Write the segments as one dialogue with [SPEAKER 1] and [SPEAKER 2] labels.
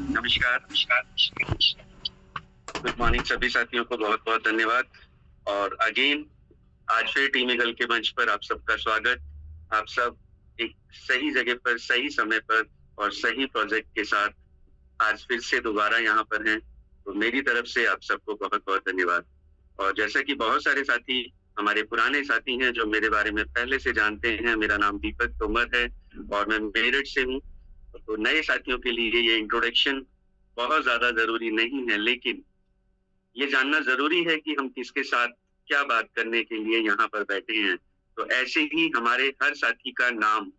[SPEAKER 1] नमस्कार, नमस्कार। Good morning सभी साथियों को बहुत-बहुत धन्यवाद और अगेन आज फिर टीम ईगल के मंच पर आप सबका स्वागत। आप सब एक सही जगह पर, सही समय पर और सही प्रोजेक्ट के साथ आज फिर से दोबारा यहाँ पर हैं। तो मेरी तरफ से आप सबको बहुत-बहुत धन्यवाद। और जैसा कि बहुत सारे साथी हमारे पुराने साथी हैं जो मेरे बारे में पहले से जानते हैं, मेरा नाम दीपक तोमर है और मैं मेरठ से हूँ। तो नए साथियों के लिए ये इंट्रोडक्शन बहुत ज़्यादा ज़रूरी नहीं है, लेकिन ये जानना ज़रूरी है कि हम किसके साथ क्या बात करने के लिए यहाँ पर बैठे हैं। तो ऐसे ही हमारे हर साथी का नाम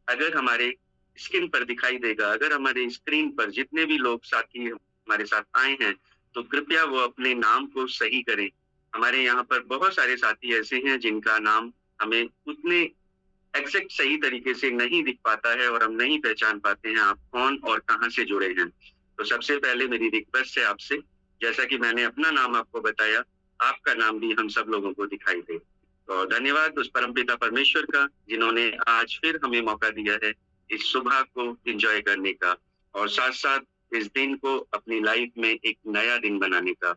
[SPEAKER 1] अगर हमारे स्क्रीन पर दिखाई देगा, अगर हमारे स्क्रीन पर जितने भी लोग साथी हमारे साथ आए हैं, तो कृपया वो अपने नाम को सही करें। हमारे यहाँ पर बहुत सारे साथी ऐसे हैं जिनका नाम हमें उतने एग्ज़ैक्ट सही तरीके से नहीं दिख पाता है और हम नहीं पहचान पाते हैं आप कौन और कहाँ से जुड़े हैं। तो सबसे पहले मेरी रिक्वेस्ट है आपसे, जैसा कि मैंने अपना नाम आपको बताया, आपका नाम भी हम सब लोगों को दिखाई दे। तो धन्यवाद उस परमपिता परमेश्वर का, जिन्होंने आज फिर हमें मौका दिया है इस सुबह को एन्जॉय करने का और साथ-साथ इस दिन को अपनी लाइफ में एक नया दिन बनाने का।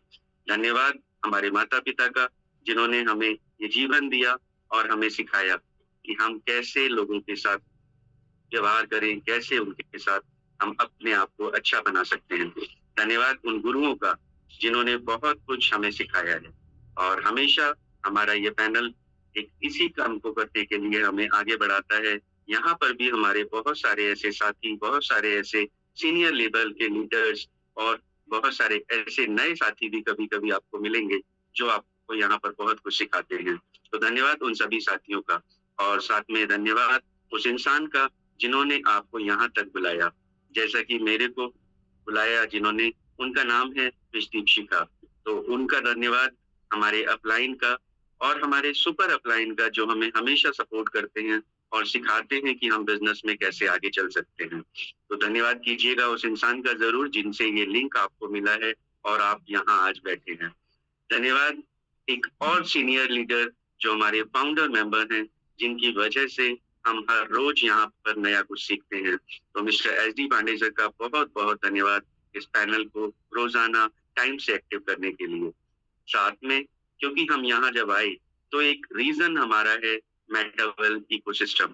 [SPEAKER 1] धन्यवाद हमारे माता-पिता का, जिन्होंने हमें ये जीवन दिया और हमें सिखाया कि हम कैसे लोगों के साथ व्यवहार करें, कैसे उनके साथ हम अपने आप को अच्छा बना सकते हैं। धन्यवाद उन गुरुओं का, जिन्होंने बहुत कुछ हमें सिखाया है और हमेशा हमारा ये पैनल एक इसी काम को करने के लिए हमें आगे बढ़ाता है। यहाँ पर भी हमारे बहुत सारे ऐसे साथी, बहुत सारे ऐसे सीनियर लेवल के लीडर्स और बहुत सारे ऐसे नए साथी भी कभी-कभी आपको मिलेंगे, जो आपको यहाँ पर बहुत कुछ सिखाते हैं। तो धन्यवाद उन सभी साथियों का और साथ में धन्यवाद उस इंसान का जिन्होंने आपको यहाँ तक बुलाया। जैसा कि मेरे को बुलाया जिन्होंने, उनका नाम है विशदीप शिखा। तो उनका धन्यवाद हमारे अपलाइन का और हमारे सुपर अपलाइन का, जो हमें हमेशा सपोर्ट करते हैं और सिखाते हैं कि हम बिज़नेस में कैसे आगे चल सकते हैं। तो धन्यवाद कीजिएगा उस इंसान का ज़रूर जिनसे ये लिंक आपको मिला है और आप यहाँ आज बैठे हैं। धन्यवाद एक और सीनियर लीडर जो हमारे फाउंडर मेंबर हैं, जिनकी वजह से हम हर रोज यहाँ पर नया कुछ सीखते हैं। तो mister S D Pandey sir का बहुत-बहुत धन्यवाद इस पैनल को रोजाना टाइम से एक्टिव करने के लिए। साथ में क्योंकि हम यहाँ जब आए तो एक रीजन हमारा है मेटावेल इकोसिस्टम।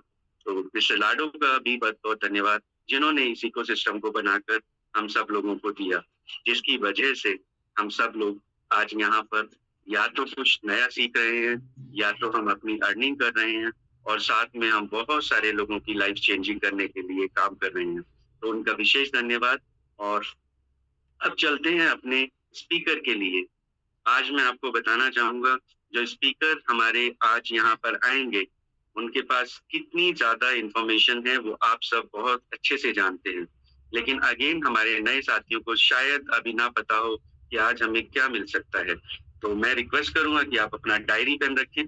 [SPEAKER 1] तो मिस्टर लाडो का भी बहुत-बहुत धन्यवाद, जिन्होंने इस इकोसिस्टम को बनाकर हम सब लोगों को दिया, जिसकी वजह से हम सब लोग आज यहाँ पर या तो कुछ नया सीख रहे हैं या तो हम अपनी अर्निंग कर रहे हैं और साथ में हम बहुत सारे लोगों की लाइफ चेंजिंग करने के लिए काम कर रहे हैं। तो उनका विशेष धन्यवाद। और अब चलते हैं अपने स्पीकर के लिए। आज मैं आपको बताना चाहूँगा, जो स्पीकर हमारे आज यहाँ पर आएँगे, उनके पास कितनी ज़्यादा इन्फॉर्मेशन है वो आप सब बहुत अच्छे से जानते हैं। लेकिन अगेन हमारे नए साथियों को शायद अभी ना पता हो कि आज हमें क्या मिल सकता है। तो मैं रिक्वेस्ट करूँगा कि आप अपना डायरी पेन रखें।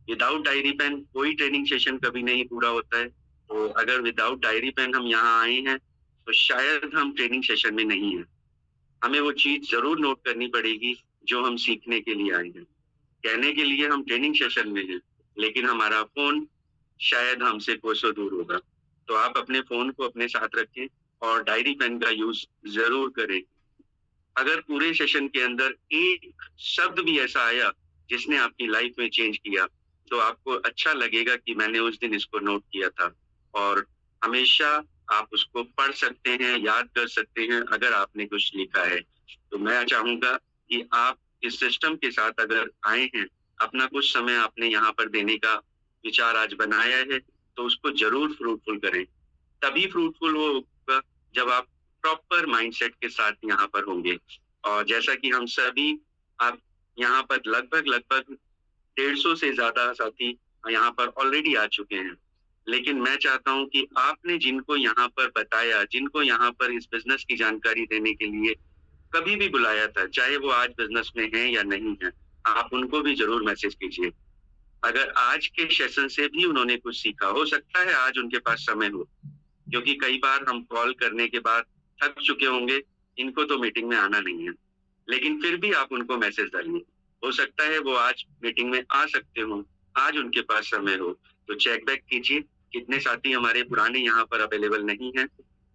[SPEAKER 1] विदाउट डायरी पेन कोई ट्रेनिंग सेशन कभी नहीं पूरा होता है। तो अगर विदाउट डायरी पेन हम यहाँ आए हैं, तो शायद हम ट्रेनिंग सेशन में नहीं हैं। हमें वो चीज़ ज़रूर नोट करनी पड़ेगी जो हम सीखने के लिए आए हैं। कहने के लिए हम ट्रेनिंग सेशन में हैं, लेकिन हमारा फ़ोन शायद हमसे कोसों दूर होगा। तो आप अपने फ़ोन को अपने साथ रखें और डायरी पेन का यूज़ ज़रूर करें। अगर पूरे सेशन के अंदर एक शब्द भी ऐसा आया जिसने आपकी लाइफ में चेंज किया, तो आपको अच्छा लगेगा कि मैंने उस दिन इसको नोट किया था। और हमेशा आप उसको पढ़ सकते हैं, याद कर सकते हैं अगर आपने कुछ लिखा है। तो मैं चाहूँगा कि आप इस सिस्टम के साथ अगर आए हैं, अपना कुछ समय आपने यहाँ पर देने का विचार आज बनाया है, तो उसको ज़रूर फ्रूटफुल करें। तभी फ्रूटफुल वो होगा जब आप प्रॉपर माइंडसेट के साथ यहाँ पर होंगे। और जैसा कि हम सभी आप यहाँ पर लगभग 150 से ज़्यादा साथी यहाँ पर ऑलरेडी आ चुके हैं। लेकिन मैं चाहता हूँ कि आपने जिनको यहाँ पर बताया, जिनको यहाँ पर इस बिज़नेस की जानकारी देने के लिए कभी भी बुलाया था, चाहे वो आज बिज़नेस में हैं या नहीं हैं, आप उनको भी ज़रूर मैसेज कीजिए। अगर आज के सेशन से भी उन्होंने कुछ सीखा, हो सकता है आज उनके पास समय हो, क्योंकि कई बार हम कॉल करने के बाद थक चुके होंगे, इनको तो मीटिंग में आना नहीं है। लेकिन फिर भी आप उनको मैसेज डालिए। हो सकता है वो आज मीटिंग में आ सकते हों, आज उनके पास समय हो। तो चेक बैक कीजिए, कितने साथी हमारे पुराने यहाँ पर अवेलेबल नहीं हैं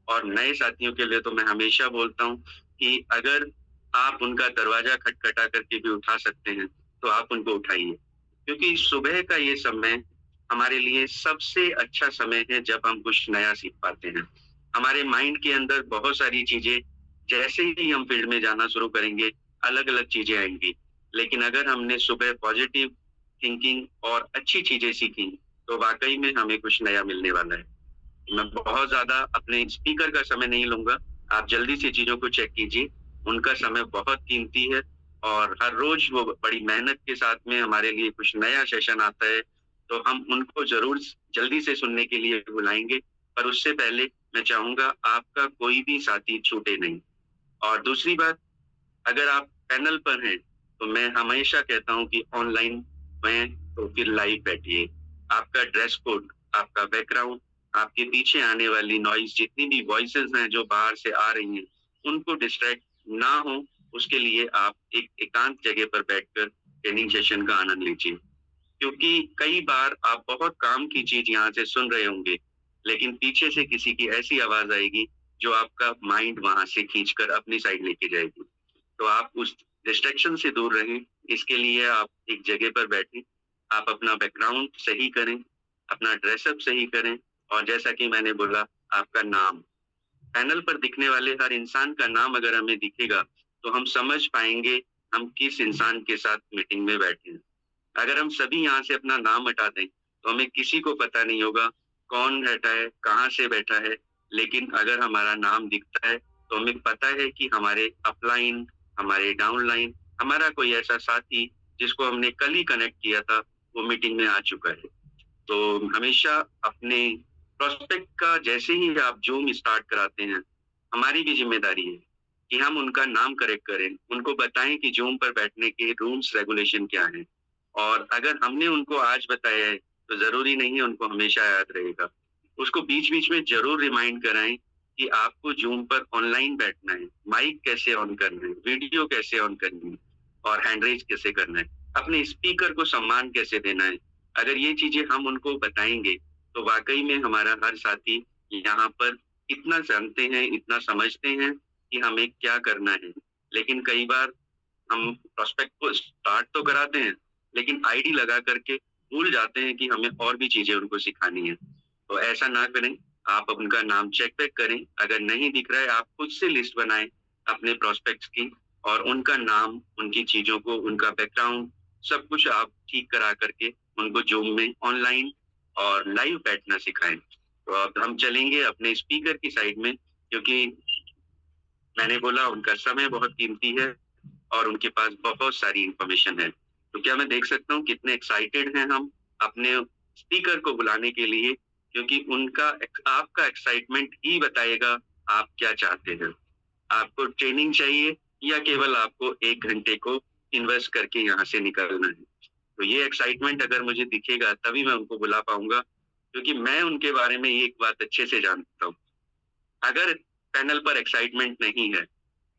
[SPEAKER 1] और नए साथियों के लिए तो मैं हमेशा बोलता हूँ कि अगर आप उनका दरवाजा खटखटा करके भी उठा सकते हैं, तो आप उनको उठाइए। क्योंकि सुबह का ये समय हमारे लिए सबसे अच्छा समय है जब हम कुछ नया सीख पाते हैं। हमारे माइंड के अंदर बहुत सारी चीज़ें जैसे ही हम फील्ड में जाना शुरू करेंगे, अलग-अलग चीज़ें आएँगी। लेकिन अगर हमने सुबह पॉजिटिव थिंकिंग और अच्छी चीज़ें सीखी, तो वाक़ई में हमें कुछ नया मिलने वाला है। मैं बहुत ज़्यादा अपने स्पीकर का समय नहीं लूँगा। आप जल्दी से चीज़ों को चेक कीजिए। उनका समय बहुत कीमती है और हर रोज़ वो बड़ी मेहनत के साथ में हमारे लिए कुछ नया सेशन आता है, तो हम उनको ज़रूर जल्दी से सुनने के लिए बुलाएँगे। पर उससे पहले मैं चाहूँगा आपका कोई भी साथी छूटे नहीं। और दूसरी बात, अगर आप पैनल पर हैं, तो मैं हमेशा कहता हूँ कि ऑनलाइन में तो फिर लाइव बैठिए। आपका ड्रेस कोड, आपका बैकग्राउंड, आपके पीछे आने वाली नॉइज़ जितनी भी वॉइसेज़ हैं जो बाहर से आ रही हैं, उनको डिस्ट्रैक्ट ना हो, उसके लिए आप एक एकांत जगह पर बैठकर ट्रेनिंग सेशन का आनंद लीजिए। क्योंकि कई बार आप बहुत काम की चीज़ यहाँ से सुन रहे होंगे, लेकिन पीछे से किसी की ऐसी आवाज़ आएगी, जो आपका माइंड वहाँ से खींचकर अपनी साइड लेके जाएगी। तो आप उस डिस्ट्रैक्शन से दूर रहें, इसके लिए आप एक जगह पर बैठें, आप अपना बैकग्राउंड सही करें, अपना ड्रेसअप सही करें और जैसा कि मैंने बोला, आपका नाम। पैनल पर दिखने वाले हर इंसान का नाम अगर हमें दिखेगा, तो हम समझ पाएँगे, हम किस इंसान के साथ मीटिंग में बैठे हैं। अगर हम सभी यहाँ से अपना नाम हटा दें, तो हमें किसी को पता नहीं होगा, कौन बैठा है, कहाँ से बैठा है। लेकिन अगर हमारा नाम दिखता है, तो हमें पता है कि हमारे अपलाइन, हमारे डाउनलाइन, हमारा कोई ऐसा साथी जिसको हमने कल ही कनेक्ट किया था, वो मीटिंग में आ चुका है। तो हमेशा अपने प्रोस्पेक्ट का जैसे ही आप ज़ूम स्टार्ट कराते हैं, हमारी भी ज़िम्मेदारी है कि हम उनका नाम करेक्ट करें, उनको बताएँ कि ज़ूम पर बैठने के रूल्स रेगुलेशन क्या हैं। और अगर हमने उनको आज बताया है, तो ज़रूरी नहीं है उनको हमेशा याद रहेगा। उसको बीच-बीच में ज़रूर रिमाइंड कराएँ कि आपको ज़ूम पर ऑनलाइन बैठना है, माइक कैसे ऑन करना है, वीडियो कैसे ऑन करनी है और हैंड रेज़ कैसे करना है, अपने स्पीकर को सम्मान कैसे देना है। अगर ये चीज़ें हम उनको बताएँगे, तो वाक़ई में हमारा हर साथी यहाँ पर इतना जानते हैं, इतना समझते हैं कि हमें क्या करना है। लेकिन कई बार हम प्रोस्पेक्ट को स्टार्ट तो कराते हैं, लेकिन आईडी लगा करके भूल जाते हैं कि हमें और भी चीज़ें उनको सिखानी है। तो ऐसा ना करें, आप उनका नाम चेक बैक करें, अगर नहीं दिख रहा है आप खुद से लिस्ट बनाएँ अपने प्रोस्पेक्ट्स की और उनका नाम, उनकी चीज़ों को, उनका बैकग्राउंड सब कुछ आप ठीक करा करके उनको ज़ूम में ऑनलाइन और लाइव बैठना सिखाएँ। तो अब हम चलेंगे अपने स्पीकर की साइड में क्योंकि मैंने बोला उनका समय बहुत कीमती है और उनके पास बहुत सारी इन्फॉर्मेशन है। तो क्या मैं देख सकता हूँ कितने एक्साइटेड हैं हम अपने स्पीकर को बुलाने के लिए? क्योंकि उनका आपका एक्साइटमेंट ही बताएगा आप क्या चाहते हैं। आपको ट्रेनिंग चाहिए या केवल आपको 1 घंटे को इन्वेस्ट करके यहाँ से निकलना है? तो ये एक्साइटमेंट अगर मुझे दिखेगा तभी मैं उनको बुला पाऊँगा, क्योंकि मैं उनके बारे में एक बात अच्छे से जानता हूँ। अगर पैनल पर एक्साइटमेंट नहीं है,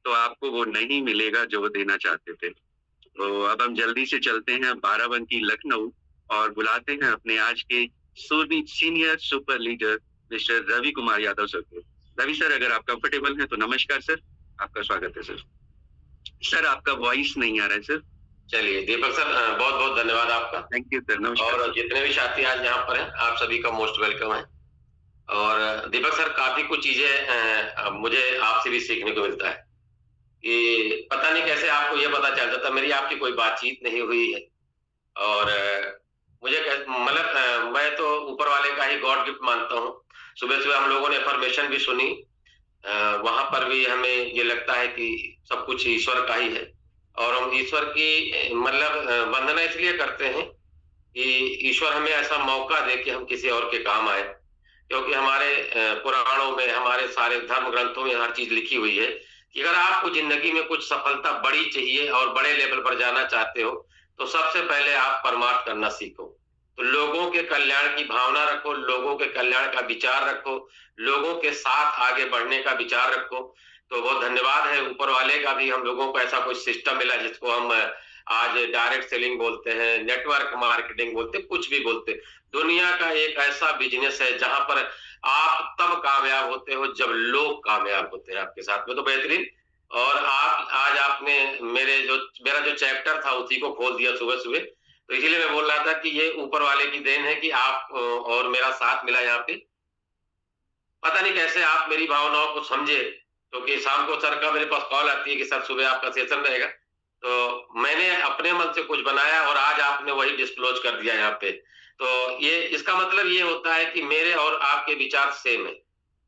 [SPEAKER 1] तो आपको वो नहीं मिलेगा जो वो देना चाहते थे। तो अब हम जल्दी से चलते हैं बाराबंकी लखनऊ और बुलाते हैं अपने आज के senior super leader mister Ravi Kumar Yadav sir को। रवि सर, अगर आप कंफर्टेबल हैं तो नमस्कार सर, आपका स्वागत है सर। सर, आपका वॉइस नहीं आ रहा है सर।
[SPEAKER 2] चलिए दीपक सर, बहुत-बहुत धन्यवाद आपका।
[SPEAKER 1] थैंक यू सर, नमस्कार।
[SPEAKER 2] और जितने भी साथी आज यहाँ पर हैं, आप सभी का मोस्ट वेलकम है। और दीपक सर, काफ़ी कुछ चीज़ें मुझे आपसे भी सीखने को मिलता है कि पता नहीं कैसे आपको ये पता चल जाता, मेरी आपकी कोई बातचीत नहीं हुई है और मुझे मतलब मैं तो ऊपर वाले का ही गॉड गिफ्ट मानता हूँ। सुबह-सुबह हम लोगों ने अफ़र्मेशन भी सुनी, वहाँ पर भी हमें ये लगता है कि सब कुछ ईश्वर का ही है और हम ईश्वर की मतलब वंदना इसलिए करते हैं कि ईश्वर हमें ऐसा मौका दे कि हम किसी और के काम आए। क्योंकि हमारे पुराणों में, हमारे सारे धर्म ग्रंथों में हर चीज़ लिखी हुई है कि अगर आपको ज़िंदगी में कुछ सफलता बड़ी चाहिए और बड़े लेवल पर जाना चाहते हो, तो सबसे पहले आप परमार्थ करना सीखो। तो लोगों के कल्याण की भावना रखो, लोगों के कल्याण का विचार रखो, लोगों के साथ आगे बढ़ने का विचार रखो। तो बहुत धन्यवाद है ऊपर वाले का भी, हम लोगों को ऐसा कोई सिस्टम मिला जिसको हम आज डायरेक्ट सेलिंग बोलते हैं, नेटवर्क मार्केटिंग बोलते हैं, कुछ भी बोलते हैं। दुनिया का एक ऐसा बिज़नेस है जहाँ पर आप तब कामयाब होते हो जब लोग कामयाब होते हैं आपके साथ में, तो बेहतरीन। और आप आज आपने मेरा जो चैप्टर था उसी को खोल दिया सुबह सुबह, तो इसीलिए मैं बोल रहा था कि ये ऊपर वाले की देन है कि आप और मेरा साथ मिला यहाँ पे। पता नहीं कैसे आप मेरी भावनाओं को समझे, क्योंकि तो शाम को सर का मेरे पास कॉल आती है कि सर सुबह आपका सेशन रहेगा, तो मैंने अपने मन से कुछ बनाया और आज आपने वही डिस्क्लोज कर दिया यहाँ पे। तो ये इसका मतलब ये होता है कि मेरे और आपके विचार सेम है,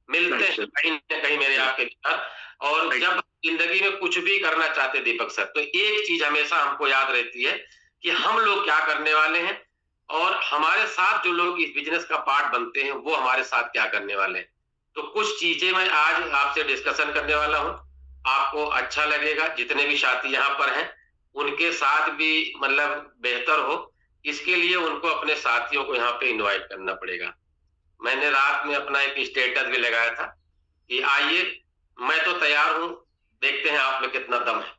[SPEAKER 2] मिलते हैं कहीं ना कहीं मेरे आपके विचार। और जब जिंदगी में कुछ भी करना चाहते दीपक सर, तो एक चीज हमेशा हमको याद रहती है कि हम लोग क्या करने वाले हैं और हमारे साथ जो लोग इस बिजनेस का पार्ट बनते हैं वो हमारे साथ क्या करने वाले हैं। तो कुछ चीजें मैं आज आपसे डिस्कशन करने वाला हूँ, आपको अच्छा लगेगा। जितने भी साथी यहाँ पर हैं उनके साथ भी मतलब बेहतर हो, इसके लिए उनको अपने साथियों को यहाँ पे इनवाइट करना पड़ेगा। मैंने रात में अपना एक स्टेटस भी लगाया था कि आइए मैं तो तैयार हूँ, देखते हैं आप में कितना दम है।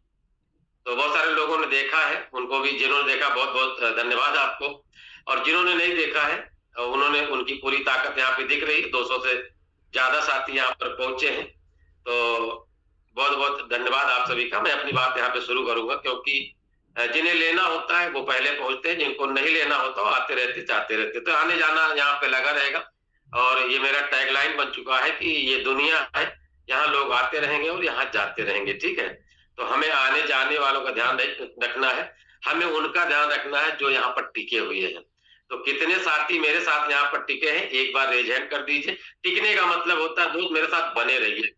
[SPEAKER 2] तो बहुत सारे लोगों ने देखा है, उनको भी जिन्होंने देखा बहुत बहुत धन्यवाद आपको, और जिन्होंने नहीं देखा है उन्होंने उनकी पूरी ताकत यहाँ पे दिख रही है। 200 से ज्यादा साथी यहाँ पर पहुंचे हैं, तो बहुत बहुत धन्यवाद आप सभी का। मैं अपनी बात यहाँ पे शुरू करूंगा, क्योंकि जिन्हें लेना होता है वो पहले पहुंचते हैं, जिनको नहीं लेना होता वो आते रहते जाते रहते, तो आने जाना यहाँ पे लगा रहेगा। और ये मेरा टैगलाइन बन चुका है कि ये दुनिया है, यहाँ लोग आते रहेंगे और यहाँ जाते रहेंगे, ठीक है। तो हमें आने जाने वालों का ध्यान रखना है, हमें उनका ध्यान रखना है जो यहाँ पर टिके हुए हैं। तो कितने साथी मेरे साथ यहाँ पर टिके हैं, एक बार रेज हैंड कर दीजिए। टिकने का मतलब होता है दोस्त मेरे साथ बने रहिए।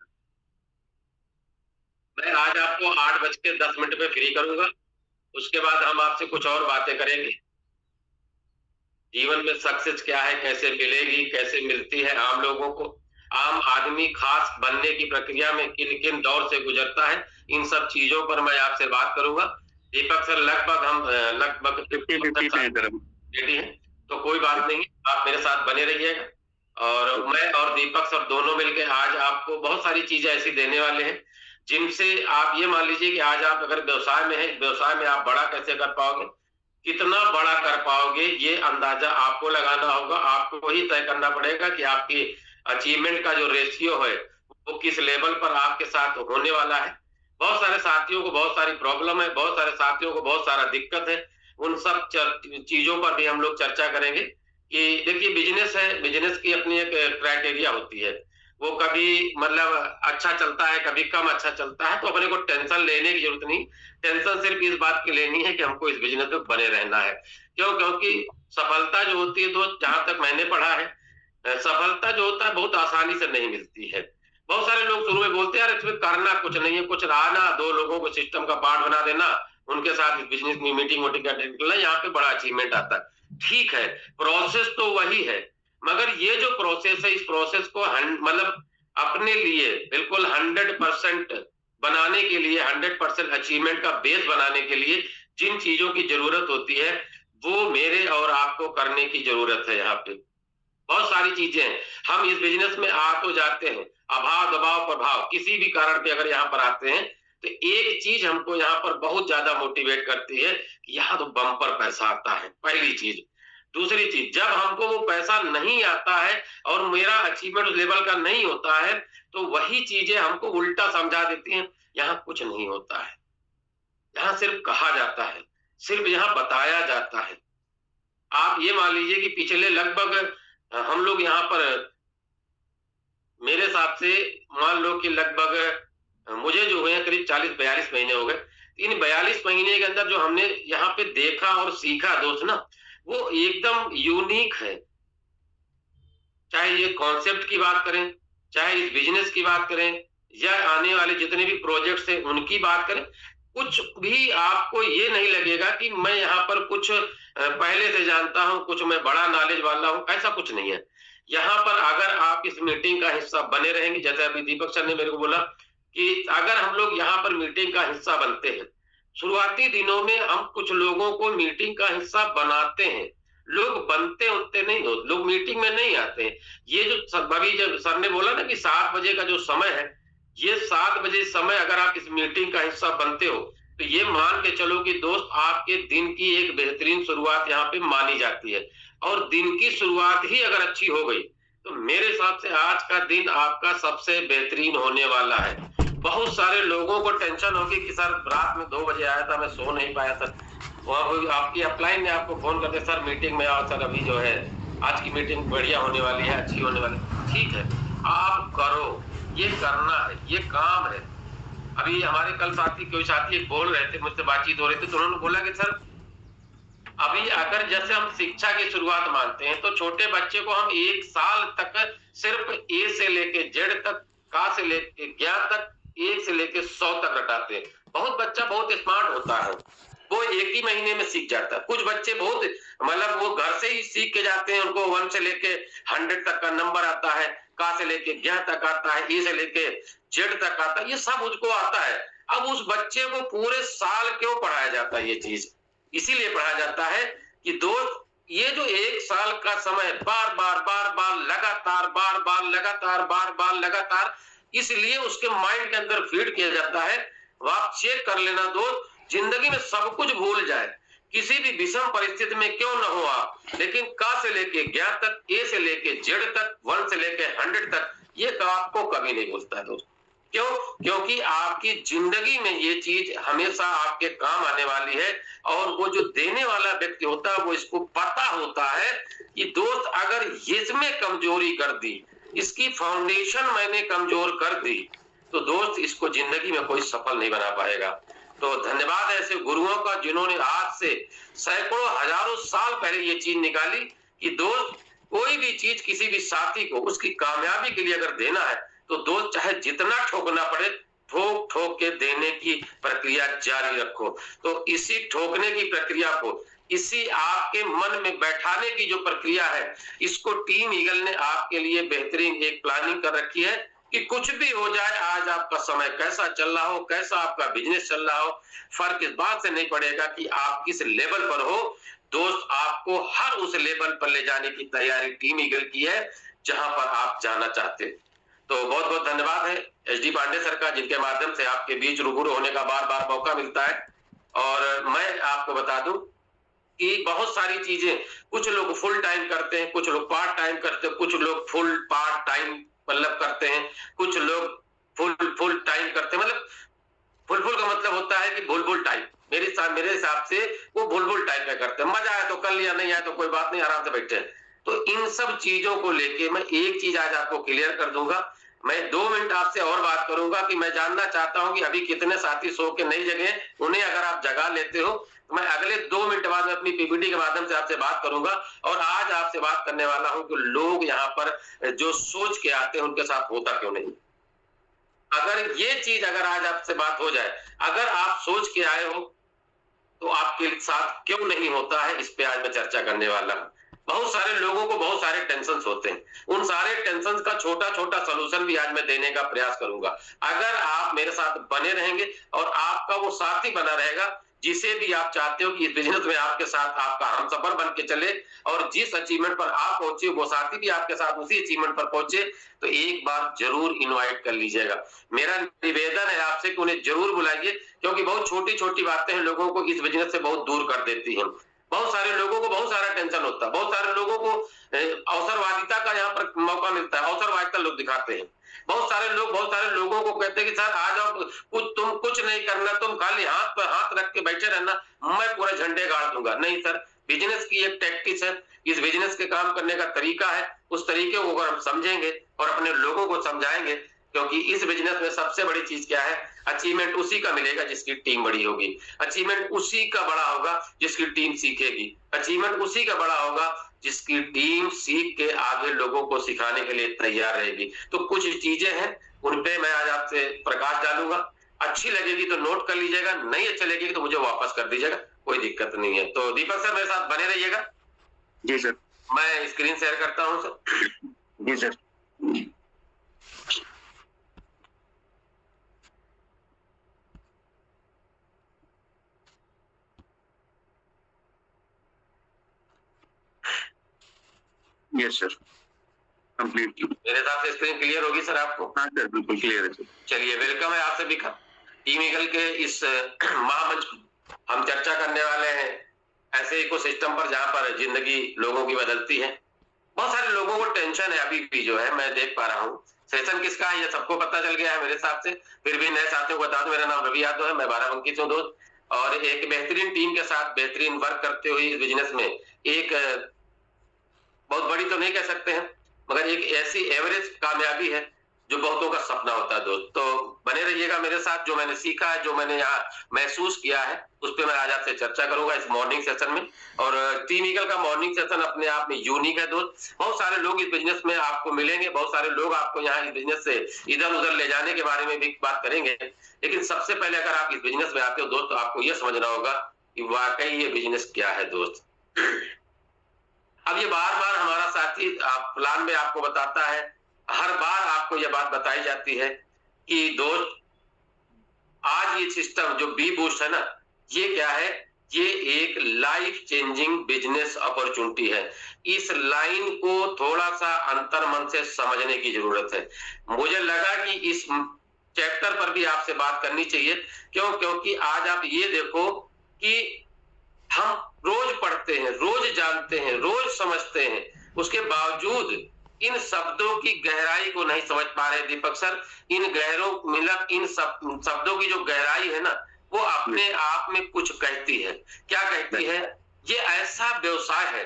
[SPEAKER 2] मैं आज आपको 8:10 पे फ्री करूंगा, उसके बाद हम आपसे कुछ और बातें करेंगे। जीवन में सक्सेस क्या है, कैसे मिलेगी, कैसे मिलती है आम लोगों को, आम आदमी खास बनने की प्रक्रिया में किन किन दौर से गुजरता है, इन सब चीजों पर मैं आपसे बात करूंगा। दीपक सर लगभग 50-50 है, तो कोई बात नहीं, आप मेरे साथ बने रहिएगा। और मैं और दीपक सर दोनों मिलकर आज आपको बहुत सारी चीजें ऐसी देने वाले हैं जिनसे आप ये मान लीजिए कि आज आप अगर व्यवसाय में हैं, व्यवसाय में आप बड़ा कैसे कर पाओगे, कितना बड़ा कर पाओगे, ये अंदाजा आपको लगाना होगा। आपको ही तय करना पड़ेगा कि आपकी अचीवमेंट का जो रेशियो है वो किस लेवल पर आपके साथ होने वाला है। बहुत सारे साथियों को बहुत सारी प्रॉब्लम है, बहुत सारे साथियों को बहुत सारा दिक्कत है, उन सब चीजों पर भी हम लोग चर्चा करेंगे। कि देखिए बिजनेस है, बिजनेस की अपनी एक क्राइटेरिया होती है, वो कभी मतलब अच्छा चलता है, कभी कम अच्छा चलता है, तो अपने को टेंशन लेने की जरूरत नहीं। टेंशन सिर्फ इस बात की लेनी है कि हमको इस बिजनेस में बने रहना है। क्यों? क्योंकि सफलता जो होती है दोस्त, जहां तक मैंने पढ़ा है, सफलता जो होता है बहुत आसानी से नहीं मिलती है। बहुत सारे लोग शुरू में बोलते हैं यार इसमें करना कुछ नहीं है, कुछ आना, 2 लोगों को सिस्टम का पार्ट बना देना, उनके साथ बिजनेस में मीटिंग करना, यहाँ पे बड़ा अचीवमेंट आता है। ठीक है, प्रोसेस तो वही है, मगर ये जो प्रोसेस है, इस प्रोसेस को मतलब अपने लिए बिल्कुल 100% बनाने के लिए, 100% अचीवमेंट का बेस बनाने के लिए जिन चीजों की जरूरत होती है वो मेरे और आपको करने की जरूरत है। यहाँ पे बहुत सारी चीजें हैं, हम इस बिजनेस में आ तो जाते हैं, अभाव दबाव प्रभाव किसी भी कारण पे अगर यहाँ पर आते हैं, तो एक चीज हमको यहाँ पर बहुत ज्यादा मोटिवेट करती है कि यहाँ तो बम्पर पैसा आता है, पहली चीज। दूसरी चीज, जब हमको वो पैसा नहीं आता है और मेरा अचीवमेंट उस लेवल का नहीं होता है, तो वही चीजें हमको उल्टा समझा देती हैं, यहाँ कुछ नहीं होता है, यहाँ सिर्फ कहा जाता है, सिर्फ यहाँ बताया जाता है। आप ये मान लीजिए कि पिछले लगभग हम लोग यहाँ पर, मेरे हिसाब से मान लो कि लगभग मुझे जो हुए करीब 40-42 महीने हो गए। इन 42 महीने के अंदर जो हमने यहाँ पे देखा और सीखा दोस्त ना, वो एकदम यूनिक है। चाहे ये कॉन्सेप्ट की बात करें, चाहे इस बिजनेस की बात करें, या आने वाले जितने भी प्रोजेक्ट्स हैं उनकी बात करें, कुछ भी आपको ये नहीं लगेगा कि मैं यहाँ पर कुछ पहले से जानता हूँ, कुछ मैं बड़ा नॉलेज वाला हूँ, ऐसा कुछ नहीं है। यहाँ पर अगर आप इस मीटिंग का हिस्सा बने रहेंगे, जैसे अभी दीपक सर ने मेरे को बोला कि अगर हम लोग यहाँ पर मीटिंग का हिस्सा बनते हैं, शुरुआती दिनों में हम कुछ लोगों को मीटिंग का हिस्सा बनाते हैं, लोग बनते उनते नहीं हो, लोग मीटिंग में नहीं आते। ये जो अभी जब सर ने बोला ना कि 7 बजे का जो समय है, ये 7 बजे समय अगर आप इस मीटिंग का हिस्सा बनते हो, तो ये मान के चलो कि दोस्त आपके दिन की एक बेहतरीन शुरुआत यहाँ पे मानी जाती है। और दिन की शुरुआत ही अगर अच्छी हो गई, तो मेरे हिसाब से आज का दिन आपका सबसे बेहतरीन होने वाला है। बहुत सारे लोगों को टेंशन होगी कि सर रात में 2 बजे आया था, मैं सो नहीं पाया सर। वहाँ कोई आपकी अपलाइन ने आपको फ़ोन कर दिया, सर मीटिंग में आओ सर, अभी जो है आज की मीटिंग बढ़िया होने वाली है, अच्छी होने वाली है। ठीक है, आप करो, ये करना है, ये काम है। अभी हमारे कल कोई साथी बोल रहे थे, मुझसे बातचीत हो रही थी, तो उन्होंने बोला कि सर अभी अगर जैसे हम शिक्षा की शुरुआत मानते हैं, तो छोटे बच्चे को हम 1 साल तक सिर्फ ए से लेके जेड तक, का से लेके ज्ञ तक, 1 से लेके 100 तक रटाते हैं। बहुत बच्चा बहुत स्मार्ट होता है, वो 1 ही महीने में सीख जाता है। कुछ बच्चे बहुत मतलब वो घर से ही सीख के जाते हैं, उनको 1 से लेके 100 तक का नंबर आता है, का से लेके ज्ञ तक आता है, ए से लेके जेड तक आता है, ये सब उसको आता है। अब उस बच्चे को पूरे साल क्यों पढ़ाया जाता है? ये चीज इसीलिए पढ़ा जाता है कि दोस्त ये जो 1 साल का समय बार बार लगातार बार बार लगातार, इसलिए उसके माइंड के अंदर फीड किया जाता है। आप चेक कर लेना दोस्त, जिंदगी में सब कुछ भूल जाए, किसी भी विषम परिस्थिति में क्यों न हो आप, लेकिन का से लेके ज्ञ तक, ए से लेके जेड तक, 1 से लेके 100 तक, ये आपको कभी नहीं भूलता है दोस्त। क्यों? क्योंकि आपकी जिंदगी में ये चीज हमेशा आपके काम आने वाली है, और वो जो देने वाला व्यक्ति होता है वो इसको पता होता है कि दोस्त अगर इसमें कमजोरी कर दी, इसकी फाउंडेशन मैंने कमजोर कर दी, तो दोस्त इसको जिंदगी में कोई सफल नहीं बना पाएगा। तो धन्यवाद ऐसे गुरुओं का जिन्होंने आज से सैकड़ों हजारों साल पहले ये चीज निकाली कि दोस्त कोई भी चीज किसी भी साथी को उसकी कामयाबी के लिए अगर देना है, तो दोस्त चाहे जितना ठोकना पड़े, ठोक ठोक के देने की प्रक्रिया जारी रखो। तो इसी ठोकने की प्रक्रिया को, इसी आपके मन में बैठाने की जो प्रक्रिया है, इसको टीम ईगल ने आपके लिए बेहतरीन एक प्लानिंग कर रखी है कि कुछ भी हो जाए, आज आपका समय कैसा चल रहा हो, कैसा आपका बिजनेस चल रहा हो, फर्क इस बात से नहीं पड़ेगा कि आप किस लेवल पर हो। दोस्त आपको हर उस लेवल पर ले जाने की तैयारी टीम ईगल की है जहां पर आप जाना चाहते हैं। तो बहुत बहुत धन्यवाद है एचडी पांडे सर का, जिनके माध्यम से आपके बीच रूबरू होने का बार बार मौका मिलता है। और मैं आपको बता दूं कि बहुत सारी चीजें, कुछ लोग फुल टाइम करते हैं, कुछ लोग पार्ट टाइम करते हैं, कुछ लोग फुल पार्ट टाइम मतलब करते हैं, कुछ लोग फुल फुल टाइम करते हैं। मतलब फुल का मतलब होता है कि भूल टाइम, मेरे हिसाब से वो भूल टाइम में करते हैं। मजा आया तो कर लिया, नहीं आया तो कोई बात नहीं, आराम से बैठे। तो इन सब चीजों को लेके मैं एक चीज आज आपको क्लियर कर दूंगा। मैं 2 मिनट आपसे और बात करूंगा कि मैं जानना चाहता हूं कि अभी कितने साथी सो के नहीं जगे, उन्हें अगर आप जगा लेते हो तो मैं अगले 2 मिनट बाद में अपनी पीपीटी के माध्यम से आपसे बात करूंगा। और आज आपसे बात करने वाला हूं कि लोग यहाँ पर जो सोच के आते हैं उनके साथ होता क्यों नहीं। अगर ये चीज अगर आज आपसे बात हो जाए, अगर आप सोच के आए हो तो आपके साथ क्यों नहीं होता है, इस पे आज मैं चर्चा करने वाला हूं। बहुत सारे लोगों को बहुत सारे टेंशन होते हैं, उन सारे टेंशन का छोटा छोटा सोल्यूशन भी आज मैं देने का प्रयास करूंगा। अगर आप मेरे साथ बने रहेंगे और आपका वो साथी बना रहेगा जिसे भी आप चाहते हो कि इस बिजनेस में आपके साथ आपका हमसफर बन के चले, और जिस अचीवमेंट पर आप पहुंचे वो साथी भी आपके साथ उसी अचीवमेंट पर पहुंचे, तो एक बार जरूर इनवाइट कर लीजिएगा। मेरा निवेदन है आपसे कि उन्हें जरूर बुलाइए, क्योंकि बहुत छोटी छोटी बातें हैं लोगों को इस बिजनेस से बहुत दूर कर देती हैं। बहुत सारे लोगों को बहुत सारा टेंशन होता है, बहुत सारे लोगों को अवसरवादिता का यहाँ पर मौका मिलता है, अवसरवादिता लोग दिखाते हैं। बहुत सारे लोगों को कहते हैं कि सर आ जाओ, तुम कुछ नहीं करना, तुम खाली हाथ पर हाथ रख के बैठे रहना, मैं पूरे झंडे गाड़ दूंगा। नहीं सर, बिजनेस की एक टैक्टिक्स है, इस बिजनेस के काम करने का तरीका है। उस तरीके को अगर हम समझेंगे और अपने लोगों को समझाएंगे, क्योंकि इस बिजनेस में सबसे बड़ी चीज क्या है, अचीवमेंट उसी का मिलेगा जिसकी टीम बड़ी होगी, अचीवमेंट उसी का बड़ा होगा जिसकी टीम सीखेगी, अचीवमेंट उसी का बड़ा होगा जिसकी टीम सीख के आगे लोगों को सिखाने के लिए तैयार रहेगी। तो कुछ चीजें हैं, उन पे मैं आज आपसे प्रकाश डालूंगा। अच्छी लगेगी तो नोट कर लीजिएगा, नहीं अच्छी लगेगी तो मुझे वापस कर दीजिएगा, कोई दिक्कत नहीं है। तो दीपक सर मेरे साथ बने रहिएगा।
[SPEAKER 1] जी सर।
[SPEAKER 2] मैं स्क्रीन शेयर करता हूँ सर।
[SPEAKER 1] जी सर। Yes sir, completely.
[SPEAKER 2] मेरे हिसाब से स्क्रीन क्लियर होगी सर आपको?
[SPEAKER 1] हाँ सर, बिल्कुल क्लियर है सर।
[SPEAKER 2] चलिए, वेलकम है आप सभी का टीम ईगल के इस महामंच। हम चर्चा करने वाले हैं ऐसे इकोसिस्टम पर जहां पर जिंदगी लोगों की बदलती है। बहुत सारे लोगों को टेंशन है अभी भी जो है, मैं देख पा रहा हूँ। सेशन किसका है ये सबको पता चल गया है मेरे हिसाब से। फिर भी नए साथियों को बता दूं, मेरा नाम रवि यादव है, मैं बाराबंकी से हूँ दोस्त, और एक बेहतरीन टीम के साथ बेहतरीन वर्क करते हुए इस बिजनेस में एक बहुत बड़ी तो नहीं कह सकते हैं, मगर एक ऐसी एवरेज कामयाबी है जो बहुतों का सपना होता है दोस्त। तो बने रहिएगा मेरे साथ, जो मैंने सीखा है, जो मैंने यहाँ महसूस किया है, उस पर मैं आज आपसे चर्चा करूंगा इस मॉर्निंग सेशन में। और टीम ईगल का मॉर्निंग सेशन अपने आप में यूनिक है दोस्त। बहुत सारे लोग इस बिजनेस में आपको मिलेंगे, बहुत सारे लोग आपको यहाँ इस बिजनेस से इधर उधर ले जाने के बारे में भी बात करेंगे, लेकिन सबसे पहले अगर आप इस बिजनेस में आते हो दोस्त, तो आपको यह समझना होगा कि वाकई ये बिजनेस क्या है दोस्त। अब ये बार बार हमारा साथी प्लान में आपको बताता है, हर बार आपको यह बात बताई जाती है कि दोस्त आज ये सिस्टम जो बी बूस्ट है ना, ये क्या है, ये एक लाइफ चेंजिंग बिजनेस अपॉर्चुनिटी है। इस लाइन को थोड़ा सा अंतर मन से समझने की जरूरत है। मुझे लगा कि इस चैप्टर पर भी आपसे बात करनी चाहिए। क्यों? क्योंकि आज आप ये देखो कि हम रोज पढ़ते हैं, रोज जानते हैं, रोज समझते हैं, उसके बावजूद इन शब्दों की गहराई को नहीं समझ पा रहे दीपक सर। इन गहरों मतलब इन शब्दों की जो गहराई है ना, वो अपने आप में कुछ कहती है। क्या कहती है? ये ऐसा व्यवसाय है,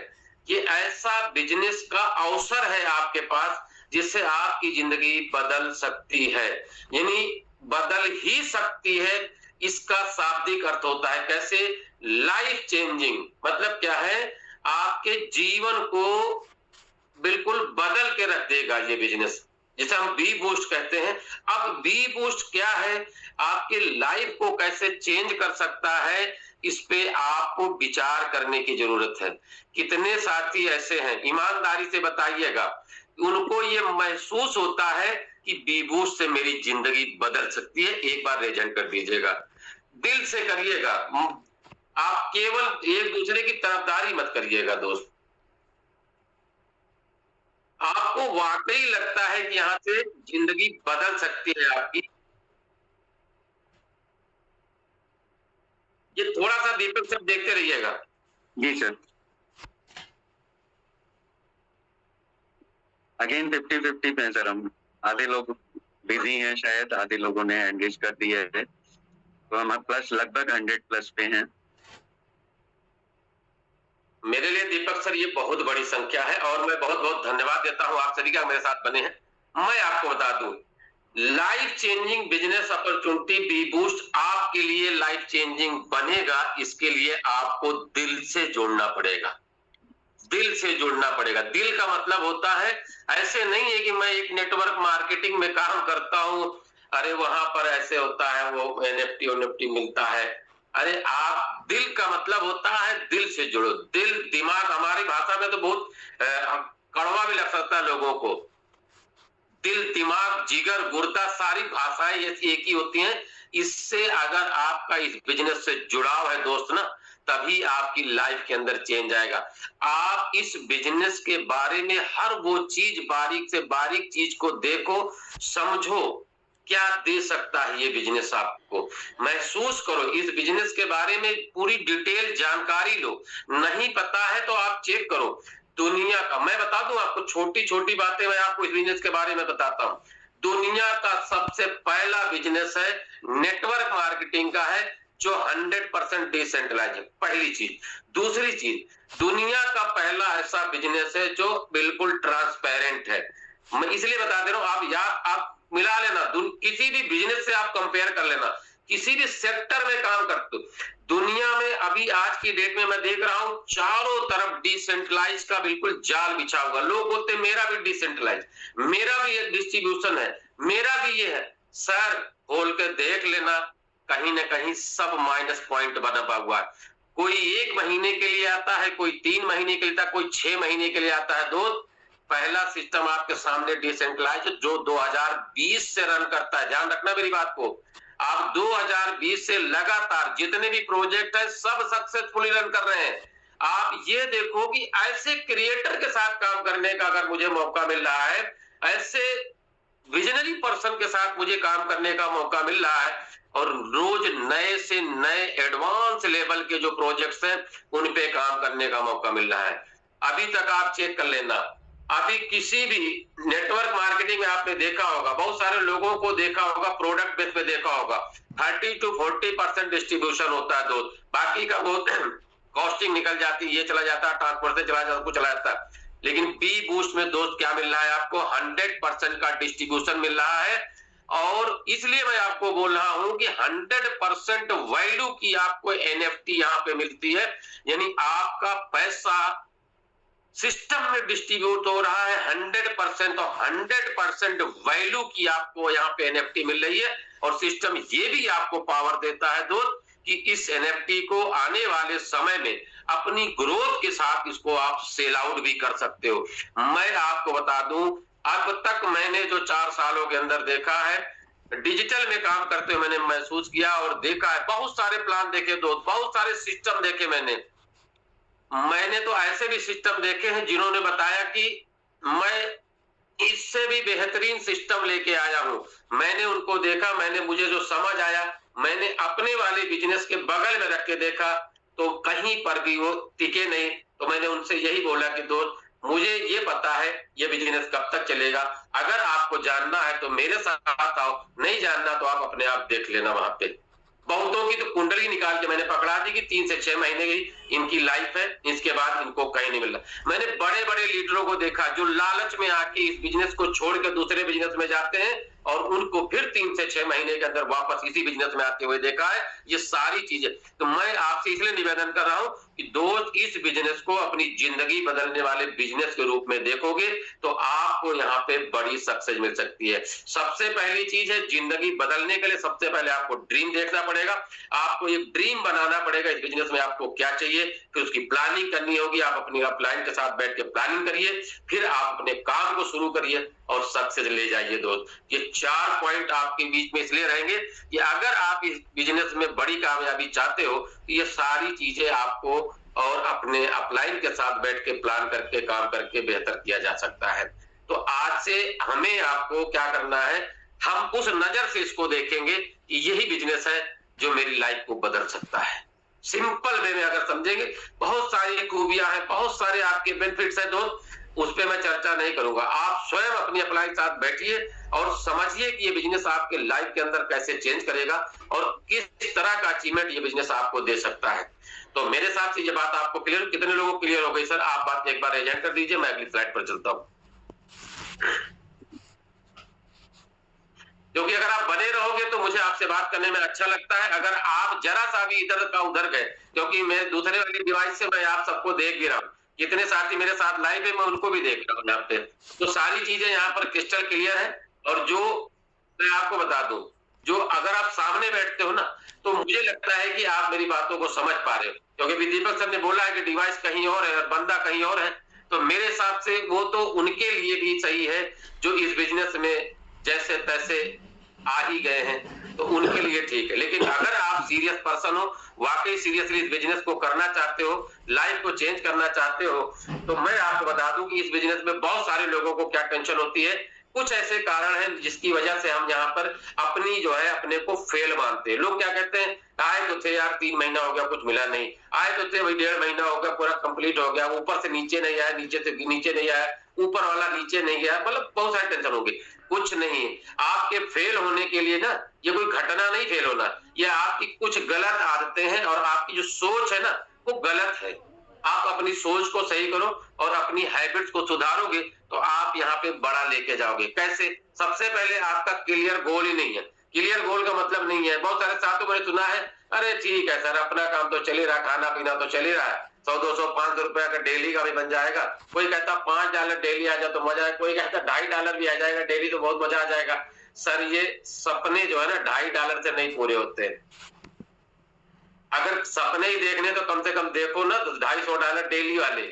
[SPEAKER 2] ये ऐसा बिजनेस का अवसर है आपके पास, जिससे आपकी जिंदगी बदल सकती है, यानी बदल ही सकती है। इसका शाब्दिक अर्थ होता है कैसे? Life changing. मतलब क्या है? आपके जीवन को बिल्कुल बदल के रख देगा ये बिजनेस, जिसे हम बी बूस्ट कहते हैं। अब बी बूस्ट क्या है, आपके लाइफ को कैसे चेंज कर सकता है, इस पे आपको विचार करने की जरूरत है। कितने साथी ऐसे हैं, ईमानदारी से बताइएगा, उनको ये महसूस होता है कि बी बूस्ट से मेरी जिंदगी बदल सकती है? एक बार रेजन कर दीजिएगा, दिल से करिएगा। आप केवल एक दूसरे की तरफदारी मत करिएगा दोस्त। आपको वाकई लगता है कि यहां से जिंदगी बदल सकती है आपकी? ये थोड़ा सा दीपक सब देखते रहिएगा।
[SPEAKER 1] जी सर। अगेन 50-50 पे सर हम, आधे लोग बिजी हैं शायद, आधे लोगों ने एंगेज कर दिया है, तो हम प्लस लगभग 100+ पे हैं।
[SPEAKER 2] मेरे लिए दीपक सर ये बहुत बड़ी संख्या है, और मैं बहुत बहुत धन्यवाद देता हूं आप सभी का मेरे साथ बने हैं। मैं आपको बता दूं, life changing business opportunity B boost आपके लिए लाइफ चेंजिंग बनेगा। इसके लिए आपको दिल से जुड़ना पड़ेगा, दिल से जुड़ना पड़ेगा। दिल का मतलब होता है, ऐसे नहीं है कि मैं एक नेटवर्क मार्केटिंग में काम करता हूं, अरे वहां पर ऐसे होता है, वो एनएफटी मिलता है। अरे आप, दिल का मतलब होता है दिल से जुड़ो। दिल दिमाग, हमारी भाषा में तो बहुत कड़वा भी लग सकता है लोगों को। दिल, दिमाग, जिगर, गुर्दा, सारी भाषाएं ये एक ही होती हैं। इससे अगर आपका इस बिजनेस से जुड़ाव है दोस्त ना, तभी आपकी लाइफ के अंदर चेंज आएगा। आप इस बिजनेस के बारे में हर वो चीज, बारीक से बारीक चीज को देखो, समझो, क्या दे सकता है ये बिजनेस आपको, महसूस करो, इस बिजनेस के बारे में पूरी डिटेल जानकारी लो। नहीं पता है तो आप चेक करो दुनिया का। मैं बता दूं आपको, छोटी छोटी बातें मैं आपको इस बिजनेस के बारे में बताता हूं। दुनिया का सबसे पहला बिजनेस है, नेटवर्क मार्केटिंग का है, जो 100% डिसेंट्रलाइज है, पहली चीज। दूसरी चीज, दुनिया का पहला ऐसा बिजनेस है जो बिल्कुल ट्रांसपेरेंट है। मैं इसलिए बता दे रहा हूं, आप मिला लेना, किसी भी बिजनेस से आप कंपेयर कर लेना, किसी भी सेक्टर में काम करते हो दुनिया में। अभी आज की डेट में मैं देख रहा हूं, चारों तरफ डिसेंट्रलाइज का बिल्कुल जाल बिछा हुआ। लोग बोलते मेरा भी डिसेंट्रलाइज, मेरा भी एक डिस्ट्रीब्यूशन है, मेरा भी ये है। सर खोल के देख लेना, कहीं ना कहीं सब माइनस पॉइंट बना हुआ है। कोई 1 महीने के लिए आता है, कोई 3 महीने के लिए आता है, कोई 6 महीने के लिए आता है। दोस्त, पहला सिस्टम आपके सामने डिसेंट्रलाइज जो 2020 से रन करता है, ध्यान रखना मेरी बात को। आप 2020 से लगातार जितने भी प्रोजेक्ट है सब सक्सेसफुली रन कर रहे हैं। आप ये देखो कि ऐसे क्रिएटर के साथ काम करने का अगर मुझे मौका मिल रहा है, ऐसे विजनरी पर्सन के साथ मुझे काम करने का मौका मिल रहा है, और रोज नए से नए एडवांस लेवल के जो प्रोजेक्ट्स हैं उन पे काम करने का मौका मिल रहा है। अभी तक आप चेक कर लेना, अभी किसी भी नेटवर्क मार्केटिंग में आपने देखा होगा, बहुत सारे लोगों को देखा होगा, प्रोडक्ट बेस पे देखा होगा, 30 to 40% डिस्ट्रीब्यूशन होता है दोस्त, बाकी का वो कॉस्टिंग निकल जाती है, ये चला जाता है, ट्रांसपोर्ट चला जाता, कुछ चला जाता है। लेकिन बी बूस्ट में दोस्त क्या मिल रहा है आपको? 100% का डिस्ट्रीब्यूशन मिल रहा है। और इसलिए मैं आपको बोल रहा हूं कि 100% वैल्यू की आपको एनएफटी यहां पे मिलती है, यानी आपका पैसा सिस्टम में डिस्ट्रीब्यूट हो रहा है 100%, और 100% वैल्यू की आपको यहाँ पे एनएफटी मिल रही है। और सिस्टम ये भी आपको पावर देता है दोस्त कि इस एनएफटी को आने वाले समय में अपनी ग्रोथ के साथ इसको आप सेल आउट भी कर सकते हो। मैं आपको बता दूं, अब तक मैंने जो 4 सालों के अंदर देखा है, डिजिटल में काम करते हुए मैंने महसूस किया और देखा है, बहुत सारे प्लान देखे दोस्त, बहुत सारे सिस्टम देखे मैंने तो ऐसे भी सिस्टम देखे हैं जिन्होंने बताया कि मैं इससे भी बेहतरीन सिस्टम लेके आया हूं। मैंने उनको देखा, मुझे जो समझ आया, मैंने अपने वाले बिजनेस के बगल में रख के देखा, तो कहीं पर भी वो टिके नहीं। तो मैंने उनसे यही बोला कि दोस्त, मुझे ये पता है ये बिजनेस कब तक चलेगा, अगर आपको जानना है तो मेरे साथ आओ, नहीं जानना तो आप अपने आप देख लेना वहां पे। बहुतों की तो कुंडली निकाल के मैंने पकड़ा दी कि 3 से 6 महीने की इनकी लाइफ है, इसके बाद इनको कहीं नहीं मिल रहा। मैंने बड़े बड़े लीडरों को देखा जो लालच में आके इस बिजनेस को छोड़ के दूसरे बिजनेस में जाते हैं, और उनको फिर 3 से 6 महीने के अंदर वापस इसी बिजनेस में आते हुए देखा है। ये सारी चीजें तो मैं आपसे इसलिए निवेदन कर रहा हूं कि दोस्त, इस बिजनेस को अपनी जिंदगी बदलने वाले बिजनेस के रूप में देखोगे तो आपको यहाँ पे बड़ी सक्सेस मिल सकती है। सबसे पहली चीज है, जिंदगी बदलने के लिए सबसे पहले आपको ड्रीम देखना पड़ेगा। आपको एक ड्रीम बनाना पड़ेगा, इस बिजनेस में आपको क्या चाहिए, फिर उसकी प्लानिंग करनी होगी। आप अपनी अपलाइन के साथ बैठ के प्लानिंग करिए, फिर आप अपने काम को शुरू करिए और सक्सेस ले जाइए दोस्त। ये 4 पॉइंट आपके बीच में इसलिए रहेंगे कि अगर आप इस बिजनेस में बड़ी कामयाबी चाहते हो तो ये सारी चीजें आपको और अपने अपलाइन के साथ बैठ के प्लान करके काम करके बेहतर किया जा सकता है। तो आज से हमें आपको क्या करना है, हम उस नजर से इसको देखेंगे कि यही बिजनेस है जो मेरी लाइफ को बदल सकता है। सिंपल वे में अगर समझेंगे, बहुत सारी खूबियां हैं, बहुत सारे आपके बेनिफिट्स हैं दोस्त, उस पर मैं चर्चा नहीं करूंगा। आप स्वयं अपनी अपलाइन के साथ बैठिए और समझिए कि ये बिजनेस आपके लाइफ के अंदर कैसे चेंज करेगा और किस तरह का अचीवमेंट ये बिजनेस आपको दे सकता है। तो मेरे साथ से ये बात आपको क्लियर, कितने लोगों को क्लियर हो गई सर? आप बात एक बार एजेंट कर दीजिए, मैं अगली स्लाइड पर चलता हूं। क्योंकि अगर आप बने रहोगे तो मुझे आपसे बात करने में अच्छा लगता है। अगर आप जरा सा भी इधर का उधर गए, क्योंकि मैं दूसरे वाली डिवाइस से मैं आप सबको देख भी रहा हूँ, जितने साथी मेरे साथ लाइव है मैं उनको भी देख रहा हूँ यहाँ पे, तो सारी चीजें यहाँ पर क्रिस्टल क्लियर है। और जो मैं आपको बता दूं, जो अगर आप सामने बैठते हो ना, तो मुझे लगता है कि आप मेरी बातों को समझ पा रहे हो, क्योंकि दीपक सर ने बोला है कि डिवाइस कहीं और है और बंदा कहीं और है। तो मेरे हिसाब से वो तो उनके लिए भी सही है जो इस बिजनेस में जैसे तैसे आ ही गए हैं, तो उनके लिए ठीक है। लेकिन अगर आप सीरियस पर्सन हो, वाकई सीरियसली इस बिजनेस को करना चाहते हो, लाइफ को चेंज करना चाहते हो, तो मैं आपको बता दूं कि इस बिजनेस में बहुत सारे लोगों को क्या टेंशन होती है। कुछ ऐसे कारण हैं जिसकी वजह से हम यहाँ पर अपनी जो है अपने को फेल मानते हैं। लोग क्या कहते हैं, आए तो थे यार 3 महीना हो गया कुछ मिला नहीं, आए तो थे भाई 1.5 महीना हो गया पूरा कंप्लीट हो गया, ऊपर से नीचे नहीं आया, नीचे से नीचे नहीं आया, ऊपर वाला नीचे नहीं गया, मतलब बहुत सारी टेंशन होगी। कुछ नहीं, आपके फेल होने के लिए ना ये कोई घटना नहीं फेल होना, ये आपकी कुछ गलत आदतें हैं और आपकी जो सोच है ना वो गलत है। आप अपनी सोच को सही करो और अपनी हैबिट्स को सुधारोगे तो आप यहाँ पे बड़ा लेके जाओगे। कैसे? सबसे पहले आपका क्लियर गोल ही नहीं है। क्लियर गोल का मतलब नहीं है, बहुत सारे साथियों ने सुना है, अरे ठीक है सर अपना काम तो चल ही रहा, खाना पीना तो चल ही रहा है, 100 200 500 रुपया का डेली का भी बन जाएगा। कोई कहता $5 डेली आ जाए तो मजा है, कोई कहता $2.5 भी आ जाएगा डेली तो बहुत मजा आ जाएगा। सर ये सपने जो है ना $2.5 से नहीं पूरे होते। अगर सपने ही देखने तो कम से कम देखो ना तो $250 डेली वाले,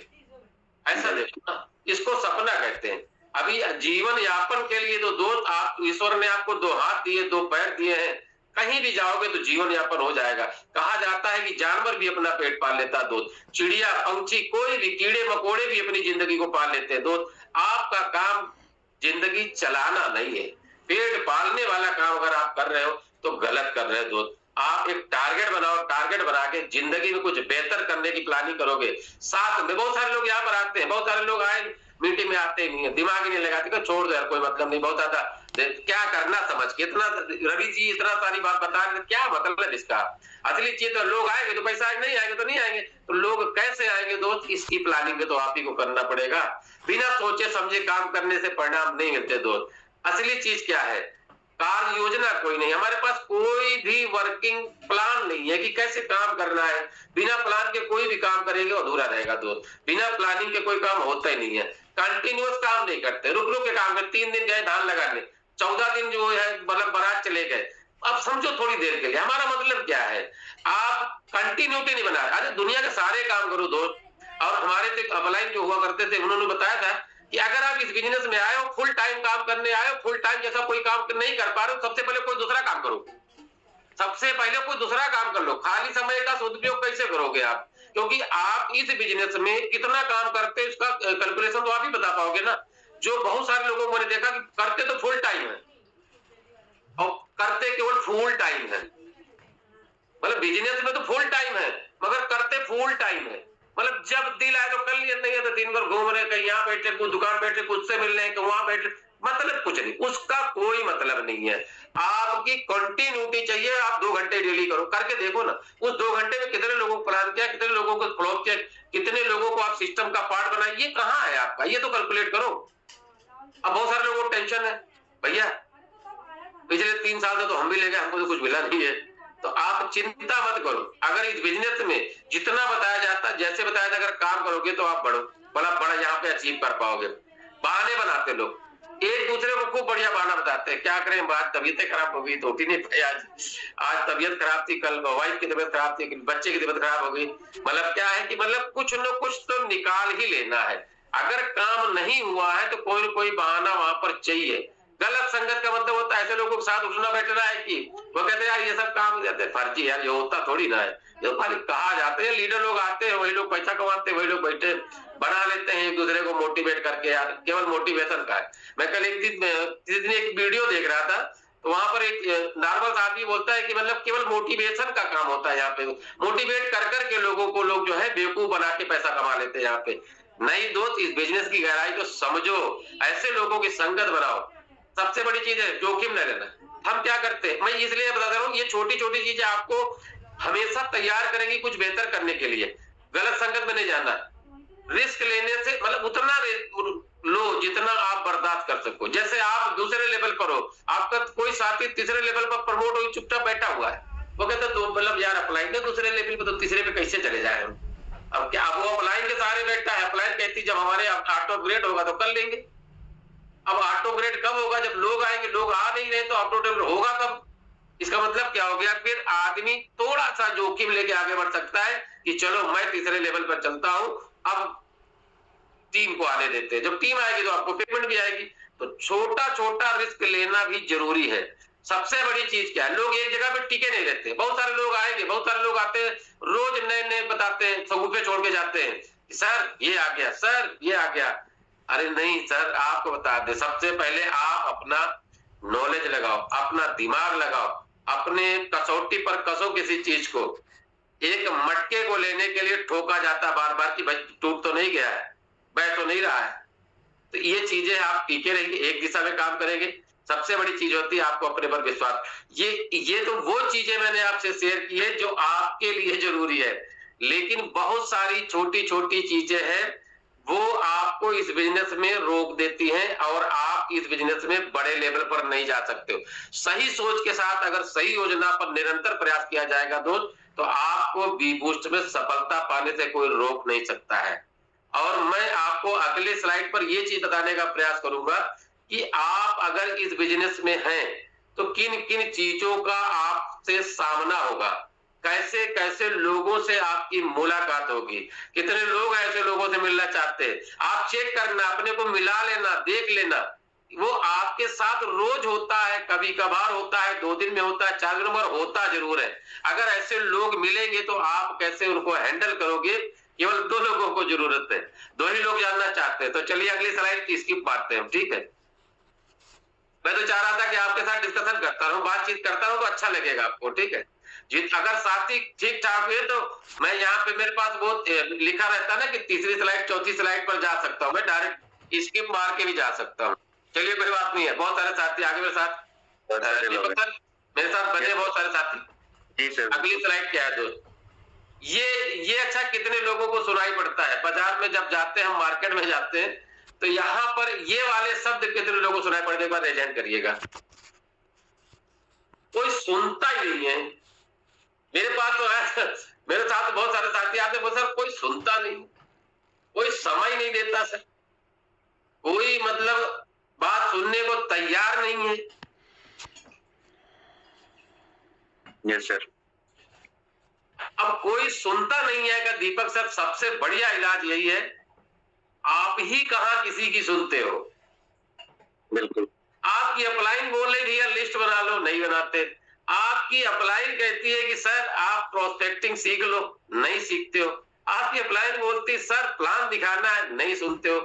[SPEAKER 2] ऐसा देखो ना, इसको सपना कहते हैं। अभी जीवन यापन के लिए तो दोस्त आप, ईश्वर ने आपको 2 हाथ दिए, 2 पैर दिए हैं, कहीं भी जाओगे तो जीवन यापन हो जाएगा। कहा जाता है कि जानवर भी अपना पेट पाल लेता है दोस्त, चिड़िया पंछी कोई भी, कीड़े मकोड़े भी अपनी जिंदगी को पाल लेते हैं दोस्त। आपका काम जिंदगी चलाना नहीं है, पेट पालने वाला काम अगर आप कर रहे हो तो गलत कर रहे हो दोस्त। आप एक टारगेट बनाओ, टारगेट बना के जिंदगी में कुछ बेहतर करने की प्लानिंग करोगे। साथ में बहुत सारे लोग यहाँ पर आते हैं, बहुत सारे लोग आए, मीटिंग में आते नहीं है, दिमाग ही नहीं लगाते कि छोड़ दो यार, कोई मतलब नहीं, बहुत ज्यादा क्या करना समझ के इतना रवि जी इतना सारी बात बता रहे, क्या मतलब है इसका? असली चीज तो लोग आएंगे तो पैसा आएंगे, नहीं आएंगे तो नहीं आएंगे, तो लोग कैसे आएंगे दोस्त? इसकी प्लानिंग भी तो आप ही को करना पड़ेगा। बिना सोचे समझे काम करने से परिणाम नहीं मिलते दोस्त। असली चीज क्या है? कार्य योजना कोई नहीं, हमारे पास कोई भी वर्किंग प्लान नहीं है कि कैसे काम करना है। बिना प्लान के कोई भी काम करेंगे अधूरा रहेगा दोस्त। बिना प्लानिंग के कोई काम होता ही नहीं है। कंटिन्यूअस काम नहीं करते, रुक रुक के काम करते। 3 दिन गए धान लगाने, 14 दिन जो है मतलब बारात चले गए। अब समझो थोड़ी देर के लिए हमारा मतलब क्या है, आप कंटिन्यूटी नहीं बना रहे। अरे दुनिया के सारे काम करो दोस्त। और हमारे तो अपलाइन जो हुआ करते थे, उन्होंने बताया था कि अगर आप इस बिजनेस में आए हो, फुल टाइम काम करने आए हो, फुल टाइम जैसा कोई काम नहीं कर पा रहे हो, सबसे पहले कोई दूसरा काम करो। सबसे पहले कोई दूसरा काम कर लो। खाली समय का सदुपयोग कैसे करोगे आप? क्योंकि आप इस बिजनेस में कितना काम करते हैं उसका कैलकुलेशन तो आप ही बता पाओगे ना। जो बहुत सारे लोगों को मैंने देखा कि करते तो फुल टाइम है और करते केवल फुल टाइम है। मतलब बिजनेस में तो फुल टाइम है मगर करते फुल टाइम है। मतलब जब दिल आए तो कर लिया, नहीं है तो दिन भर घूम रहे, कहीं यहाँ बैठे, कुछ दुकान बैठे, कुछ से मिल रहे, कहीं वहां बैठे, मतलब कुछ नहीं, उसका कोई मतलब नहीं है। आपकी कंटिन्यूटी चाहिए। आप 2 घंटे डेली करो, करके देखो ना उस 2 घंटे में कितने लोगों को प्लान किया, कितने लोगों को फ्लॉप किया, कितने लोगों को आप सिस्टम का पार्ट बनाए, ये कहाँ है आपका? ये तो कैलकुलेट करो। अब बहुत सारे लोगों को टेंशन है, भैया पिछले 3 साल से तो हम भी ले गए, हमको तो कुछ मिला नहीं है। तो आप चिंता मत करो। अगर इस बिजनेस में जितना बताया जाता है, जैसे बताया जाता, अगर काम करोगे तो आप बड़ा बड़ा यहाँ पे अचीव कर पाओगे। बहाने बनाते लोग, एक दूसरे को खूब बढ़िया बहाना बताते हैं, क्या करें बात, तबीयत खराब हो गई तो उठी नहीं पाई आज तबीयत खराब थी, कल वाइफ की तबीयत खराब थी, बच्चे की तबीयत खराब हो गई। मतलब क्या है कि मतलब कुछ न कुछ तो निकाल ही लेना है। अगर काम नहीं हुआ है तो कोई न कोई बहाना वहां पर चाहिए। गलत संगत का मतलब होता है ऐसे लोगों के साथ उठना बैठना है कि वो कहते हैं यार ये सब काम जाते फर्जी, यार ये होता थोड़ी ना है, जो खाली कहा जाते हैं। लीडर लोग आते हैं, वही लोग पैसा कमाते हैं, वही लोग बैठे बना लेते हैं एक दूसरे को मोटिवेट करके। यार केवल मोटिवेशन का है। मैं कल एक दिन एक वीडियो देख रहा था, तो वहां पर एक नॉर्मल आदमी बोलता है कि मतलब केवल मोटिवेशन का काम होता है यहाँ पे, मोटिवेट कर करके लोगों को लोग जो है बेवकूफ बना के पैसा कमा लेते हैं यहाँ पे। नहीं दोस्त, इस बिजनेस की गहराई को समझो, ऐसे लोगों की संगत बनाओ। सबसे बड़ी चीज है जोखिम न लेना। हम क्या करते हैं, मैं इसलिए बता रहा हूँ, ये छोटी छोटी चीजें आपको हमेशा तैयार करेंगी कुछ बेहतर करने के लिए। गलत संगत में नहीं जाना। रिस्क लेने से मतलब उतना लो जितना आप बर्दाश्त कर सको। जैसे आप दूसरे लेवल पर हो, आपका कोई साथी तीसरे लेवल पर प्रमोट हो, चुपचाप बैठा हुआ है, वो कहते तो मतलब यार अप्लाई कर दूसरे लेवल पर, तो तीसरे पे कैसे चले जाए हम? अब क्या वो अप्लाइन के सहारे बैठता है? अप्लाइन कहती जब हमारे ऑटो ग्रेड होगा तो कर लेंगे। अब ऑटो ग्रेड कब होगा? जब लोग आएंगे। लोग आ नहीं रहे तो ऑटो ग्रेड होगा कब? इसका मतलब क्या हो गया? फिर आदमी थोड़ा सा जोखिम लेके आगे बढ़ सकता है कि चलो मैं तीसरे लेवल पर चलता हूं, अब टीम को आने देते हैं। जब टीम आएगी तो आपको पेमेंट भी आएगी। तो छोटा छोटा रिस्क लेना भी जरूरी है। सबसे बड़ी चीज क्या है, लोग एक जगह पे टिके नहीं रहते। बहुत सारे लोग आएंगे, बहुत सारे लोग आते हैं, रोज नए नए बताते हैं, सबूफे छोड़ के जाते हैं, सर ये आ गया, सर ये आ गया। अरे नहीं सर, आपको बता दे, सबसे पहले आप अपना नॉलेज लगाओ, अपना दिमाग लगाओ, अपने कसौटी पर कसो किसी चीज को। एक मटके को लेने के लिए ठोका जाता बार बार कि भाई टूट तो नहीं गया है, बैठ तो नहीं रहा है। तो ये चीजें आप टिके रहेंगे, एक दिशा में काम करेंगे। सबसे बड़ी चीज होती है आपको अपने पर विश्वास। ये तो वो चीजें मैंने आपसे शेयर की है जो आपके लिए जरूरी है। लेकिन बहुत सारी छोटी छोटी चीजें हैं वो आपको इस बिजनेस में रोक देती हैं और आप इस बिजनेस में बड़े लेवल पर नहीं जा सकते हो। सही सोच के साथ अगर सही योजना पर निरंतर प्रयास किया जाएगा दोस्त, तो आपको बी बूस्ट में सफलता पाने से कोई रोक नहीं सकता है। और मैं आपको अगले स्लाइड पर यह चीज बताने का प्रयास करूंगा कि आप अगर इस बिजनेस में हैं तो किन किन चीजों का आपसे सामना होगा, कैसे कैसे लोगों से आपकी मुलाकात होगी, कितने लोग ऐसे लोगों से मिलना चाहते हैं। आप चेक करना, अपने को मिला लेना, देख लेना। वो आपके साथ रोज होता है, कभी कभार होता है, 2 दिन में होता है, 4 दिन में होता जरूर है। अगर ऐसे लोग मिलेंगे तो आप कैसे उनको हैंडल करोगे? केवल 2 लोगों को जरूरत है, 2 ही लोग जानना चाहते हैं। तो चलिए अगली स्लाइड की स्किप मारते हैं, ठीक है। मैं तो चाह रहा था कि आपके साथ डिस्कशन करता रहूं, बातचीत करता रहूं तो अच्छा लगेगा आपको, ठीक है। अगर साथी ठीक ठाक हुए तो मैं यहाँ पे मेरे पास बहुत लिखा रहता है ना कि तीसरी स्लाइड चौथी स्लाइड पर जा सकता हूँ, मैं डायरेक्ट स्किप मार के भी जा सकता हूँ। चलिए कोई बात नहीं है, बहुत सारे साथी आगे मेरे साथ, दीपक सर मेरे साथ बने बहुत सारे साथी।
[SPEAKER 1] जी सर।
[SPEAKER 2] अगली स्लाइड क्या है दोस्त? ये अच्छा कितने लोगों को सुनाई पड़ता है बाजार में जब जाते हैं, हम मार्केट में जाते हैं तो यहाँ पर ये वाले शब्द कितने लोगों को सुनाई पड़ते हैं? एक बार रेजेंट करिएगा। कोई सुनता ही नहीं है। मेरे पास तो है, मेरे साथ बहुत सारे साथी आते हैं, सर कोई सुनता नहीं, कोई समय नहीं देता सर, कोई मतलब बात सुनने को तैयार नहीं है।
[SPEAKER 1] Yes sir.
[SPEAKER 2] अब कोई सुनता नहीं है का दीपक सर सबसे बढ़िया इलाज यही है, आप ही कहां किसी की सुनते हो।
[SPEAKER 1] बिल्कुल।
[SPEAKER 2] आपकी अपलाइन बोल रही भैया लिस्ट बना लो, नहीं बनाते। आपकी अपलाइन कहती है कि सर आप प्रोस्पेक्टिंग सीख लो, नहीं सीखते हो। आपकी अपलाइन बोलती सर प्लान दिखाना है, नहीं सुनते हो।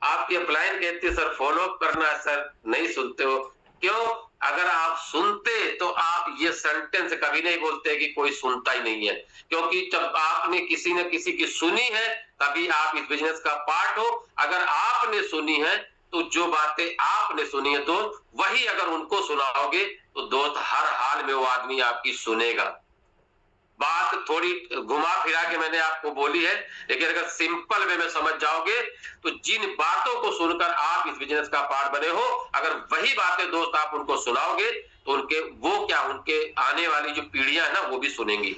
[SPEAKER 2] आपकी अपलाइन कहती है सर फॉलो अप करना है, सर नहीं सुनते हो। क्यों? अगर आप सुनते तो आप ये सेंटेंस कभी नहीं बोलते कि कोई सुनता ही नहीं है, क्योंकि जब आपने किसी न किसी की सुनी है तभी आप इस बिजनेस का पार्ट हो। अगर आपने सुनी है तो जो बातें आपने सुनी है दोस्त, वही अगर उनको सुनाओगे तो दोस्त हर हाल में वो आदमी आपकी सुनेगा। बात थोड़ी घुमा फिरा के मैंने आपको बोली है, लेकिन अगर सिंपल वे में समझ जाओगे तो जिन बातों को सुनकर आप इस बिजनेस का पार्ट बने हो, अगर वही बातें दोस्त आप उनको सुनाओगे तो उनके वो क्या, उनके आने वाली जो पीढ़ियां है ना वो भी सुनेंगी।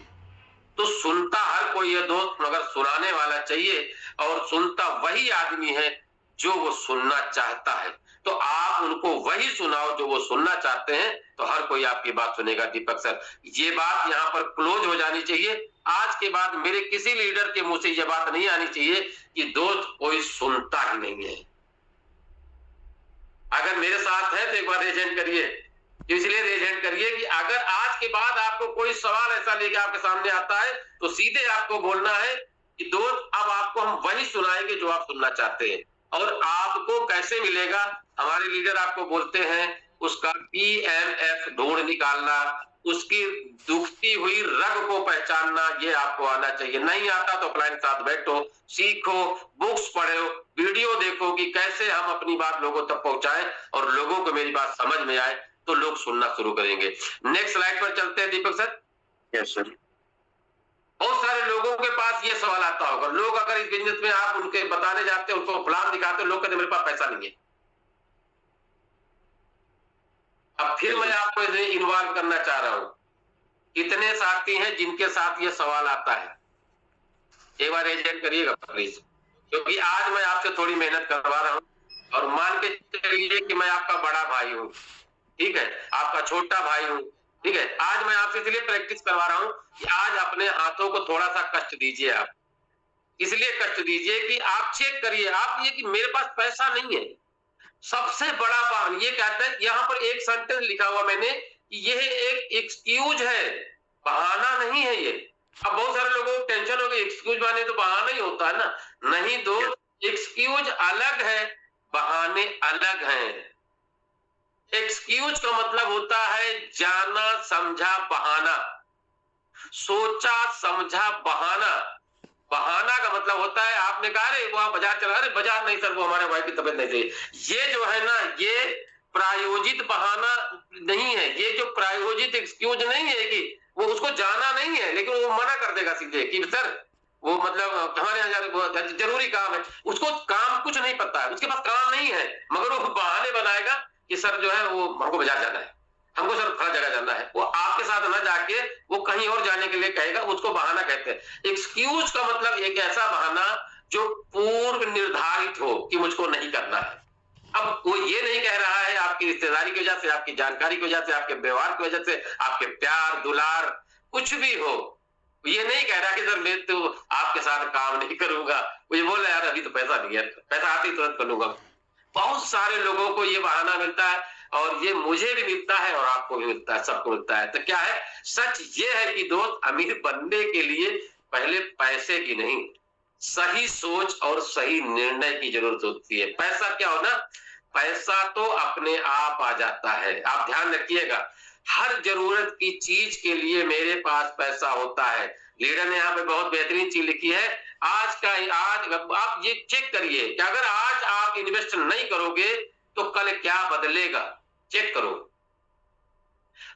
[SPEAKER 2] तो सुनता हर कोई है दोस्त, मगर सुनाने वाला चाहिए, और सुनता वही आदमी है जो वो सुनना चाहता है। तो आप उनको वही सुनाओ जो वो सुनना चाहते हैं, तो हर कोई आपकी बात सुनेगा। दीपक सर ये बात यहाँ पर क्लोज हो जानी चाहिए। आज के बाद मेरे किसी लीडर के मुंह से ये बात नहीं आनी चाहिए कि दोस्त कोई सुनता ही नहीं है। अगर मेरे साथ है तो एक बार रेजेंट करिए, इसलिए रेजेंट करिए कि अगर आज के बाद आपको कोई सवाल ऐसा लेके आपके सामने आता है तो सीधे आपको बोलना है कि दोस्त अब आपको हम वही सुनाएंगे जो आप सुनना चाहते हैं। और आपको कैसे मिलेगा? हमारे लीडर आपको बोलते हैं उसका PMF ढूंढ निकालना, उसकी दुखती हुई रग को पहचानना, ये आपको आना चाहिए। नहीं आता तो अपने साथ बैठो, सीखो, बुक्स पढ़ो, वीडियो देखो कि कैसे हम अपनी बात लोगों तक पहुंचाएं और लोगों को मेरी बात समझ में आए, तो लोग सुनना शुरू करेंगे। नेक्स्ट स्लाइड पर चलते हैं दीपक सर।
[SPEAKER 1] Yes sir.
[SPEAKER 2] बहुत सारे लोगों के पास ये सवाल आता होगा, लोग अगर इस बिजनेस में आप उनके बताने जाते हैं, उनको प्लान दिखाते हैं, लोग कहते मेरे पास पैसा नहीं है। अब फिर मैं आपको इसमें इन्वॉल्व करना चाह रहा हूं। कितने साथी हैं जिनके साथ ये सवाल आता है? एक बार एजेंट करिएगा प्लीज, क्योंकि आज मैं आपसे थोड़ी मेहनत करवा रहा हूं और मान के चलिए कि मैं आपका बड़ा भाई हूं, ठीक है, आपका छोटा भाई हूं, ठीक है। आज मैं आपसे इसलिए प्रैक्टिस करवा रहा हूं कि आज अपने हाथों को थोड़ा सा कष्ट दीजिए। आप इसलिए कष्ट दीजिए कि आप चेक करिए, आप ये कि मेरे पास पैसा नहीं है। सबसे बड़ा बहाना ये कहता है, यहां पर एक सेंटेंस लिखा हुआ मैंने कि यह एक एक्सक्यूज है, बहाना नहीं है ये। अब बहुत सारे लोगों को टेंशन हो गई, एक्सक्यूज माने तो बहाना ही होता है ना। नहीं दोस्त, एक्सक्यूज अलग है, बहाने अलग हैं। एक्सक्यूज का मतलब होता है जाना समझा बहाना, सोचा समझा बहाना। बहाना का मतलब होता है आपने कहा अरे वो बाजार चला, अरे बाजार नहीं सर वो हमारे भाई की तबीयत नहीं थी। ये जो है ना ये प्रायोजित बहाना नहीं है, ये जो प्रायोजित एक्सक्यूज नहीं है कि वो उसको जाना नहीं है, लेकिन वो मना कर देगा सीधे कि सर वो मतलब हमारे यहाँ जरूरी काम है, उसको काम कुछ नहीं पता है, उसके पास काम नहीं है, मगर वो बहाने बनाएगा कि सर जो है वो हमको बाजार जाना है, हमको सर हर जगह जाना है। वो आपके साथ ना जाके वो कहीं और जाने के लिए कहेगा, उसको बहाना कहते हैं। एक्सक्यूज का मतलब एक ऐसा बहाना जो पूर्व निर्धारित हो कि मुझको नहीं करना है। अब वो ये नहीं कह रहा है आपकी रिश्तेदारी की वजह से, आपकी जानकारी की वजह से, आपके व्यवहार की वजह से, आपके प्यार दुलार कुछ भी हो, ये नहीं कह रहा कि सर मैं तो आपके साथ काम नहीं करूंगा। वो ये बोल रहा यार अभी तो पैसा नहीं है, पैसा आते ही तुरंत कर लूंगा। बहुत सारे लोगों को ये बहाना मिलता है और ये मुझे भी मिलता है और आपको भी मिलता है, सबको मिलता है। तो क्या है, सच ये है कि दोस्त अमीर बनने के लिए पहले पैसे की नहीं, सही सोच और सही निर्णय की जरूरत होती है। पैसा क्या हो ना, पैसा तो अपने आप आ जाता है। आप ध्यान रखिएगा, हर जरूरत की चीज के लिए मेरे पास पैसा होता है। लीडर ने यहाँ पे बहुत बेहतरीन चीज लिखी है। आज आप ये चेक करिए कि अगर आज आप इन्वेस्ट नहीं करोगे तो कल क्या बदलेगा। चेक करो।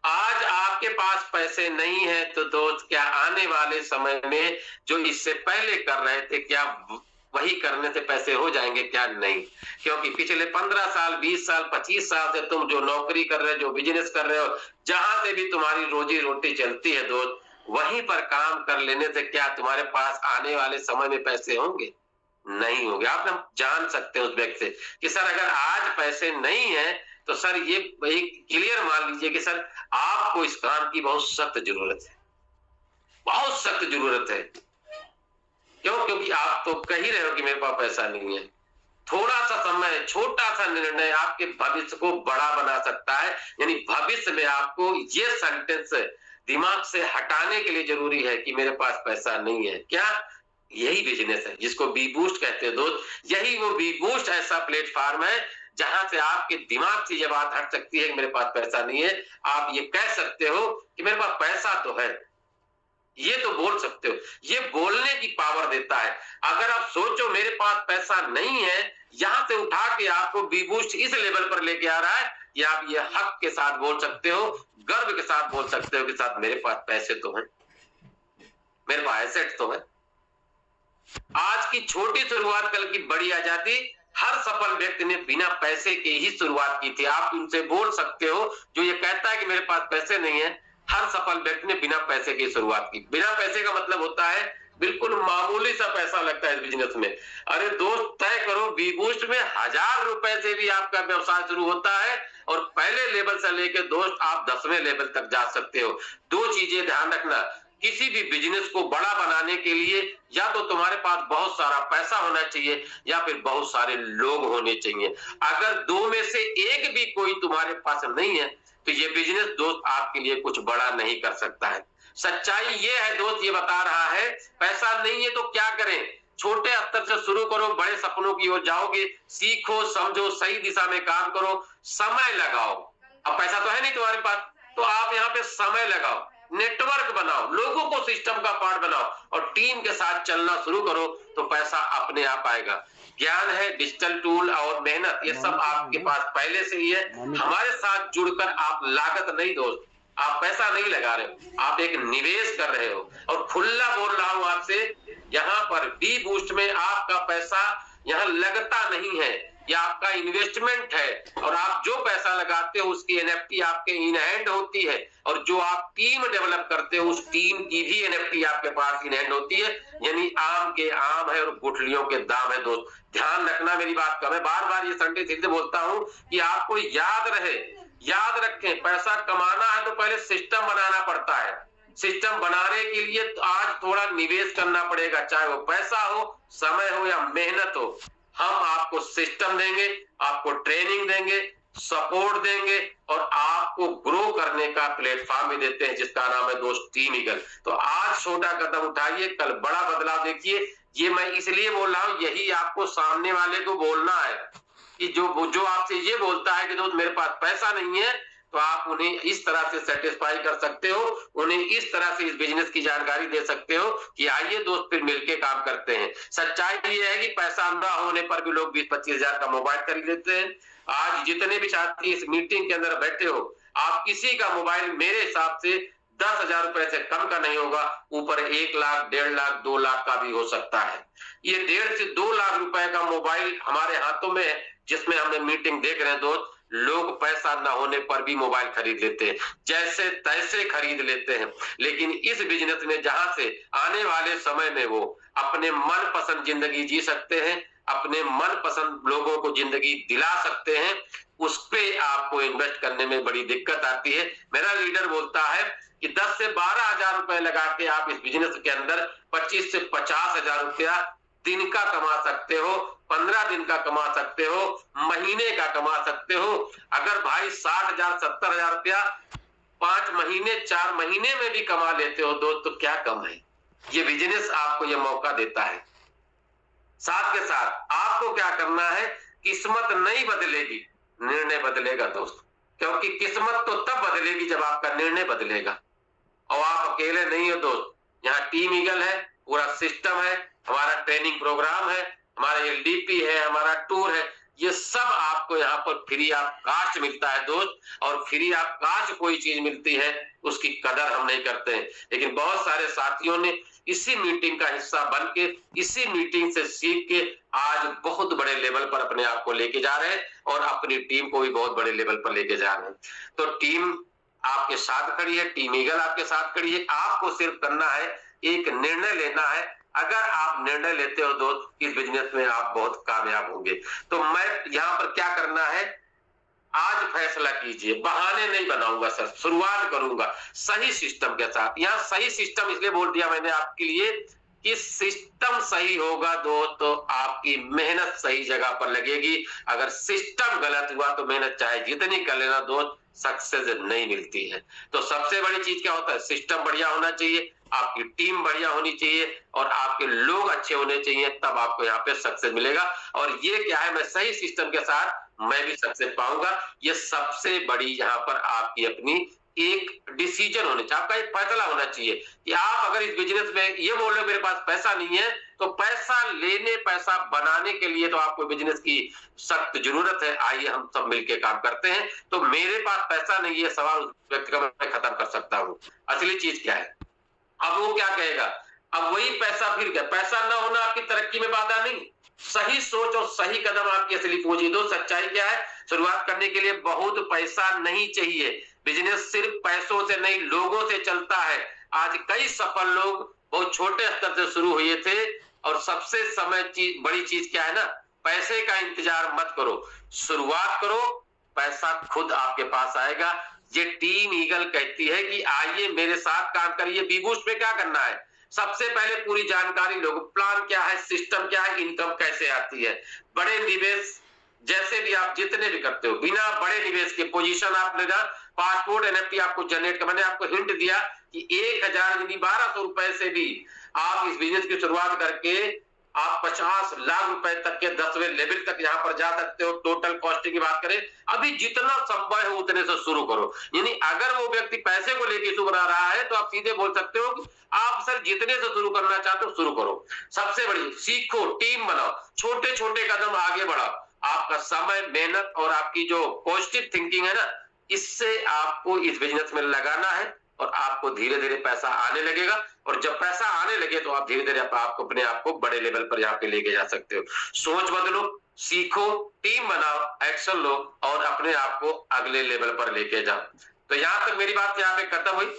[SPEAKER 2] आज आपके पास पैसे नहीं है तो दोस्त क्या आने वाले समय में जो इससे पहले कर रहे थे क्या वही करने से पैसे हो जाएंगे क्या? नहीं। क्योंकि पिछले 15 साल 20 साल 25 साल से तुम जो नौकरी कर रहे हो, जो बिजनेस कर रहे हो, जहां से भी तुम्हारी रोजी रोटी चलती है दोस्त, वहीं पर काम कर लेने से क्या तुम्हारे पास आने वाले समय में पैसे होंगे? नहीं होंगे। आप ना जान सकते हैं उस व्यक्ति से कि सर अगर आज पैसे नहीं है तो सर ये क्लियर मान लीजिए कि सर आपको इस काम की बहुत सख्त जरूरत है, बहुत सख्त जरूरत है। क्यों? क्योंकि आप तो कह ही रहे हो कि मेरे पास पैसा नहीं है। थोड़ा सा समय, छोटा सा निर्णय आपके भविष्य को बड़ा बना सकता है। यानी भविष्य में आपको ये सेंटेंस दिमाग से हटाने के लिए जरूरी है कि मेरे पास पैसा नहीं है। क्या? यही बिजनेस है जिसको बी बूस्ट कहते हैं दोस्त। यही वो बी बूस्ट ऐसा प्लेटफॉर्म है जहां से आपके दिमाग से ये बात हट सकती है कि मेरे पास पैसा नहीं है। आप ये कह सकते हो कि मेरे पास पैसा तो है, ये तो बोल सकते हो। ये बोलने की पावर देता है। अगर आप सोचो मेरे पास पैसा नहीं है, यहां से उठा के आपको बी बूस्ट इस लेवल पर लेके आ रहा है, या आप ये हक के साथ बोल सकते हो, गर्व के साथ बोल सकते हो कि साथ मेरे पास पैसे तो हैं, मेरे पास एसेट तो है। आज की छोटी शुरुआत कल की बड़ी आजादी। हर सफल व्यक्ति ने बिना पैसे के ही शुरुआत की थी। आप उनसे बोल सकते हो जो ये कहता है कि मेरे पास पैसे नहीं है, हर सफल व्यक्ति ने बिना पैसे की शुरुआत की। बिना पैसे का मतलब होता है बिल्कुल मामूली सा पैसा लगता है इस बिजनेस में। अरे दोस्त तय करो, बी बूस्ट में 1000 रुपए से भी आपका व्यवसाय शुरू होता है और पहले लेवल से लेकर दोस्त आप 10वें लेवल तक जा सकते हो। दो चीजें ध्यान रखना, किसी भी बिजनेस को बड़ा बनाने के लिए या तो तुम्हारे पास बहुत सारा पैसा होना चाहिए या फिर बहुत सारे लोग होने चाहिए। अगर दो में से एक भी कोई तुम्हारे पास नहीं है तो ये बिजनेस दोस्त आपके लिए कुछ बड़ा नहीं कर सकता है। सच्चाई ये है दोस्त, ये बता रहा है पैसा नहीं है तो क्या करें? छोटे स्तर से शुरू करो, बड़े सपनों की ओर जाओगे। सीखो, समझो, सही दिशा में काम करो, समय लगाओ। अब पैसा तो है नहीं तुम्हारे पास, तो आप यहाँ पे समय लगाओ, नेटवर्क बनाओ, लोगों को सिस्टम का पार्ट बनाओ और टीम के साथ चलना शुरू करो तो पैसा अपने आप आएगा। ज्ञान है, डिजिटल टूल और मेहनत, ये सब आपके पास पहले से ही है। हमारे साथ जुड़कर आप लागत नहीं दोस्त, आप पैसा नहीं लगा रहे हो, आप एक निवेश कर रहे हो। और खुला बोल रहा हूं आपसे, यहाँ पर बी बूस्ट में आपका पैसा यहाँ लगता नहीं है, ये आपका इन्वेस्टमेंट है। और आप जो पैसा लगाते हो उसकी एनएफटी आपके इन हैंड होती है, और जो आप टीम डेवलप करते हो उस टीम की भी एनएफटी आपके पास इन हैंड होती है। यानी आम के आम है और गुठलियों के दाम है दोस्त। ध्यान रखना मेरी बात का, मैं बार बार ये सेंटेंस इसलिए बोलता हूं कि आपको याद रहे, याद रखें, पैसा कमाना है तो पहले सिस्टम बनाना पड़ता है। सिस्टम बनाने के लिए तो आज थोड़ा निवेश करना पड़ेगा, चाहे वो पैसा हो, समय हो या मेहनत हो। हम आपको सिस्टम देंगे, आपको ट्रेनिंग देंगे, सपोर्ट देंगे और आपको ग्रो करने का प्लेटफॉर्म भी देते हैं जिसका नाम है दोस्त टीम ईगल। तो आज छोटा कदम उठाइए, कल बड़ा बदलाव देखिए। ये मैं इसलिए बोल रहा हूं, यही आपको सामने वाले को बोलना है कि जो आपसे ये बोलता है कि दोस्त मेरे पास पैसा नहीं है, तो आप उन्हें इस तरह से सेटिस्फाई कर सकते हो, उन्हें इस तरह से इस बिजनेस की जानकारी दे सकते हो कि आइए दोस्त फिर मिलके काम करते हैं। सच्चाई ये है कि पैसा ना होने पर भी लोग 20-25 हजार का मोबाइल खरीद लेते हैं। आज जितने भी साथी इस मीटिंग के अंदर बैठे हो, आप किसी का मोबाइल मेरे हिसाब से 10,000 रुपए से कम का नहीं होगा, ऊपर 1 लाख, 1.5 लाख, 2 लाख का भी हो सकता है। ये 1.5 से 2 लाख रुपए का मोबाइल हमारे हाथों में है, जिसमें हमने मीटिंग देख रहे हैं दोस्त। लोग पैसा ना होने पर भी मोबाइल खरीद लेते हैं, जैसे तैसे खरीद लेते हैं। लेकिन इस बिजनेस में जहां से आने वाले समय में वो अपने मन पसंद जिंदगी जी सकते हैं, अपने मन पसंद लोगों को जिंदगी दिला सकते हैं, उस पे आपको इन्वेस्ट करने में बड़ी दिक्कत आती है। मेरा लीडर बोलता है कि 10 से 12 हजार रुपए लगा के आप इस बिजनेस के अंदर 25 से 50 हजार रुपया दिन का कमा सकते हो, 15 दिन का कमा सकते हो, महीने का कमा सकते हो। अगर भाई 60,000 70,000 रुपया 5 महीने 4 महीने में भी कमा लेते हो दोस्त, तो क्या कम है? ये बिजनेस आपको ये मौका देता है। साथ के साथ आपको क्या करना है, किस्मत नहीं बदलेगी, निर्णय बदलेगा दोस्त। क्योंकि किस्मत तो तब बदलेगी जब आपका निर्णय बदलेगा, और आप अकेले नहीं हो दोस्त। यहाँ टीम ईगल है, पूरा सिस्टम है, हमारा ट्रेनिंग प्रोग्राम है, हमारा एलडीपी है, हमारा टूर है, ये सब आपको यहाँ पर फ्री ऑफ कास्ट मिलता है दोस्त। और फ्री ऑफ कास्ट कोई चीज मिलती है उसकी कदर हम नहीं करते हैं, लेकिन बहुत सारे साथियों ने इसी मीटिंग का हिस्सा बन के, इसी मीटिंग से सीख के आज बहुत बड़े लेवल पर अपने आप को लेके जा रहे हैं और अपनी टीम को भी बहुत बड़े लेवल पर लेके जा रहे हैं। तो टीम आपके साथ खड़ी है, टीम ईगल आपके साथ खड़ी है। आपको सिर्फ करना है, एक निर्णय लेना है। अगर आप निर्णय लेते हो दोस्त, इस बिजनेस में आप बहुत कामयाब होंगे। तो मैं यहाँ पर क्या करना है, आज फैसला कीजिए, बहाने नहीं बनाऊंगा सर, शुरुआत करूंगा सही सिस्टम के साथ। यहाँ सही सिस्टम इसलिए बोल दिया मैंने आपके लिए कि सिस्टम सही होगा दोस्त तो आपकी मेहनत सही जगह पर लगेगी। अगर सिस्टम गलत हुआ तो मेहनत चाहे जितनी कर लेना दोस्त, सक्सेस नहीं मिलती है। तो सबसे बड़ी चीज क्या होता है, सिस्टम बढ़िया होना चाहिए, आपकी टीम बढ़िया होनी चाहिए और आपके लोग अच्छे होने चाहिए, तब आपको यहाँ पे सक्सेस मिलेगा। और ये क्या है, मैं सही सिस्टम के साथ मैं भी सक्सेस पाऊंगा। ये सबसे बड़ी यहाँ पर आपकी अपनी एक डिसीजन होनी चाहिए, आपका एक फैसला होना चाहिए कि आप अगर इस बिजनेस में ये बोल रहे हो मेरे पास पैसा नहीं है, तो पैसा लेने, पैसा बनाने के लिए तो आपको बिजनेस की सख्त जरूरत है। आइए हम सब मिलकर काम करते हैं। तो मेरे पास पैसा नहीं है, सवाल उस व्यक्ति का मैं खत्म कर सकता हूँ। असली चीज क्या है, अब वो क्या कहेगा, अब वही पैसा फिर क्या, पैसा ना होना आपकी तरक्की में बाधा नहीं, सही सोच और सही कदम आपकी असली पूंजी। दो सच्चाई क्या है, शुरुआत करने के लिए बहुत पैसा नहीं चाहिए। बिजनेस सिर्फ पैसों से नहीं, लोगों से चलता है। आज कई सफल लोग बहुत छोटे स्तर से शुरू हुए थे। और सबसे बड़ी चीज क्या है ना, पैसे का इंतजार मत करो, शुरुआत करो, पैसा खुद आपके पास आएगा। ये टीम ईगल कहती है कि आइए मेरे साथ काम करिए। बी बूस्ट पे क्या करना है, सबसे पहले पूरी जानकारी लो, प्लान क्या है, सिस्टम क्या है, इनकम कैसे आती है। बड़े निवेश जैसे भी आप जितने भी करते हो, बिना बड़े निवेश के पोजीशन आप लेना, पासपोर्ट एनएफटी आपको जनरेट कर, मैंने आपको हिंट दिया कि 1000 यानी 1200 रुपए से भी आप इस बिजनेस की शुरुआत करके आप 50 लाख रुपए तक के 10वें लेवल तक यहाँ पर जा सकते हो। टोटल कॉस्टिंग की बात करें, अभी जितना संभव है उतने से शुरू करो। यानी अगर वो व्यक्ति पैसे को लेकर शुरू कर रहा है तो आप सीधे बोल सकते हो कि आप सर जितने से शुरू करना चाहते हो शुरू करो। सबसे बड़ी सीखो, टीम बनाओ, छोटे छोटे कदम आगे बढ़ाओ। आपका समय, मेहनत और आपकी जो पॉजिटिव थिंकिंग है ना, इससे आपको इस बिजनेस में लगाना है और आपको धीरे धीरे पैसा आने लगेगा। और जब पैसा आने लगे तो आप धीरे धीरे आपको अपने आप को बड़े लेवल पर यहाँ पे लेके जा सकते हो। सोच बदलो, सीखो, टीम बनाओ, एक्शन लो और अपने आप को अगले लेवल पर लेके जाओ। तो यहाँ तक मेरी बात यहाँ पे खत्म हुई।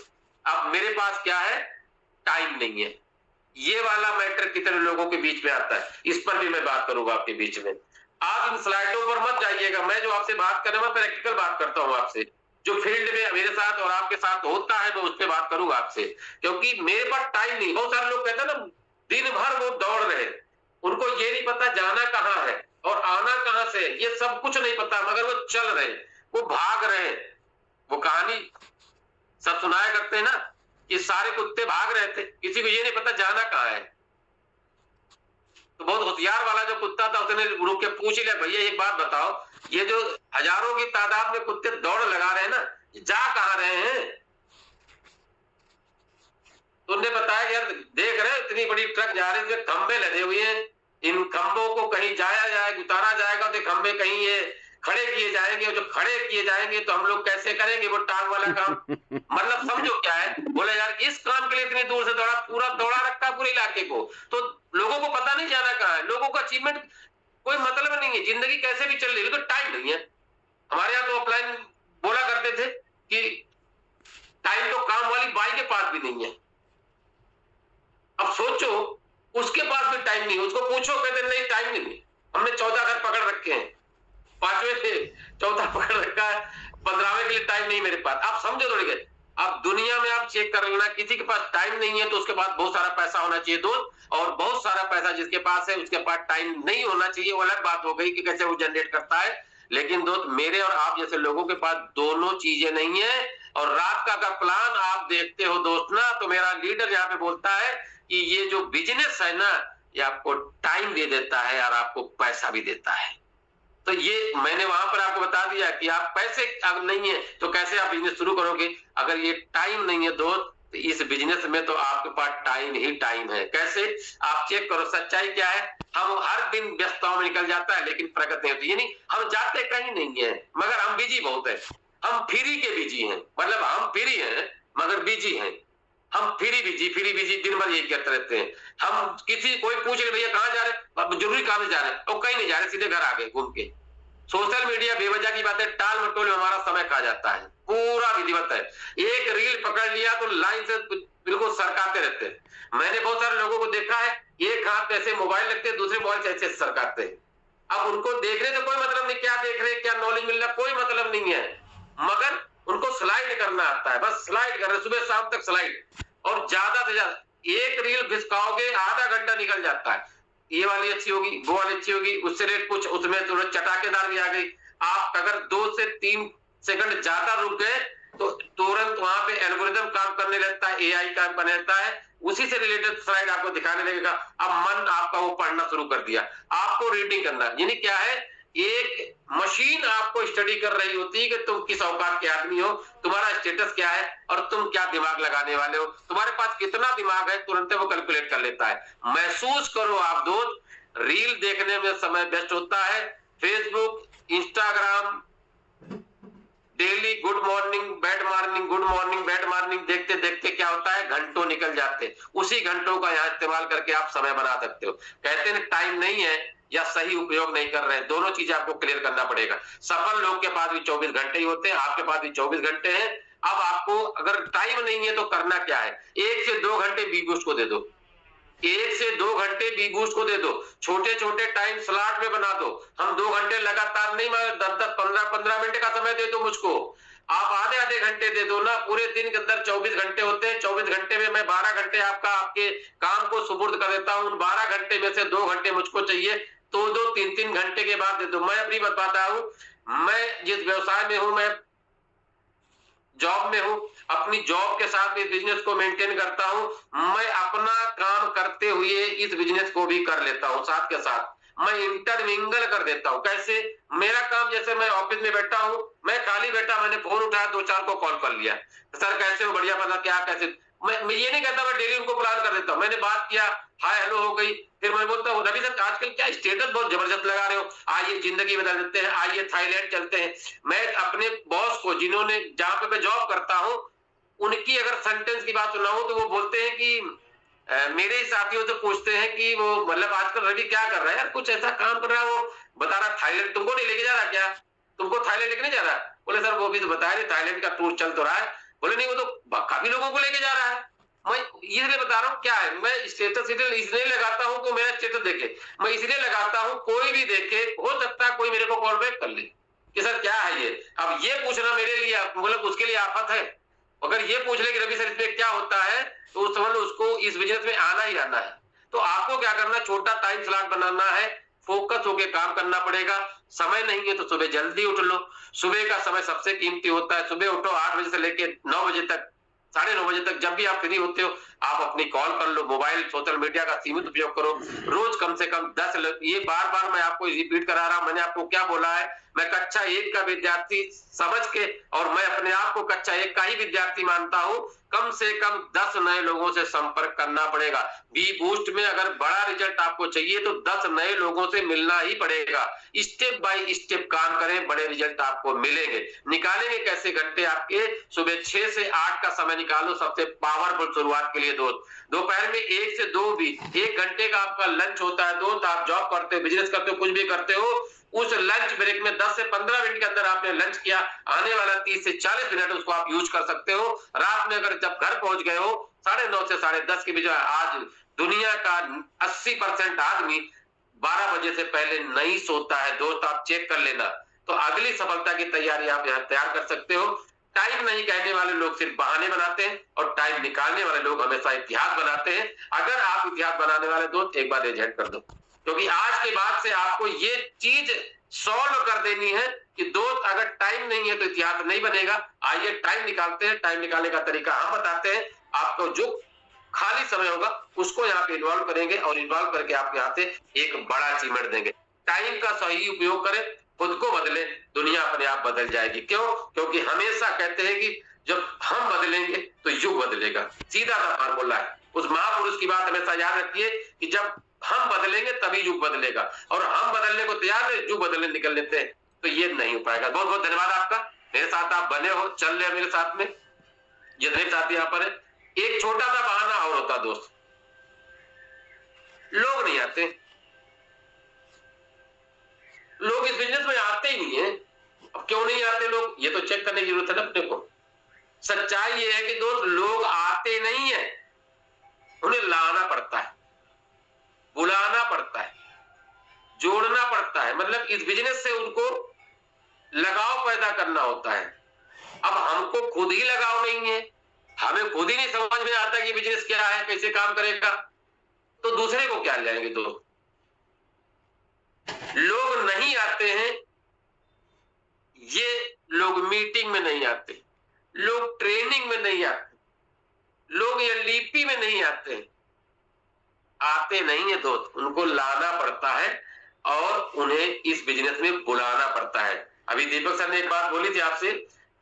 [SPEAKER 2] अब मेरे पास क्या है, टाइम नहीं है। ये वाला मैटर कितने लोगों के बीच में आता है, इस पर भी मैं बात करूंगा आपके बीच में। आप इन स्लाइडों पर मत जाइएगा, मैं जो आपसे बात कर रहा हूं मैं प्रैक्टिकल बात करता हूं आपसे, जो फील्ड में मेरे साथ और आपके साथ होता है मैं उस पर बात करूंगा आपसे, क्योंकि मेरे पास टाइम नहीं। बहुत सारे लोग कहते हैं ना, दिन भर वो दौड़ रहे, उनको ये नहीं पता जाना कहाँ है और आना कहाँ से, ये सब कुछ नहीं पता, मगर वो चल रहे, वो भाग रहे। वो कहानी सब सुनाया करते हैं ना कि सारे कुत्ते भाग रहे थे, किसी को ये नहीं पता जाना कहाँ है। तो बहुत होशियार वाला जो कुत्ता था उसने रुक के पूछ लिया, भैया एक बात बताओ, ये जो हजारों की तादाद में कुत्ते दौड़ लगा रहे हैं ना, जा कहाँ रहे हैं? तो उन्होंने बताया यार देख रहे इतनी बड़ी ट्रक जा रही है, खंबे लगे हुए हैं, इन खंभों को कहीं जाया जाएगा, उतारा जाएगा तो खंबे कहीं ये खड़े किए जाएंगे, और जो खड़े किए जाएंगे तो हम लोग कैसे करेंगे वो टांग वाला काम। मतलब समझो क्या है, बोले यार इस काम के लिए इतनी दूर से दौड़ा, पूरा दौड़ा रखा पूरे इलाके को, तो लोगों को पता नहीं जाना कहाँ है, लोगों का अचीवमेंट कोई मतलब नहीं है, जिंदगी कैसे भी चल रही है, तो टाइम नहीं है। हमारे यहाँ तो ऑफलाइन बोला करते थे कि टाइम तो काम वाली बाई के पास भी नहीं है। अब सोचो उसके पास भी टाइम नहीं है, उसको पूछो कहते नहीं टाइम नहीं, हमने 14 घर पकड़ रखे हैं, 5वें से 14 पकड़ रखा है, 15वें के लिए टाइम नहीं मेरे पास। आप समझो थोड़ी गए, अब दुनिया में आप चेक कर लेना, किसी के पास टाइम नहीं है तो उसके पास बहुत सारा पैसा होना चाहिए दोस्त, और बहुत सारा पैसा जिसके पास है उसके पास टाइम नहीं होना चाहिए। वो अलग बात हो गई कि कैसे वो जनरेट करता है, लेकिन दोस्त मेरे और आप जैसे लोगों के पास दोनों चीजें नहीं है। और रात का अगर प्लान आप देखते हो दोस्त ना, तो मेरा लीडर यहाँ पे बोलता है कि ये जो बिजनेस है ना, ये आपको टाइम दे देता है और आपको पैसा भी देता है। तो ये मैंने वहां पर आपको बता दिया कि आप पैसे अब नहीं है तो कैसे आप बिजनेस शुरू करोगे। अगर ये टाइम नहीं है दोस्त, तो इस बिजनेस में तो आपके पास टाइम ही टाइम है। कैसे? आप चेक करो, सच्चाई क्या है। हम हर दिन व्यस्तताओं में निकल जाता है लेकिन प्रगति नहीं होती। यानी हम जाते कहीं नहीं है मगर हम बिजी बहुत है। हम फ्री के बिजी हैं, मतलब हम फ्री हैं मगर बिजी हैं। हम फ्री बिजी दिन भर यही करते रहते हैं। हम किसी कोई पूछे भैया कहाँ जा रहे, जरूरी काम से जा रहे हैं, और कहीं नहीं जा रहे, सीधे घर आ गए घूम के। सोशल मीडिया बेवजह की बातें टाल मटोल में हमारा समय खा जाता है, पूरा विधिवत है। एक रील पकड़ लिया तो लाइन से बिल्कुल सरकाते रहते हैं। मैंने बहुत सारे लोगों को देखा है, एक हाथ ऐसे मोबाइल रखते हैं, दूसरे मोबाइल से ऐसे सरकाते हैं। अब उनको देखने से कोई मतलब नहीं, क्या देख रहे हैं, क्या नॉलेज मिल रहा है, कोई मतलब नहीं है, मगर उनको स्लाइड करना आता है, बस स्लाइड कर रहे, सुबह शाम तक स्लाइड। और ज्यादा से ज्यादा एक रील घिसकाओगे आधा घंटा निकल जाता है। ये वाली अच्छी होगी, वो वाली अच्छी होगी, उससे रेट कुछ, उसमें थोड़ा चटाकेदार भी आ गई। आप अगर 2 से 3 सेकंड ज्यादा रुक गए तो तुरंत वहां पे एल्गोरिदम काम करने लगता है, एआई काम करने लगता है, उसी से रिलेटेड स्लाइड आपको दिखाने लगेगा। अब मन आपका वो पढ़ना शुरू कर दिया, आपको रीडिंग करना। यानी क्या है, एक मशीन आपको स्टडी कर रही होती है कि तुम किस औकात के आदमी हो, तुम्हारा स्टेटस क्या है और तुम क्या दिमाग लगाने वाले हो, तुम्हारे पास कितना दिमाग है, तुरंत वो कैलकुलेट कर लेता है। महसूस करो आप दोस्त, रील देखने में समय वेस्ट होता है। Facebook, Instagram, daily good morning bad morning, good morning bad morning देखते देखते क्या होता है, घंटों निकल जाते हैं। उसी घंटों का यहाँ इस्तेमाल करके आप समय बना सकते हो। कहते हैं टाइम नहीं है या सही उपयोग नहीं कर रहे हैं, दोनों चीजें आपको क्लियर करना पड़ेगा। सफल लोग के पास भी 24 घंटे ही होते हैं, आपके पास भी 24 घंटे हैं। अब आपको अगर टाइम नहीं है तो करना क्या है, 1 से 2 घंटे बी बूस्ट को दे दो, 1 से 2 घंटे बी बूस्ट को दे दो, छोटे छोटे टाइम स्लॉट में बना दो। हम 2 घंटे लगातार नहीं, मगर 10-10, 15-15 मिनट का समय दे दो मुझको। आप आधे आधे घंटे दे दो ना, पूरे दिन के अंदर 24 घंटे होते हैं। 24 घंटे में मैं 12 घंटे आपका आपके काम को सुपुर्द कर देता हूं। 12 घंटे में से 2 घंटे मुझको चाहिए, तो 2-3 घंटे के बाद दे दो। मैं अपनी बताता हूं, मैं जिस व्यवसाय में हूं, मैं जॉब में हूं, अपनी जॉब के साथ भी बिजनेस को मेंटेन करता हूं। मैं अपना काम करते हुए इस बिजनेस को भी कर लेता हूं, साथ के साथ मैं इंटरमिंगल कर देता हूं। कैसे? मेरा काम, जैसे मैं ऑफिस में बैठा हूं, मैं खाली बैठा, मैंने फोन उठाया, 2-4 को कॉल कर लिया, सर कैसे हो, बढ़िया, पता क्या, कैसे। मैं ये नहीं कहता मैं डेली उनको प्लान कर देता हूं। मैंने बात किया, हाय हेलो हो गई, फिर मैं बोलता हूँ रवि सर आजकल क्या स्टेटस बहुत जबरदस्त लगा रहे हो, आइए जिंदगी बदल देते हैं, आइए थाईलैंड चलते हैं। मैं अपने बॉस को, जिन्होंने, जहां पे मैं जॉब करता हूं, उनकी अगर सेंटेंस की बात सुनाऊं तो वो बोलते हैं कि मेरे ही साथियों से पूछते हैं कि वो, मतलब आजकल रवि क्या कर रहा है यार, कुछ ऐसा काम कर रहा है, वो बता रहा थाईलैंड, तुमको नहीं लेके जा रहा क्या, तुमको थाईलैंड लेके नहीं जा रहा? बोले सर वो भी तो बताया नहीं, थाईलैंड का टूर चल तो रहा है। बोले नहीं, वो तो काफी लोगों को लेके जा रहा है। मैं इसलिए बता रहा हूँ क्या है, मैं स्टेटस इसलिए लगाता हूँ तो मेरा स्टेटस देखे, मैं इसलिए लगाता हूँ कोई भी देखे, हो सकता है कोई मेरे को कॉल बैक कर ले कि सर क्या है ये। अब ये पूछना मेरे लिए, मतलब उसके लिए आफत है। अगर ये पूछ ले कि रवि सर इसमें क्या होता है, तो उस समझ उसको इस बिजनेस में आना ही आना है। तो आपको क्या करना, छोटा टाइम स्लॉट बनाना है, फोकस होके काम करना पड़ेगा। समय नहीं है तो सुबह जल्दी उठ लो, सुबह का समय सबसे कीमती होता है। सुबह उठो, 8 बजे से लेके 9 बजे तक, 9:30 बजे तक, जब भी आप फ्री होते हो आप अपनी कॉल कर लो। मोबाइल सोशल मीडिया का सीमित उपयोग करो। रोज कम से कम 10, ये बार बार मैं आपको रिपीट करा रहा हूं, मैंने आपको क्या बोला है, मैं कक्षा 1 का विद्यार्थी समझ के, और मैं अपने आप को कक्षा 1 का ही विद्यार्थी मानता हूं, कम से कम 10 नए लोगों से संपर्क करना पड़ेगा। बी बूस्ट में अगर बड़ा रिजल्ट आपको चाहिए तो 10 नए लोगों से मिलना ही पड़ेगा। स्टेप बाय स्टेप काम करें, बड़े रिजल्ट आपको मिलेंगे। निकालेंगे कैसे घंटे आपके, सुबह 6 से 8 का समय निकालो, सबसे पावरफुल शुरुआत के लिए दोस्त। दोपहर में 1 से 2 भी, 1 घंटे का आपका लंच होता है दोस्त। आप जॉब करते हो, बिजनेस करते हो, कुछ भी करते हो, उस लंच ब्रेक में 10 से 15 मिनट के अंदर आपने लंच किया, आने वाला 30 से 40 मिनट उसको आप यूज कर सकते हो। रात में अगर जब घर पहुंच गए हो 9:30 से 10:30 के बीच, आज दुनिया का 80% आदमी 12 बजे से पहले नहीं सोता है दोस्त, आप चेक कर लेना। तो अगली सफलता की तैयारी आप यहाँ तैयार कर सकते हो। टाइम नहीं कहने वाले लोग सिर्फ बहाने बनाते हैं, और टाइम निकालने वाले लोग हमेशा इतिहास बनाते हैं। अगर आप इतिहास बनाने वाले दोस्त, एक बार एजेंट कर दो, क्योंकि आज के बाद से आपको ये चीज सॉल्व कर देनी है कि दोस्त अगर टाइम नहीं है तो इतिहास नहीं बनेगा। आइए टाइम निकालते हैं, टाइम निकालने का तरीका हम बताते हैं। आपको जो खाली समय होगा उसको यहाँ पे इन्वॉल्व करेंगे, और इन्वॉल्व करके आप यहाँ से एक बड़ा अचीवमेंट देंगे। टाइम का सही उपयोग करें, खुद को बदले, दुनिया अपने आप बदल जाएगी। क्यों? क्योंकि हमेशा कहते हैं कि जब हम बदलेंगे तो युग बदलेगा। सीधा सा फार्मूला है। उस महापुरुष की बात हमेशा याद रखिए कि जब हम बदलेंगे तभी युग बदलेगा, और हम बदलने को तैयार है, युग बदलने निकल लेते हैं, तो ये नहीं हो पाएगा। बहुत बहुत धन्यवाद आपका, मेरे साथ आप बने हो, चल रहे मेरे साथ में, जितने साथी यहाँ पर है। एक छोटा सा बहाना और होता दोस्त, लोग नहीं आते, लोग इस बिजनेस में आते ही नहीं है। अब क्यों नहीं आते लोग, ये तो चेक करने की जरूरत है ना अपने को। सच्चाई ये है कि दोस्त, लोग आते नहीं है, उन्हें लाना पड़ता है, बुलाना पड़ता है, जोड़ना पड़ता है। मतलब इस बिजनेस से उनको लगाव पैदा करना होता है। अब हमको खुद ही लगाव नहीं है, हमें खुद ही नहीं समझ में आता कि बिजनेस क्या है, कैसे काम करेगा, तो दूसरे को क्या लेंगे दोस्त। लोग नहीं आते हैं, ये लोग मीटिंग में नहीं आते, लोग ट्रेनिंग में नहीं आते, लोग एलडीपी में नहीं आते, आते नहीं है दोस्त, उनको लाना पड़ता है और उन्हें इस बिजनेस में बुलाना पड़ता है। अभी दीपक सर ने एक बात बोली थी आपसे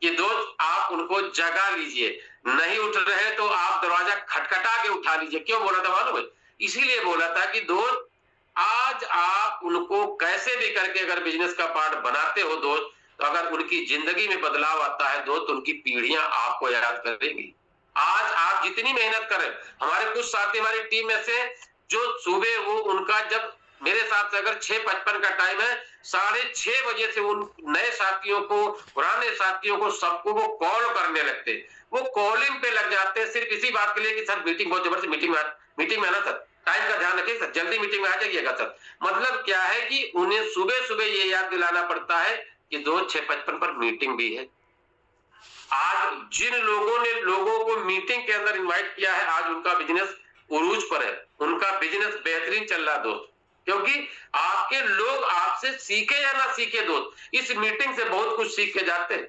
[SPEAKER 2] कि दोस्त आप उनको जगा लीजिए, नहीं उठ रहे तो आप दरवाजा खटखटा के उठा लीजिए। क्यों बोला था मालूम है? इसीलिए बोला था कि दोस्त आज आप उनको कैसे भी करके अगर बिजनेस का पार्ट बनाते हो दोस्त, तो अगर उनकी जिंदगी में बदलाव आता है दोस्त, उनकी पीढ़ियां आपको याद करेंगी। आज आप जितनी मेहनत करें, हमारे कुछ साथी हमारी टीम में से जो सुबह वो उनका जब मेरे साथ से अगर 6:55 का टाइम है, 6:30 बजे से उन नए साथियों को, पुराने साथियों को, सबको वो कॉल करने लगते, वो कॉलिंग पे लग जाते हैं सिर्फ इसी बात के लिए कि सर मीटिंग बहुत जबरदस्त मीटिंग में आना सर, टाइम का ध्यान रखिए सर, जल्दी मीटिंग में आ जाइएगा सर। मतलब क्या है कि उन्हें सुबह सुबह ये याद दिलाना पड़ता है कि 6:55 पर मीटिंग भी है। आज जिन लोगों ने लोगों को मीटिंग के अंदर इनवाइट किया है, आज उनका बिजनेस उरूज पर है, उनका बिजनेस बेहतरीन चल रहा दोस्त, क्योंकि आपके लोग आपसे सीखे या ना सीखे दोस्त, इस मीटिंग से बहुत कुछ सीख के जाते हैं।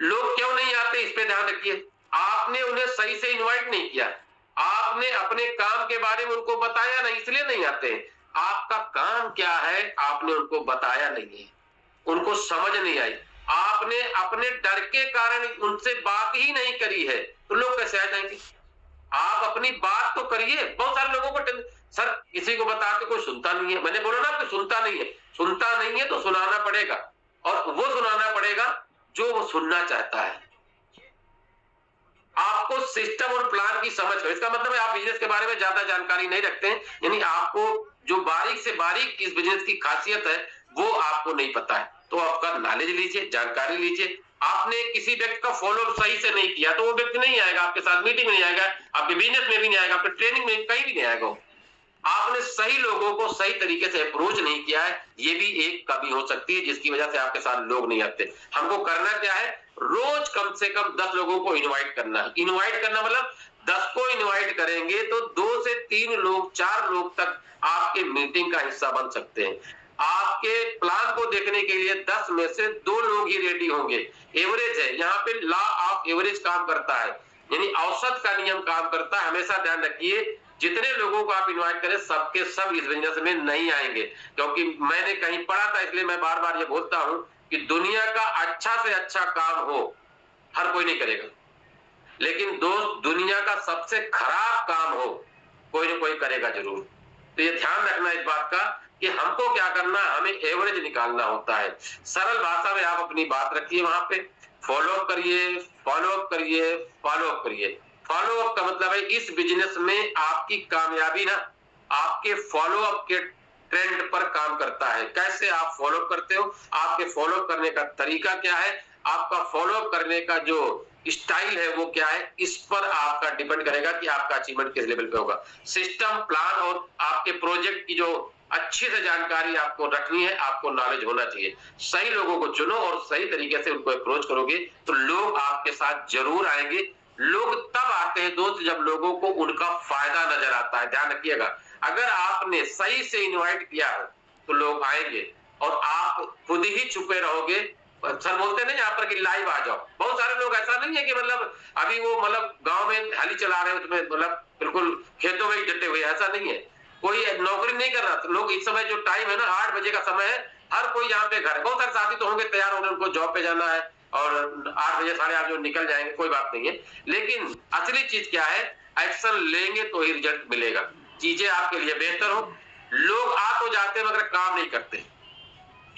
[SPEAKER 2] लोग क्यों नहीं आते, इस पे ध्यान रखिए। आपने उन्हें सही से इनवाइट नहीं किया, आपने अपने काम के बारे में उनको बताया नहीं, इसलिए नहीं आते हैं। आपका काम क्या है आपने उनको बताया नहीं है, उनको समझ नहीं आई, आपने अपने डर के कारण उनसे बात ही नहीं करी है, तो लोग कैसे आ जाएंगे। आप अपनी बात तो करिए। बहुत सारे लोगों को सर किसी को बता के कोई सुनता नहीं है, मैंने बोला ना आपको सुनता नहीं है, सुनता नहीं है तो सुनाना पड़ेगा, और वो सुनाना पड़ेगा जो वो सुनना चाहता है। आपको सिस्टम और प्लान की समझ हो, इसका मतलब है आप बिजनेस के बारे में ज्यादा जानकारी नहीं रखते हैं, यानी आपको जो बारीक से बारीक इस बिजनेस की खासियत है वो आपको नहीं पता है। तो आपका नॉलेज लीजिए, जानकारी लीजिए। आपने किसी व्यक्ति का फॉलो सही से नहीं किया तो वो व्यक्ति नहीं आएगा आपके साथ, मीटिंग में नहीं आएगा, आपके बिजनेस में भी नहीं आएगा, आपके ट्रेनिंग में कहीं भी नहीं आएगा। आपने सही लोगों को सही तरीके से अप्रोच नहीं किया है, ये भी एक कमी हो सकती है जिसकी वजह से आपके साथ लोग नहीं आते। हमको करना क्या है, रोज कम से कम 10 लोगों को इनवाइट करना है। इनवाइट करना मतलब 10 को इनवाइट करेंगे तो 2 से 3 लोग, 4 लोग तक आपके मीटिंग का हिस्सा बन सकते हैं। आपके प्लान को देखने के लिए 10 में से 2 लोग ही रेडी होंगे। एवरेज है, यहाँ पे लॉ ऑफ एवरेज काम करता है, यानी औसत का नियम काम करता है। हमेशा ध्यान रखिए, जितने लोगों को आप इनवाइट करें सबके सब इस बिजनेस में नहीं आएंगे, क्योंकि मैंने कहीं पढ़ा था, इसलिए मैं बार बार ये बोलता हूं कि दुनिया का अच्छा से अच्छा काम हो हर कोई नहीं करेगा, लेकिन दोस्त दुनिया का सबसे खराब काम हो कोई ना कोई करेगा जरूर। तो ये ध्यान रखना इस बात का कि हमको क्या करना है, हमें एवरेज निकालना होता है। सरल भाषा में आप अपनी बात रखिए, वहां पे फॉलोअप करिए, फॉलोअप करिए, फॉलोअप करिए। फॉलोअप का मतलब है इस बिजनेस में आपकी कामयाबी ना आपके फॉलोअप के ट्रेंड पर काम करता है। कैसे आप फॉलोअप करते हो, आपके फॉलोअप करने का तरीका क्या है, आपका फॉलोअप करने का जो स्टाइल है वो क्या है, इस पर आपका डिपेंड करेगा कि आपका अचीवमेंट किस लेवल पे होगा। सिस्टम, प्लान और आपके प्रोजेक्ट की जो अच्छी से जानकारी आपको रखनी है, आपको नॉलेज होना चाहिए। सही लोगों को चुनो और सही तरीके से उनको अप्रोच करोगे तो लोग आपके साथ जरूर आएंगे। लोग तब आते हैं दोस्त जब लोगों को उनका फायदा नजर आता है। ध्यान रखिएगा, अगर आपने सही से इनवाइट किया है तो लोग आएंगे, और आप खुद ही छुपे रहोगे। सर बोलते नहीं यहाँ पर कि लाइव आ जाओ। बहुत सारे लोग ऐसा नहीं है कि मतलब अभी वो मतलब गांव में हली चला रहे हो, उसमें मतलब बिल्कुल खेतों में ही डटे हुए, ऐसा नहीं है। कोई नौकरी नहीं कर रहा, तो लोग इस समय जो टाइम है ना 8 बजे का समय है, हर कोई यहाँ पे घर, बहुत सारे साथी तो होंगे तैयार होंगे, उनको जॉब पे जाना है और 8 बजे 8:30 बजे निकल जाएंगे, कोई बात नहीं है। लेकिन असली चीज क्या है, एक्शन लेंगे तो ही रिजल्ट मिलेगा, चीजें आपके लिए बेहतर हो। लोग आ तो जाते हैं मगर काम नहीं करते,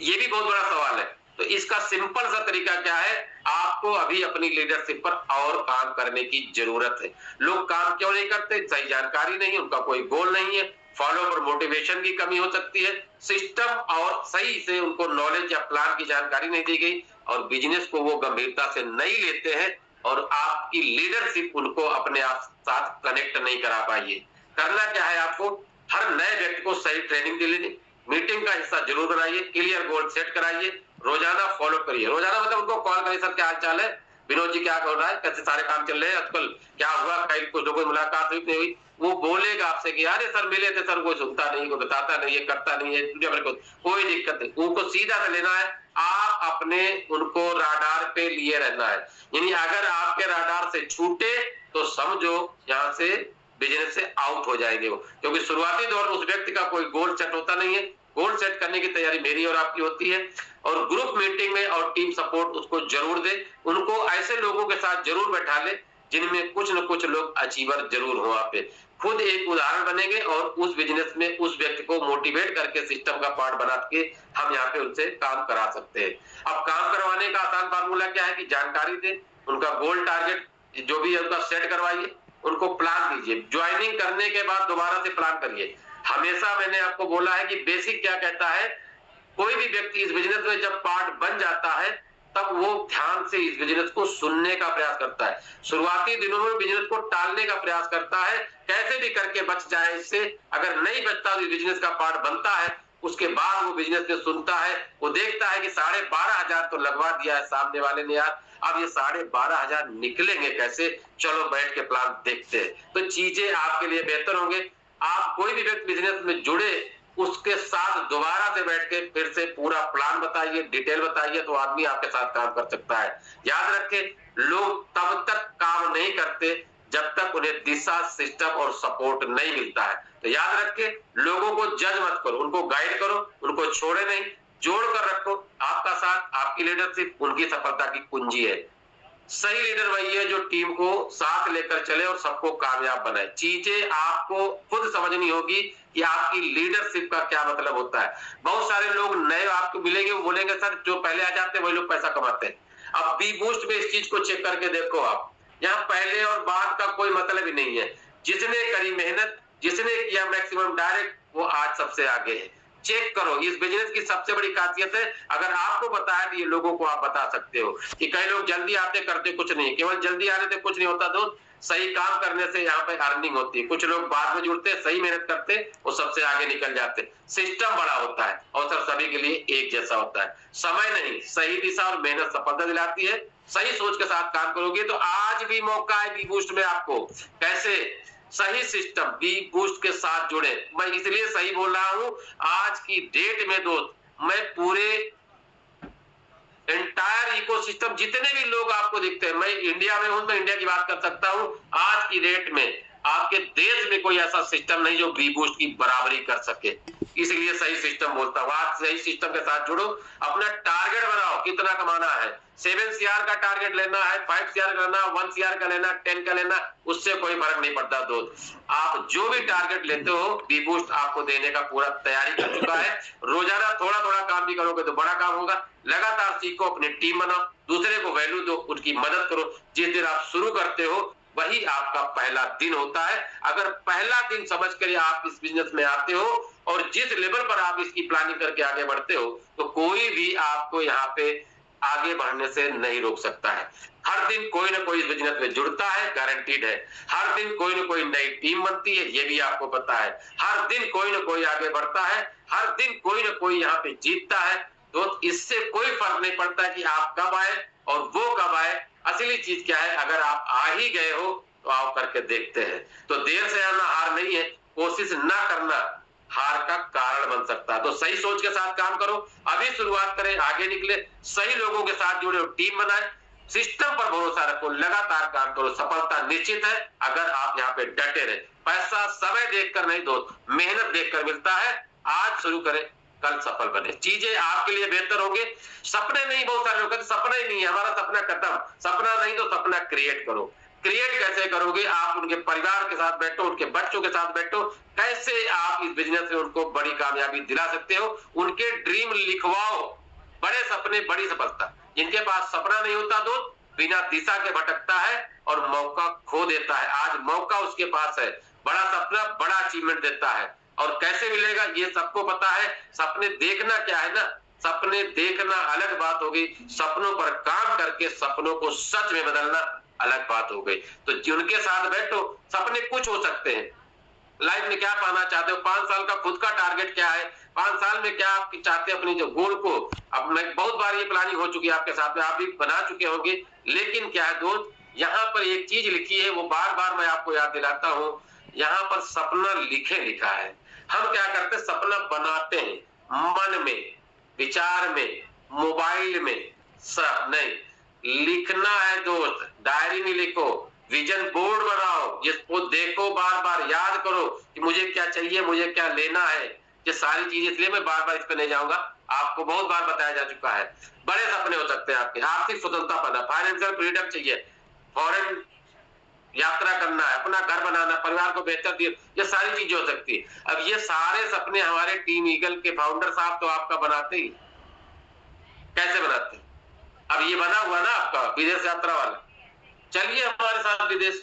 [SPEAKER 2] ये भी बहुत बड़ा सवाल है। तो इसका सिंपल सा तरीका क्या है, आपको अभी अपनी लीडरशिप पर और काम करने की जरूरत है। लोग काम क्यों नहीं करते, सही जानकारी नहीं है, उनका कोई गोल नहीं है, फॉलो पर मोटिवेशन की कमी हो सकती है, सिस्टम और सही से उनको नॉलेज या प्लान की जानकारी नहीं दी गई, और बिजनेस को वो गंभीरता से नहीं लेते हैं, और आपकी लीडरशिप उनको अपने आप साथ कनेक्ट नहीं करा पाई है। करना क्या है, आपको हर नए व्यक्ति को सही ट्रेनिंग दिलानी, मीटिंग का हिस्सा जरूर बनाइए, क्लियर गोल सेट कराइए, रोजाना फॉलो करिए। रोजाना मतलब उनको कॉल करिए, सर क्या हाल चाल है, विनोद जी क्या कर रहा है, कैसे सारे काम चल रहे हैं आजकल, क्या हुआ, कहीं कुछ लोगों से मुलाकात हुई नहीं हुई, वो बोलेगा आपसे कि अरे सर मिले थे सर, कोई सुनता नहीं, कोई बताता नहीं है, करता नहीं है, कोई दिक्कत नहीं, उनको सीधा से लेना है। आप अपने उनको राडार पे लिए रहना है, यानी अगर आपके राडार से छूटे तो समझो यहाँ से बिजनेस से आउट हो जाएंगे वो, क्योंकि शुरुआती दौर में उस व्यक्ति का कोई गोल सेट होता नहीं है। गोल सेट करने की तैयारी मेरी और आपकी होती है, और ग्रुप मीटिंग में और टीम सपोर्ट उसको जरूर दे, उनको ऐसे लोगों के साथ जरूर बैठा ले जिनमें कुछ न कुछ लोग अचीवर जरूर हो। आप पे खुद एक उदाहरण बनेंगे और उस बिजनेस में उस व्यक्ति को मोटिवेट करके सिस्टम का पार्ट बना के हम यहाँ पे उनसे काम करा सकते हैं। अब काम करवाने का आसान फार्मूला क्या है कि जानकारी दे, उनका गोल टारगेट जो भी है उनका सेट करवाइए, उनको प्लान दीजिए, ज्वाइनिंग करने के बाद दोबारा से प्लान करिए। हमेशा मैंने आपको बोला है कि बेसिक क्या कहता है, कोई भी व्यक्ति इस बिजनेस में जब पार्ट बन जाता है तब वो ध्यान से इस बिजनेस को सुनने का प्रयास करता है, शुरुआती दिनों में बिजनेस को टालने का प्रयास करता है, कैसे भी करके बच जाए इससे, अगर नहीं बचता तो इस बिजनेस का पार्ट बनता है, उसके बाद वो बिजनेस में सुनता है, वो देखता है कि 12,500 तो लगवा दिया है सामने वाले ने यार, अब ये 12,500 निकलेंगे कैसे, चलो बैठ के प्लान देखते हैं, तो चीजें आपके लिए बेहतर होंगे। आप कोई भी व्यक्ति बिजनेस में जुड़े उसके साथ दोबारा से बैठ के फिर से पूरा प्लान बताइए, डिटेल बताइए, तो आदमी आपके साथ काम कर सकता है। याद रखें, लोग तब तक काम नहीं करते जब तक उन्हें दिशा, सिस्टम और सपोर्ट नहीं मिलता है। तो याद रखें, लोगों को जज मत करो, उनको गाइड करो, उनको छोड़े नहीं, जोड़ कर रखो। आपका साथ, आपकी लीडरशिप उनकी सफलता की कुंजी है। सही लीडर वही है जो टीम को साथ लेकर चले और सबको कामयाब बनाए। चीजें आपको खुद समझनी होगी कि आपकी लीडरशिप का क्या मतलब होता है। बहुत सारे लोग नए आपको मिलेंगे, वो बोलेंगे सर जो पहले आ जाते हैं वही लोग पैसा कमाते हैं। अब बी बूस्ट में इस चीज को चेक करके देखो आप, यहाँ पहले और बाद का कोई मतलब ही नहीं है। जिसने करी मेहनत, जिसने किया मैक्सिमम डायरेक्ट, वो आज सबसे आगे है। चेक करो, इस बिजनेस की सबसे बड़ी खासियत है, अगर आपको पता है तो ये लोगों को आप बता सकते हो कि कई लोग जल्दी आते करते कुछ नहीं, केवल जल्दी आने से कुछ नहीं होता, तो सही काम करने से यहाँ पे अर्निंग होती है। कुछ लोग बाद में जुड़ते, सही मेहनत करते, वो सबसे आगे निकल जाते। सिस्टम बड़ा होता है, अवसर सभी के लिए एक जैसा होता है। समय नहीं, सही दिशा और मेहनत सफलता दिलाती है। सही सोच के साथ काम करोगे तो आज भी मौका है बी बूस्ट में आपको। कैसे? सही सिस्टम बी बूस्ट के साथ जुड़े। मैं इसलिए सही बोल रहा हूं, आज की डेट में दोस्त, मैं पूरे एंटायर इकोसिस्टम जितने भी लोग आपको दिखते हैं, मैं इंडिया में हूं, मैं इंडिया की बात कर सकता हूं, आज की डेट में आपके देश में कोई ऐसा सिस्टम नहीं जो बी बूस्ट की बराबरी कर सके। इसलिए सही सिस्टम बोलता हूं, आज सही सिस्टम के साथ जुड़ो, अपना टारगेट बनाओ, कितना कमाना है। 7 CR का टारगेट लेना है, 5 CR का लेना, 1 CR का लेना, 10 का लेना, उससे कोई फर्क नहीं पड़ता दोस्त। आप जो भी टारगेट लेते हो, बी बूस्ट आपको देने का पूरा तैयारी कर चुका है। रोजाना थोड़ा थोड़ा काम भी करोगे तो बड़ा काम होगा। लगातार सीखो, अपनी टीम बनाओ, दूसरे को वैल्यू दो, उनकी मदद करो। जिस दिन आप शुरू करते हो वही आपका पहला दिन होता है। अगर पहला दिन समझ कर आप इस बिजनेस में आते हो और जिस लेवल पर आप इसकी प्लानिंग करके आगे बढ़ते हो, तो कोई भी आपको यहाँ पे आगे बढ़ने से नहीं रोक सकता है। हर दिन कोई ना कोई इस बिजनेस में जुड़ता है, गारंटीड है। हर दिन कोई ना कोई नई टीम बनती है, ये भी आपको पता है। हर दिन कोई ना कोई आगे बढ़ता है, हर दिन कोई ना कोई यहाँ पे जीतता है। तो इससे कोई फर्क नहीं पड़ता कि आप कब आए और वो कब आए। असली चीज क्या है, अगर आप आ ही गए हो तो आओ करके देखते हैं। तो देर से आना हार नहीं है, कोशिश ना करना हार का कारण बन सकता है। तो सही सोच के साथ काम करो, अभी शुरुआत करें, आगे निकले, सही लोगों के साथ जुड़े, टीम बनाए, सिस्टम पर भरोसा रखो, लगातार काम करो, सफलता निश्चित है अगर आप यहाँ पे डटे रहे। पैसा समय देखकर नहीं दोस्त, मेहनत देखकर मिलता है। आज शुरू करें, कल सफल बने, चीजें आपके लिए बेहतर होंगे। सपने नहीं, बहुत सारे लोग कहते सपना ही नहीं है, हमारा सपना खत्म। सपना नहीं तो सपना क्रिएट करो। क्रिएट कैसे करोगे? आप उनके परिवार के साथ बैठो, उनके बच्चों के साथ बैठो, कैसे आप इस बिजनेस में उनको बड़ी कामयाबी दिला सकते हो, उनके ड्रीम लिखवाओ, बड़े सपने बड़ी सफलता। जिनके पास सपना नहीं होता दोस्त, बिना दिशा के भटकता है और मौका खो देता है। आज मौका उसके पास है, बड़ा सपना बड़ा अचीवमेंट देता है। और कैसे मिलेगा ये सबको पता है। सपने देखना क्या है ना, सपने देखना अलग बात होगी, सपनों पर काम करके सपनों को सच में बदलना अलग बात हो गई। तो जिनके साथ बैठो, सपने कुछ हो सकते हैं। लाइफ में क्या पाना चाहते हो, 5 साल का खुद का टारगेट क्या है, 5 साल में क्या आप चाहते हैं अपनी जो गोल को। अब मैं बहुत बार ये प्लानिंग हो चुकी है आपके साथ में, आप भी बना चुके होंगे, लेकिन क्या है दोस्त, यहाँ पर एक चीज लिखी है, वो बार बार मैं आपको याद दिलाता हूँ। यहाँ पर सपना लिखे लिखा है। हम क्या करते हैं, सपना बनाते हैं मन में, विचार में, मोबाइल में, सब नहीं, लिखना है दोस्त। डायरी में लिखो, विजन बोर्ड बनाओ, जिसको देखो, बार बार याद करो कि मुझे क्या चाहिए, मुझे क्या लेना है। ये सारी चीजें, इसलिए मैं बार बार इस पे नहीं जाऊंगा, आपको बहुत बार बताया जा चुका है। बड़े सपने हो सकते हैं आपके, आर्थिक स्वतंत्रता पाना, फाइनेंशियल फ्रीडम चाहिए, फॉरेन यात्रा करना है, अपना घर बनाना, परिवार को बेहतर दिए, ये सारी चीजें हो सकती है। अब ये सारे सपने हमारे टीम ईगल के फाउंडर साहब तो आपका बनाते ही। कैसे बनाते हैं? अब ये बना हुआ ना आपका विदेश यात्रा वाला, चलिए हमारे साथ विदेश,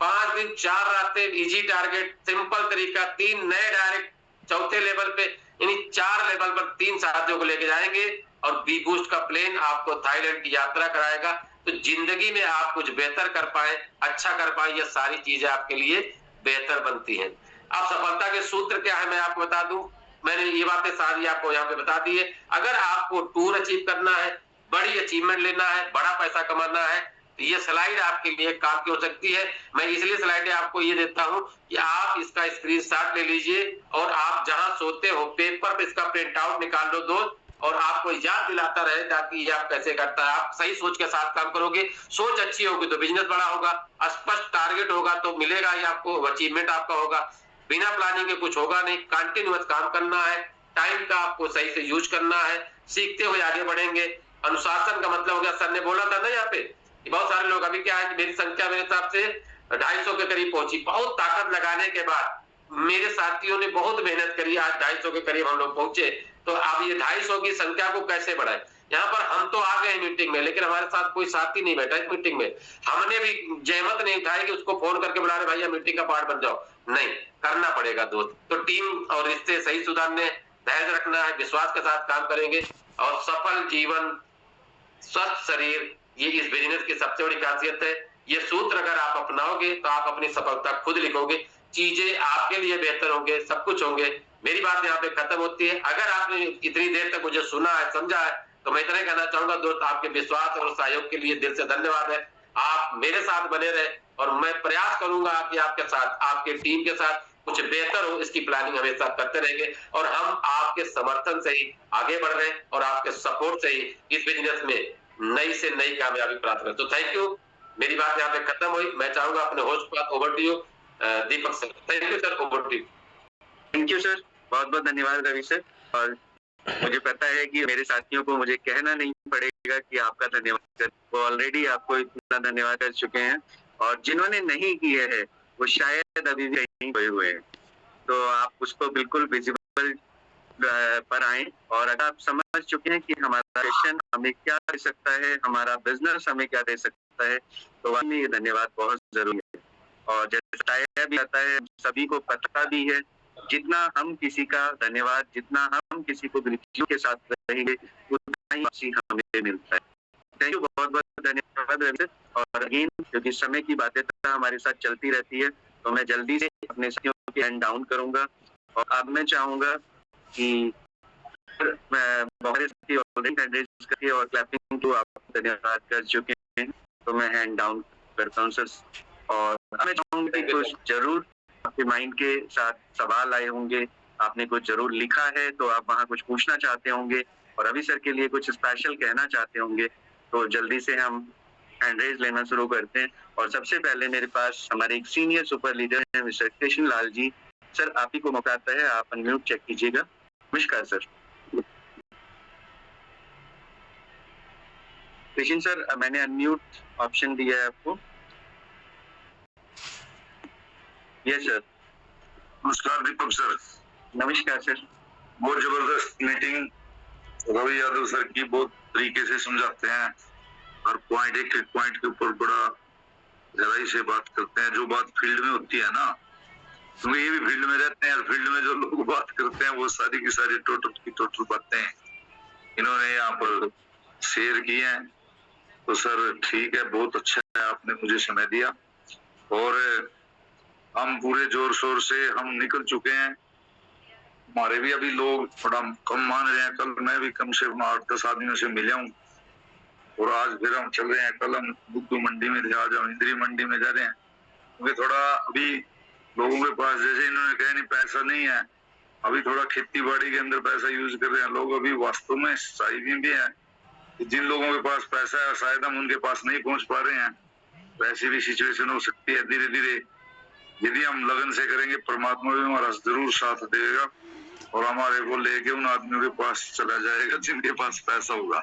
[SPEAKER 2] 5 दिन 4 रातें, इजी टारगेट, सिंपल तरीका, 3 नए डायरेक्ट, चौथे लेवल पे, यानी 4 लेवल पर 3 साथियों को लेके जाएंगे और बी बूस्ट का प्लेन आपको थाईलैंड की यात्रा कराएगा। तो जिंदगी में आप कुछ बेहतर कर पाए, अच्छा कर पाए, ये सारी चीजें आपके लिए बेहतर बनती हैं। अब सफलता के सूत्र क्या है मैं आपको बता दूं, मैंने ये बातें सारी आपको यहाँ पे बता दी है। अगर आपको टूर अचीव करना है, बड़ी अचीवमेंट लेना है, बड़ा पैसा कमाना है, तो ये स्लाइड आपके लिए काम की हो सकती है। मैं इसलिए स्लाइडें आपको ये देता हूं कि आप इसका स्क्रीनशॉट ले लीजिए और आप जहां सोते हो पेपर पे इसका प्रिंट आउट निकाल लो दोस्त, और आपको याद दिलाता रहे ताकि ये आप कैसे करता है। आप सही सोच के साथ काम करोगे, सोच अच्छी होगी तो बिजनेस बड़ा होगा, स्पष्ट टारगेट होगा तो मिलेगा ही आपको, अचीवमेंट आपका होगा। बिना प्लानिंग के कुछ होगा नहीं, कंटिन्यूअस काम करना है, टाइम का आपको सही से यूज करना है, सीखते हुए आगे बढ़ेंगे। अनुशासन का मतलब हो गया, सर ने बोला था ना यहाँ पे, बहुत सारे लोग, अभी क्या है कि मेरी संख्या मेरे हिसाब से 250 के करीब पहुंची, बहुत ताकत लगाने के बाद मेरे साथियों ने बहुत मेहनत करी, आज 250 के करीब हम लोग पहुंचे। तो अब ये 250 की संख्या को कैसे बढ़ाए, यहाँ पर हम तो आ गए मीटिंग में, लेकिन हमारे साथ कोई साथी नहीं बैठा इस मीटिंग में। हमने भी जहमत नहीं उठाई कि उसको फोन करके बुला रहे भैया मीटिंग का पार्ट बन जाओ, नहीं, करना पड़ेगा दोस्त। तो टीम और रिश्ते सही सुधारने, धैर्य रखना है, विश्वास के साथ काम करेंगे और सफल जीवन, स्वस्थ शरीर, ये इस बिजनेस की सबसे बड़ी खासियत है। ये सूत्र अगर आप अपनाओगे तो आप अपनी सफलता खुद लिखोगे, चीजें आपके लिए बेहतर होंगे, सब कुछ होंगे। मेरी बात यहाँ पे खत्म होती है। अगर आपने इतनी देर तक मुझे सुना है, समझा है, तो मैं इतना कहना चाहूंगा दोस्त, आपके विश्वास और सहयोग के लिए दिल से धन्यवाद है। आप मेरे साथ बने रहे और मैं प्रयास करूंगा कि आपके साथ, आपके टीम के साथ कुछ बेहतर हो, इसकी प्लानिंग हमेशा करते रहेंगे और हम आपके समर्थन से ही आगे बढ़ रहे हैं और आपके सपोर्ट से ही इस बिजनेस में नई से नई कामयाबी प्राप्त करें। तो थैंक यू, मेरी बात यहाँ पे खत्म हुई। मैं चाहूंगा अपने होस्ट पर over to you Deepak sir. Thank you sir, over to you.
[SPEAKER 1] Thank you sir, बहुत बहुत धन्यवाद रवि सर। और मुझे पता है कि मेरे साथियों को मुझे कहना नहीं पड़ेगा कि आपका धन्यवाद, वो ऑलरेडी आपको इतना धन्यवाद कर चुके हैं, और जिन्होंने नहीं किए हैं वो शायद अभी भी कहीं खोए हुए हैं। तो आप उसको बिल्कुल विजिबल पर आए, और अगर आप समझ चुके हैं कि हमारा पैशन हमें क्या दे सकता है, हमारा बिजनेस हमें क्या दे सकता है, तो वाकई ये धन्यवाद बहुत जरूरी है। और जैसे बताया भी जाता है, सभी को पता भी है, जितना हम किसी का धन्यवाद, जितना हम किसी को बिल्कुल के साथ रहेंगे, उतना ही हमें मिलता है। थैंक यू, बहुत बहुत धन्यवाद रवि सर। और अगेन, क्योंकि समय की बातें हमारे साथ चलती रहती है, तो मैं जल्दी से अपने साथियों के हैंड डाउन करूंगा। और अब मैं चाहूंगा कि हमारे साथी ऑलरेडी हैंड रेज करके और क्लैपिंग को आप धन्यवाद कर चुके हैं, तो मैं हैंड डाउन करता हूं सर। और मैं चाहूंगा कि कुछ जरूर आपके माइंड के साथ सवाल आए होंगे, आपने कुछ जरूर लिखा है, तो आप वहाँ कुछ पूछना चाहते होंगे और रवि सर के लिए कुछ स्पेशल कहना चाहते होंगे, तो जल्दी से हम हैंड रेज लेना शुरू करते हैं। और सबसे पहले मेरे पास हमारे एक सीनियर सुपर लीडर है मिस्टर कृष्ण लाल जी। सर, आप ही को मौका आता है, आप अनम्यूट चेक कीजिएगा। नमस्कार सर। कृष्ण सर, मैंने अनम्यूट ऑप्शन दिया है आपको। Yes sir.
[SPEAKER 3] नमस्कार दीपक सर।
[SPEAKER 1] नमस्कार सर।
[SPEAKER 3] बहुत जबरदस्त मीटिंग, रवि यादव सर की बहुत तरीके से समझाते हैं, हर पॉइंट एक एक पॉइंट के ऊपर बड़ा गहराई से बात करते हैं। जो बात फील्ड में होती है ना, क्योंकि ये भी फील्ड में रहते हैं, फील्ड में जो लोग बात करते हैं वो सारी की सारी टोटल की टोटल बातें इन्होंने यहाँ पर शेयर की हैं। तो सर ठीक है, बहुत अच्छा है, आपने मुझे समय दिया और हम पूरे जोर शोर से हम निकल चुके हैं। हमारे भी अभी लोग थोड़ा कम मान रहे हैं। कल मैं भी कम से कम 8-10 आदमियों से मिला हूँ और आज फिर हम चल रहे हैं। कल हम बुद्धू मंडी में थे, आज हम इंद्री मंडी में जा रहे हैं, क्योंकि थोड़ा अभी लोगों के पास, जैसे इन्होंने कहा नहीं पैसा नहीं है, अभी थोड़ा खेती बाड़ी के अंदर पैसा यूज कर रहे हैं लोग। अभी वास्तव में सही भी है कि जिन लोगों के पास पैसा है शायद हम उनके पास नहीं पहुंच पा रहे हैं। वैसी भी सिचुएशन हो सकती है। धीरे धीरे यदि हम लगन से करेंगे, परमात्मा भी हमारा जरूर साथ देगा और हमारे को लेके उन आदमियों के पास चला जाएगा जिनके पास पैसा होगा।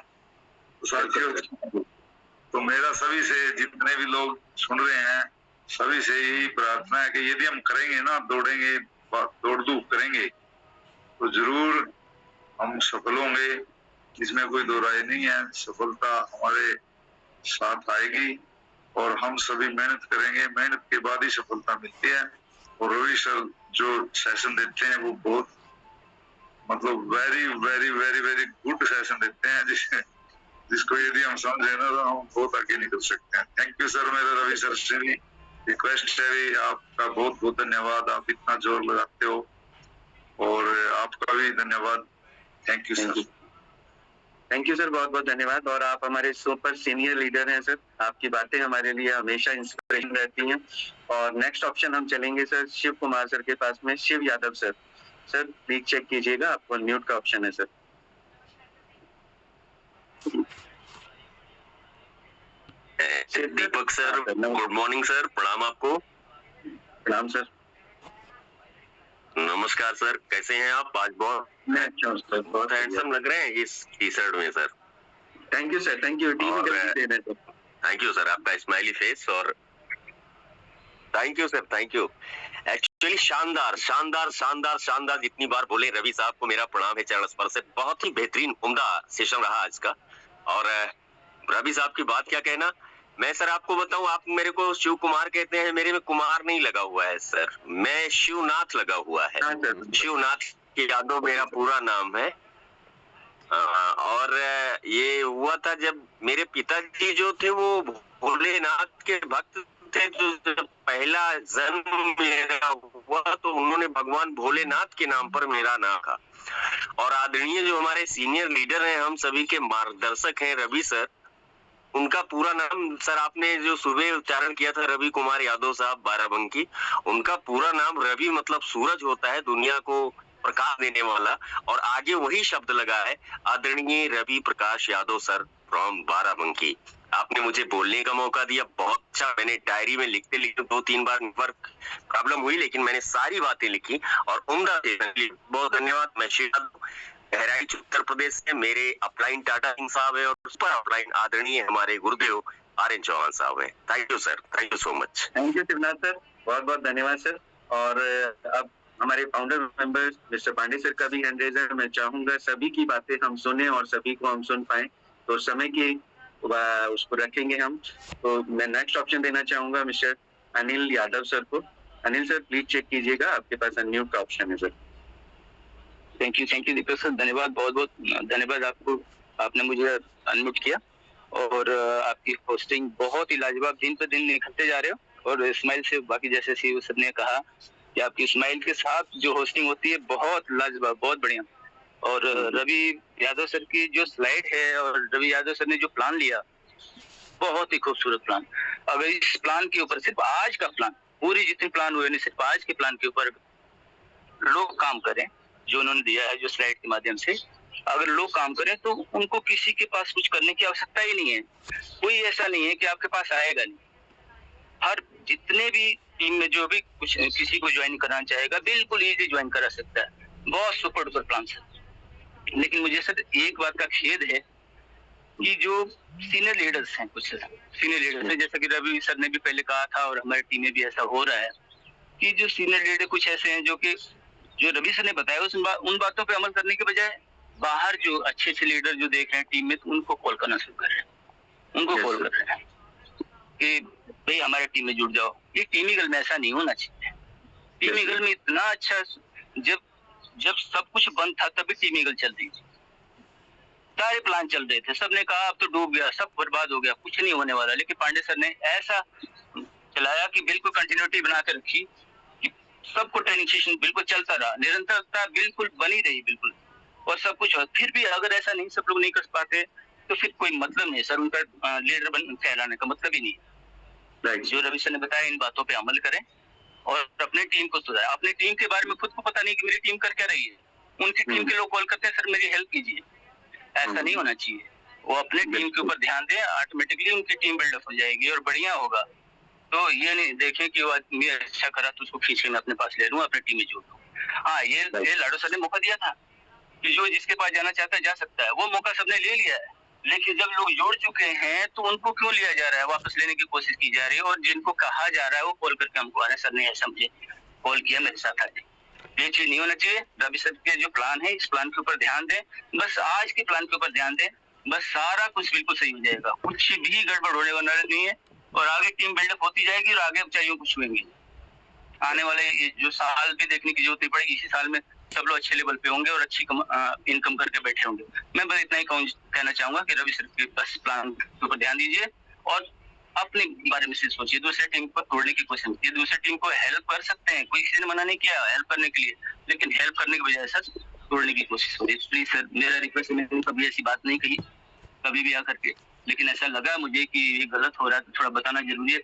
[SPEAKER 3] तो साथियों, तो मेरा सभी से, जितने भी लोग सुन रहे हैं, सभी से यही प्रार्थना है कि यदि हम करेंगे ना, दौड़ेंगे, दौड़ धूप करेंगे, तो जरूर हम सफल होंगे। इसमें कोई दो राय नहीं है। सफलता हमारे साथ आएगी और हम सभी मेहनत करेंगे, मेहनत के बाद ही सफलता मिलती है। और रवि सर जो सेशन देते हैं वो बहुत मतलब very very very very good session देते हैं, जिसको यदि हम समझे ना तो हम बहुत आगे निकल सकते हैं। Thank you sir. मेरा रवि सर से भी रिक्वेस्ट है, आपका बहुत बहुत धन्यवाद, आप इतना जोर लगाते हो और आपका भी धन्यवाद। Thank you sir.
[SPEAKER 1] Thank you sir, बहुत बहुत धन्यवाद। और आप हमारे सुपर सीनियर लीडर हैं सर, आपकी बातें हमारे लिए हमेशा इंस्पिरेशन रहती हैं। और नेक्स्ट ऑप्शन हम चलेंगे सर शिव कुमार सर के पास में। Shiv Yadav sir, sir please check कीजिएगा, आपको म्यूट का ऑप्शन है sir.
[SPEAKER 4] Deepak sir, good morning sir, प्रणाम आपको।
[SPEAKER 1] प्रणाम सर।
[SPEAKER 4] नमस्कार सर, कैसे हैं आप? आज बहुत
[SPEAKER 1] अच्छा सर, बहुत
[SPEAKER 4] हैंडसम लग रहे हैं इस टी शर्ट में sir.
[SPEAKER 1] Thank you sir, thank you.
[SPEAKER 4] Thank you sir, आपका स्माइली फेस और thank you sir, thank you. Actually शानदार शानदार शानदार शानदार, जितनी बार बोले रवि साहब को मेरा प्रणाम है चरण स्पर्श से। बहुत ही बेहतरीन उम्दा सेशन रहा आज का। और रवि साहब की बात क्या कहना। मैं सर आपको बताऊं, आप मेरे को शिव कुमार कहते हैं, मेरे में कुमार नहीं लगा हुआ है सर, मैं शिवनाथ लगा हुआ है। शिवनाथ यादव मेरा पूरा नाम है। और ये हुआ था जब मेरे पिताजी जो थे वो भोलेनाथ के भक्त थे। जो पहला जन्म मेरा हुआ तो उन्होंने भगवान भोलेनाथ के नाम पर मेरा नाम रखा। और आदरणीय जो हमारे सीनियर लीडर हैं, हम सभी के मार्गदर्शक हैं रवि सर, उनका पूरा नाम सर आपने जो सुबह उच्चारण किया था, रवि कुमार यादव साहब बाराबंकी, उनका पूरा नाम रवि मतलब सूरज होता है, दुनिया को प्रकाश देने वाला। और आगे वही शब्द लगा है, आदरणीय रवि प्रकाश यादव सर फ्रॉम बाराबंकी। आपने मुझे बोलने का मौका दिया, बहुत अच्छा। मैंने डायरी में लिखते लिखते 2-3 बार नेटवर्क प्रॉब्लम हुई, लेकिन मैंने सारी बातें लिखी और उम्दा बहुत धन्यवाद। मैं बहराइच उत्तर प्रदेश से मेरे अपलाइन टाटा सिंह साहब है और उस पर अपलाइन आदरणीय हमारे गुरुदेव आर्यन चौहान साहब है। Thank you sir, thank you so much.
[SPEAKER 1] Thank you Shivnath sir, बहुत बहुत धन्यवाद सर। और अब हमारे founder member mister Pandey sir का भी हैंड रेज है। मैं चाहूंगा सभी की बातें हम सुने और सभी को हम सुन पाए, तो समय की उसको रखेंगे हम। तो मैं नेक्स्ट ऑप्शन देना चाहूंगा मिस्टर अनिल यादव सर को। अनिल सर प्लीज चेक कीजिएगा, आपके पास अनम्यूट का ऑप्शन है sir.
[SPEAKER 5] Thank you Deepak sir, धन्यवाद, बहुत बहुत धन्यवाद आपको, आपने मुझे अनम्यूट किया। और आपकी होस्टिंग बहुत ही लाजवाब, दिन पे दिन निखरते जा रहे हो। और स्माइल से बाकी, जैसे शिव सर ने कहा कि आपकी स्माइल के साथ जो होस्टिंग होती है बहुत लाजवाब, बहुत बढ़िया। और रवि यादव सर की जो स्लाइड है और रवि यादव सर ने जो प्लान लिया, बहुत ही खूबसूरत प्लान। अगर इस प्लान के ऊपर, सिर्फ आज का प्लान, पूरी जितने प्लान हुए नहीं, सिर्फ आज के प्लान के ऊपर लोग काम करें, जो उन्होंने दिया है, जो स्लाइड के माध्यम से अगर लोग काम करें तो उनको किसी के पास कुछ करने की आवश्यकता ही नहीं है। कोई ऐसा नहीं है कि आपके पास आएगा नहीं। हर जितने भी टीम में जो भी कुछ किसी को ज्वाइन करना चाहेगा, बिल्कुल इजी ज्वाइन करा सकता है। बहुत सुपर डुपर प्लान सर, लेकिन मुझे सर एक बात का खेद है कि जो सीनियर लीडर्स हैं, कुछ सीनियर लीडर्स हैं, जैसा कि रवि सर ने भी पहले कहा था और हमारी टीम में भी ऐसा हो रहा है कि जो सीनियर लीडर कुछ ऐसे हैं जो रवि सर ने बताया उन बातों पे अमल करने के बजाय बाहर जो अच्छे लीडर जो देख रहे हैं टीम में, तो उनको कॉल करना शुरू कर रहे हैं, उनको कॉल कर रहे हैं कि भाई हमारे टीम में जुड़ जाओ। ये टीम ईगल में ऐसा नहीं होना चाहिए। टीम ईगल में इतना अच्छा, जब सब कुछ बंद था तभी टीम ईगल चल रही थी, सारे प्लान चल रहे थे, सबने कहा अब तो डूब गया, सब बर्बाद हो गया, कुछ नहीं होने वाला। लेकिन पांडे सर ने ऐसा चलाया कि बिल्कुल कंटिन्यूटी बना के रखी कि सबको ट्रेनिंग सेशन बिल्कुल चलता रहा, निरंतरता बिल्कुल बनी रही बिल्कुल, और सब कुछ। फिर भी अगर ऐसा नहीं सब लोग नहीं कर पाते तो फिर कोई मतलब नहीं सर, उनका लीडर कहलाने का मतलब ही नहीं। जो रवि सर ने बताया इन बातों पे अमल करें और अपनी टीम को सुधारें। अपनी टीम के बारे में खुद को पता नहीं कि मेरी टीम कर क्या रही है, उनकी टीम के लोग कॉल करते हैं सर मेरी हेल्प कीजिए, ऐसा नहीं होना चाहिए। वो अपने टीम के ऊपर ध्यान दें, ऑटोमेटिकली उनकी टीम बिल्डअप हो जाएगी और बढ़िया होगा। तो ये नहीं देखें कि वो आदमी अच्छा करा तो उसको खींच के मैं अपने पास ले लूं, अपनी टीम में जोड़ लूं। हाँ, ये लाडो सर ने मौका दिया था कि जो जिसके पास जाना चाहता है जा सकता है, वो मौका सबने ले लिया है। लेकिन जब लोग जोड़ चुके हैं तो उनको क्यों लिया जा रहा है, वापस लेने की कोशिश की जा रही है, और जिनको कहा जा रहा है वो कॉल करके हमको आ रहे हैं सर ने ऐसा मुझे कॉल किया, मेरे साथ आ जाए। ये चीज नहीं होना चाहिए। रवि सर के जो प्लान है इस प्लान के ऊपर ध्यान दें, बस आज के प्लान के ऊपर ध्यान दें, बस सारा कुछ बिल्कुल सही हो जाएगा, कुछ भी गड़बड़ होने वाला नहीं है, और आगे टीम बिल्डअप होती जाएगी और आगे ऊंचाइयों को छुएंगे। आने वाले जो साल भी देखने की जरूरत नहीं पड़ेगी, इसी साल में सब लोग अच्छे लेवल पे होंगे और अच्छी इनकम करके बैठे होंगे। मैं बस इतना ही कहना चाहूंगा कि रवि सर के बस प्लान के ऊपर ध्यान दीजिए और अपने बारे में सिर्फ सोचिए, दूसरे टीम को तोड़ने की कोशिश कीजिए। दूसरे टीम को हेल्प कर सकते हैं, कोई किसी ने मना नहीं किया हेल्प करने के लिए, लेकिन हेल्प करने की बजाय सर तोड़ने की कोशिश करिए। प्लीज सर, मेरा रिक्वेस्ट है, मैंने कभी ऐसी बात नहीं कही कभी भी आकर के, लेकिन ऐसा लगा मुझे कि ये गलत हो रहा है तो थोड़ा बताना जरूरी है,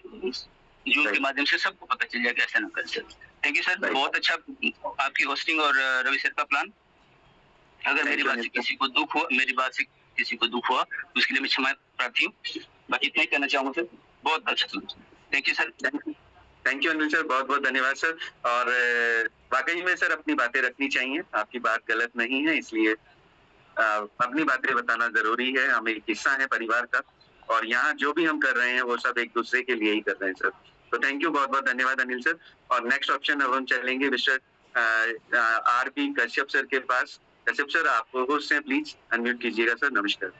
[SPEAKER 5] जूम के माध्यम से सबको पता चल जाए कि ऐसा ना कर सर। थैंक यू सर, बहुत अच्छा आपकी होस्टिंग और रवि सर का प्लान। अगर मेरी बात से किसी को दुख हुआ तो उसके लिए मैं क्षमा प्रार्थी हूँ। बाकी इतना ही कहना चाहूंगा सर, बहुत अच्छा। Thank you sir.
[SPEAKER 1] Thank you Anil sir, बहुत बहुत धन्यवाद सर। और वाकई में सर अपनी बातें रखनी चाहिए, आपकी बात गलत नहीं है, इसलिए अपनी बातें बताना जरूरी है। हम एक हिस्सा है परिवार का और यहाँ जो भी हम कर रहे हैं वो सब एक दूसरे के लिए ही कर रहे हैं सर। तो थैंक यू, बहुत बहुत धन्यवाद अनिल सर। और नेक्स्ट ऑप्शन अब हम चलेंगे मिस्टर आर.पी. कश्यप सर के पास। कश्यप सर, आप होस्ट हैं, प्लीज अनम्यूट कीजिएगा सर। नमस्कार।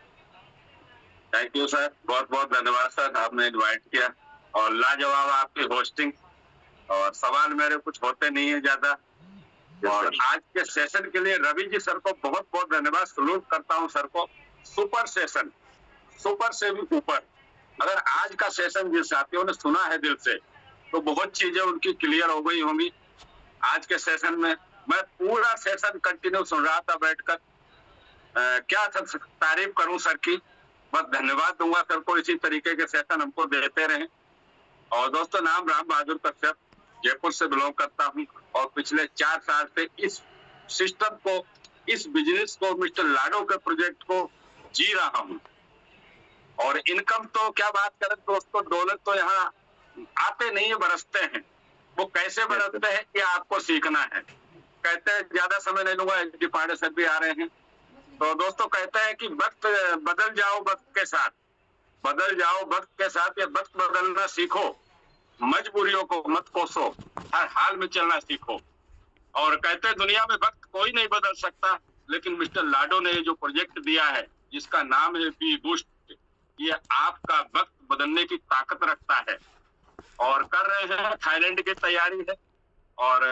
[SPEAKER 3] थैंक यू सर, बहुत बहुत धन्यवाद सर, आपने इनवाइट किया और लाजवाब आपकी होस्टिंग। और सवाल मेरे कुछ होते नहीं है ज्यादा, और आज के सेशन के लिए रवि जी सर को बहुत बहुत धन्यवाद, सलूट करता हूं सर को। सुपर सेशन, सुपर से भी ऊपर। अगर आज का सेशन जिन साथियों ने सुना है दिल से तो बहुत चीजें उनकी क्लियर हो गई होंगी। आज के सेशन में मैं पूरा सेशन कंटिन्यू सुन रहा था बैठकर, क्या तारीफ करूं सर की, बस धन्यवाद दूंगा सर को, इसी तरीके के सेशन हमको देते रहें। और दोस्तों, नाम राम बहादुर कश्यप, जयपुर से बिलोंग करता हूं और पिछले 4 साल से इस सिस्टम को, इस बिजनेस को, मिस्टर लाडो के प्रोजेक्ट को जी रहा हूं। और इनकम तो क्या बात करें दोस्तों, डॉलर तो यहाँ आते नहीं है, बरसते हैं। वो कैसे बरसते हैं ये आपको सीखना है। कहते हैं ज्यादा समय नहीं लूंगा, एच.डी. पांडे सर भी आ रहे हैं। तो दोस्तों कहते हैं कि वक्त बदल जाओ वक्त के साथ, बदल जाओ वक्त के साथ, या वक्त बदलना सीखो, मजबूरियों को मत कोसो, हर हाल में चलना सीखो। और कहते हैं दुनिया में वक्त कोई नहीं बदल सकता, लेकिन मिस्टर लाडो ने जो प्रोजेक्ट दिया है जिसका नाम है बी बूस्ट, ये आपका वक्त बदलने की ताकत रखता है। और कर रहे हैं, थाईलैंड की तैयारी है और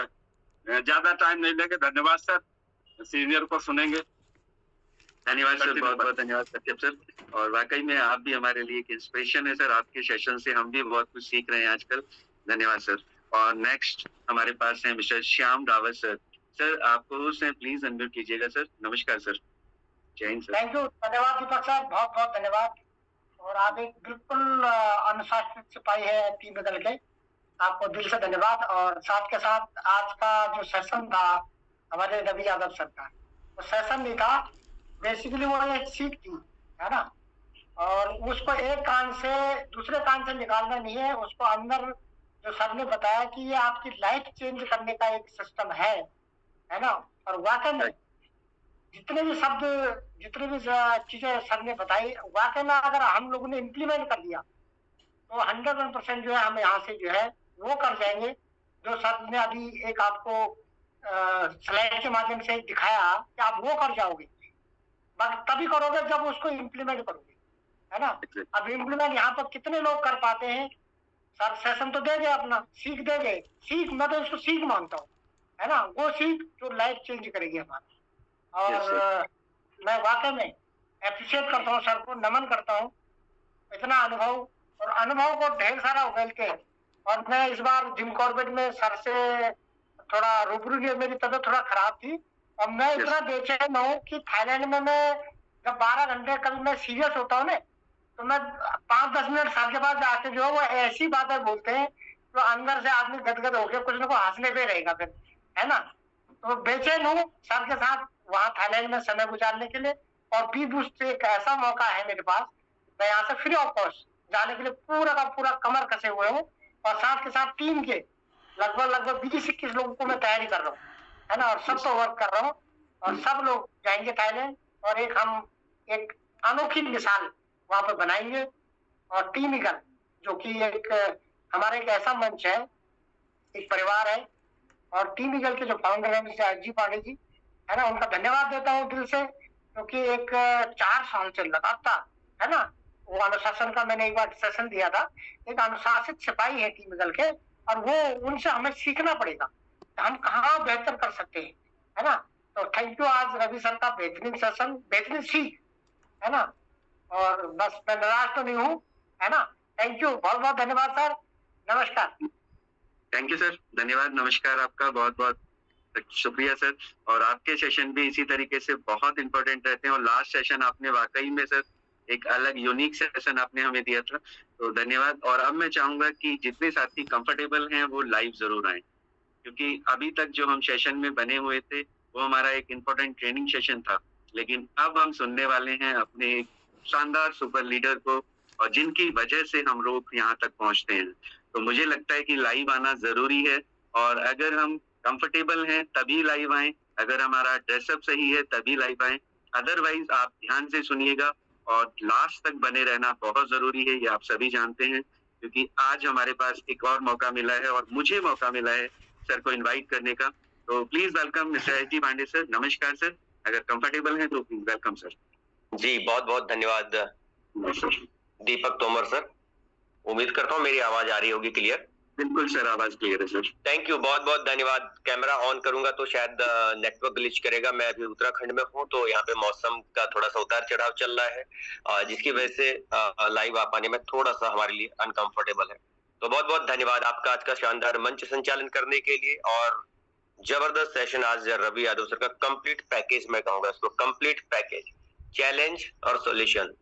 [SPEAKER 3] ज्यादा टाइम नहीं लेंगे। धन्यवाद सर, सीनियर को सुनेंगे।
[SPEAKER 1] धन्यवाद सर, बहुत बहुत धन्यवाद कश्यप सर। और वाकई में आप भी हमारे लिए एक इंस्पिरेशन है सर, आपके सेशन से हम भी बहुत कुछ सीख रहे हैं आजकल। धन्यवाद सर। और नेक्स्ट हमारे पास है mister Shyam Rawat sir. Sir आपको से प्लीज अनम्यूट कीजिएगा सर। नमस्कार सर। जय हिंद सर।
[SPEAKER 6] थैंक यू, धन्यवाद दीपक सर, बहुत बहुत धन्यवाद। और आप एक बिल्कुल अनुशासित सिपाही है टीम बदल के, आपको दिल से धन्यवाद। और साथ के साथ आज का जो सेशन था हमारे रवि यादव सर का, वो सेशन नहीं था, बेसिकली वो एक सीट थी, है ना। और उसको एक कान से दूसरे कान से निकालना नहीं है, उसको अंदर जो सर ने बताया कि ये आपकी लाइफ चेंज करने का एक सिस्टम है ना। और वाकई में जितने भी शब्द, जितने भी चीजें सर ने बताई, वाकई में अगर हम लोगों ने इम्प्लीमेंट कर दिया तो 101% जो है हम यहाँ से जो है वो कर जाएंगे जो सर ने अभी एक आपको स्लाइड के माध्यम से दिखाया कि आप वो कर जाओगे। बट तभी करोगे जब उसको इम्प्लीमेंट करोगे, है ना। अब इम्प्लीमेंट यहाँ पर कितने लोग कर पाते हैं? सर सेशन तो देंगे, अपना सीख देंगे, सीख मैं तो इसको सीख मानता हूँ, है ना। वो सीख जो लाइफ चेंज करेगी हमारी। और मैं वाकई में अप्रिशिएट करता हूँ सर को, नमन करता हूँ, इतना अनुभव, और अनुभव को ढेर सारा उगल के। और मैं इस बार जिम कॉर्बेट में सर से थोड़ा रूबरू हुई, मेरी तबीयत थोड़ा खराब थी और मैं इतना बेचैन हूँ कि थाईलैंड में मैं जब 12 घंटे कभी मैं सीरियस होता हूँ ना, तो मैं 5-10 मिनट सर के पास जाके जो है वो ऐसी बातें बोलते हैं तो अंदर से आदमी गदगद होकर कुछ ना कुछ हंसने पे रहेगा फिर, है ना। तो बेचैन हूँ सर के साथ वहाँ थाईलैंड में समय गुजारने के लिए। और बी बूस्ट एक ऐसा मौका है मेरे पास, मैं यहाँ से फ्री ऑफ कॉस्ट जाने के लिए पूरा का पूरा कमर कसे हुए हूँ। और साथ के साथ टीम के लगभग 20-21 लोगों को मैं तैयारी कर रहा हूँ, है ना। और सब तो वर्क कर रहा हूँ और सब लोग जाएंगे थाईलैंड और हम एक अनोखी मिसाल वहां पर बनाएंगे। और टीम ईगल जो कि एक हमारा एक ऐसा मंच है, एक परिवार है। और टीम ईगल के जो फाउंडर है mister S G Pandey ji, है ना, उनका धन्यवाद देता हूँ दिल से, क्योंकि एक 4 साल से लगातार, है ना, वो अनुशासन का मैंने एक बार सेशन दिया था। एक अनुशासित सिपाही है टीम ईगल के, और वो उनसे हमें सीखना पड़ेगा हम कहाँ बेहतर कर सकते हैं, है ना। तो थैंक यू आज रवि सर का बेहतरीन सेशन, बेहतरीन सीख, है ना। और बस मैं नाराज तो नहीं हूँ, है ना। थैंक यू, बहुत बहुत धन्यवाद सर, नमस्कार।
[SPEAKER 1] थैंक यू सर, धन्यवाद, नमस्कार आपका, बहुत बहुत शुक्रिया सर। और आपके सेशन भी इसी तरीके से बहुत इंपॉर्टेंट रहते हैं और लास्ट सेशन आपने वाकई में सर एक अलग यूनिक सेशन आपने हमें दिया था, तो धन्यवाद। और अब मैं चाहूंगा कि जितने साथी कंफर्टेबल हैं वो लाइव जरूर आए, क्योंकि अभी तक जो हम सेशन में बने हुए थे वो हमारा एक इम्पोर्टेंट ट्रेनिंग सेशन था, लेकिन अब हम सुनने वाले हैं अपने एक शानदार सुपर लीडर को, और जिनकी वजह से हम लोग यहाँ तक पहुंचते हैं। तो मुझे लगता है कि लाइव आना जरूरी है, और अगर हम कंफर्टेबल हैं तभी लाइव आए, अगर हमारा ड्रेसअप सही है तभी लाइव आए, अदरवाइज आप ध्यान से सुनिएगा और लास्ट तक बने रहना बहुत जरूरी है, ये आप सभी जानते हैं। क्योंकि आज हमारे पास एक और मौका मिला है और मुझे मौका मिला है सर को इनवाइट करने का। तो please welcome mister S G Pandey sir. नमस्कार सर, अगर कंफर्टेबल हैं तो प्लीज वेलकम सर।
[SPEAKER 4] जी बहुत बहुत धन्यवाद दीपक तोमर सर। उम्मीद करता हूँ मेरी आवाज आ रही होगी क्लियर।
[SPEAKER 1] बिल्कुल सर, आवाज क्लियर है सर।
[SPEAKER 4] थैंक यू, बहुत बहुत धन्यवाद। कैमरा ऑन करूंगा तो शायद नेटवर्क ग्लिच करेगा। मैं अभी उत्तराखंड में हूँ तो यहाँ पे मौसम का थोड़ा सा उतार चढ़ाव चल रहा है, जिसकी वजह से लाइव आ पाने में थोड़ा सा हमारे लिए अनकंफर्टेबल है। तो बहुत बहुत धन्यवाद आपका आज का शानदार मंच संचालन करने के लिए। और जबरदस्त सेशन आज रवि यादव सर का कंप्लीट पैकेज, मैं कहूंगा इसको कंप्लीट पैकेज, चैलेंज और सॉल्यूशन,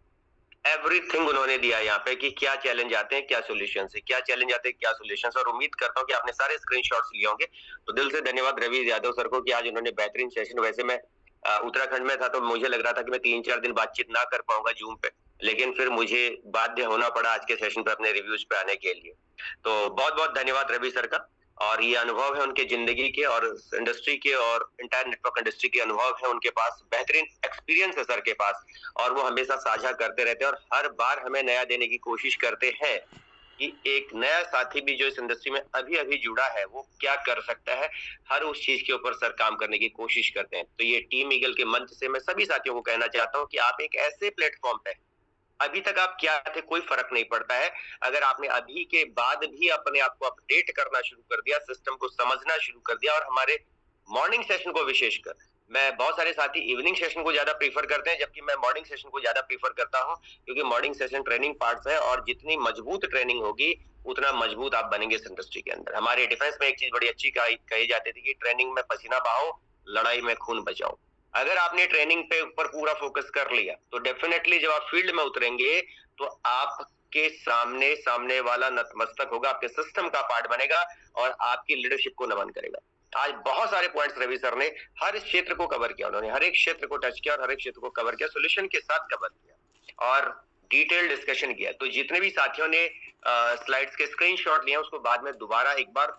[SPEAKER 4] एवरीथिंग उन्होंने दिया यहाँ पे कि क्या चैलेंज आते हैं क्या सॉल्यूशन है, क्या चैलेंज आते हैं क्या सॉल्यूशन। और उम्मीद करता हूँ कि आपने सारे स्क्रीनशॉट्स लिए होंगे। तो दिल से धन्यवाद रवि यादव सर को कि आज उन्होंने बेहतरीन सेशन। वैसे मैं उत्तराखंड में था तो मुझे लग रहा था कि मैं 3-4 दिन बातचीत ना कर पाऊंगा जूम पे, लेकिन फिर मुझे बाध्य होना पड़ा आज के सेशन पे अपने रिव्यूज पे आने के लिए। तो बहुत बहुत धन्यवाद रवि सर का। और ये अनुभव है उनके जिंदगी के और इंडस्ट्री के और इंटायर नेटवर्क इंडस्ट्री के अनुभव है उनके पास, बेहतरीन एक्सपीरियंस है सर के पास, और वो हमेशा साझा करते रहते हैं और हर बार हमें नया देने की कोशिश करते हैं कि एक नया साथी भी जो इस इंडस्ट्री में अभी अभी जुड़ा है वो क्या कर सकता है। हर उस चीज के ऊपर सर काम करने की कोशिश करते हैं। तो ये टीम ईगल के मंच से मैं सभी साथियों को कहना चाहता हूँ कि आप एक ऐसे प्लेटफॉर्म पे, अभी तक आप क्या थे कोई फर्क नहीं पड़ता है, अगर आपने अभी के बाद भी अपने आप को अपडेट करना शुरू कर दिया, सिस्टम को समझना शुरू कर दिया। और हमारे मॉर्निंग सेशन को विशेषकर, मैं बहुत सारे साथी इवनिंग सेशन को ज्यादा प्रीफर करते हैं, जबकि मैं मॉर्निंग सेशन को ज्यादा प्रीफर करता हूं, क्योंकि मॉर्निंग सेशन ट्रेनिंग पार्ट्स है और जितनी मजबूत ट्रेनिंग होगी उतना मजबूत आप बनेंगे इस इंडस्ट्री के अंदर। हमारे डिफेंस में एक चीज बड़ी अच्छी कही जाती थी कि ट्रेनिंग में पसीना बहाओ, लड़ाई में खून बचाओ। अगर आपने ट्रेनिंग पे ऊपर पूरा फोकस कर लिया तो डेफिनेटली जब आप फील्ड में उतरेंगे तो आपके सामने वाला नतमस्तक होगा, आपके सिस्टम का पार्ट बनेगा और आपकी लीडरशिप को नमन करेगा। आज बहुत सारे पॉइंट्स रवि सर ने हर क्षेत्र को कवर किया, उन्होंने हर एक क्षेत्र को टच किया और हर एक क्षेत्र को कवर किया, सोल्यूशन के साथ कवर किया और डिटेल डिस्कशन किया। तो जितने भी साथियों ने स्लाइड्स के स्क्रीनशॉट लिए उसको बाद में दोबारा एक बार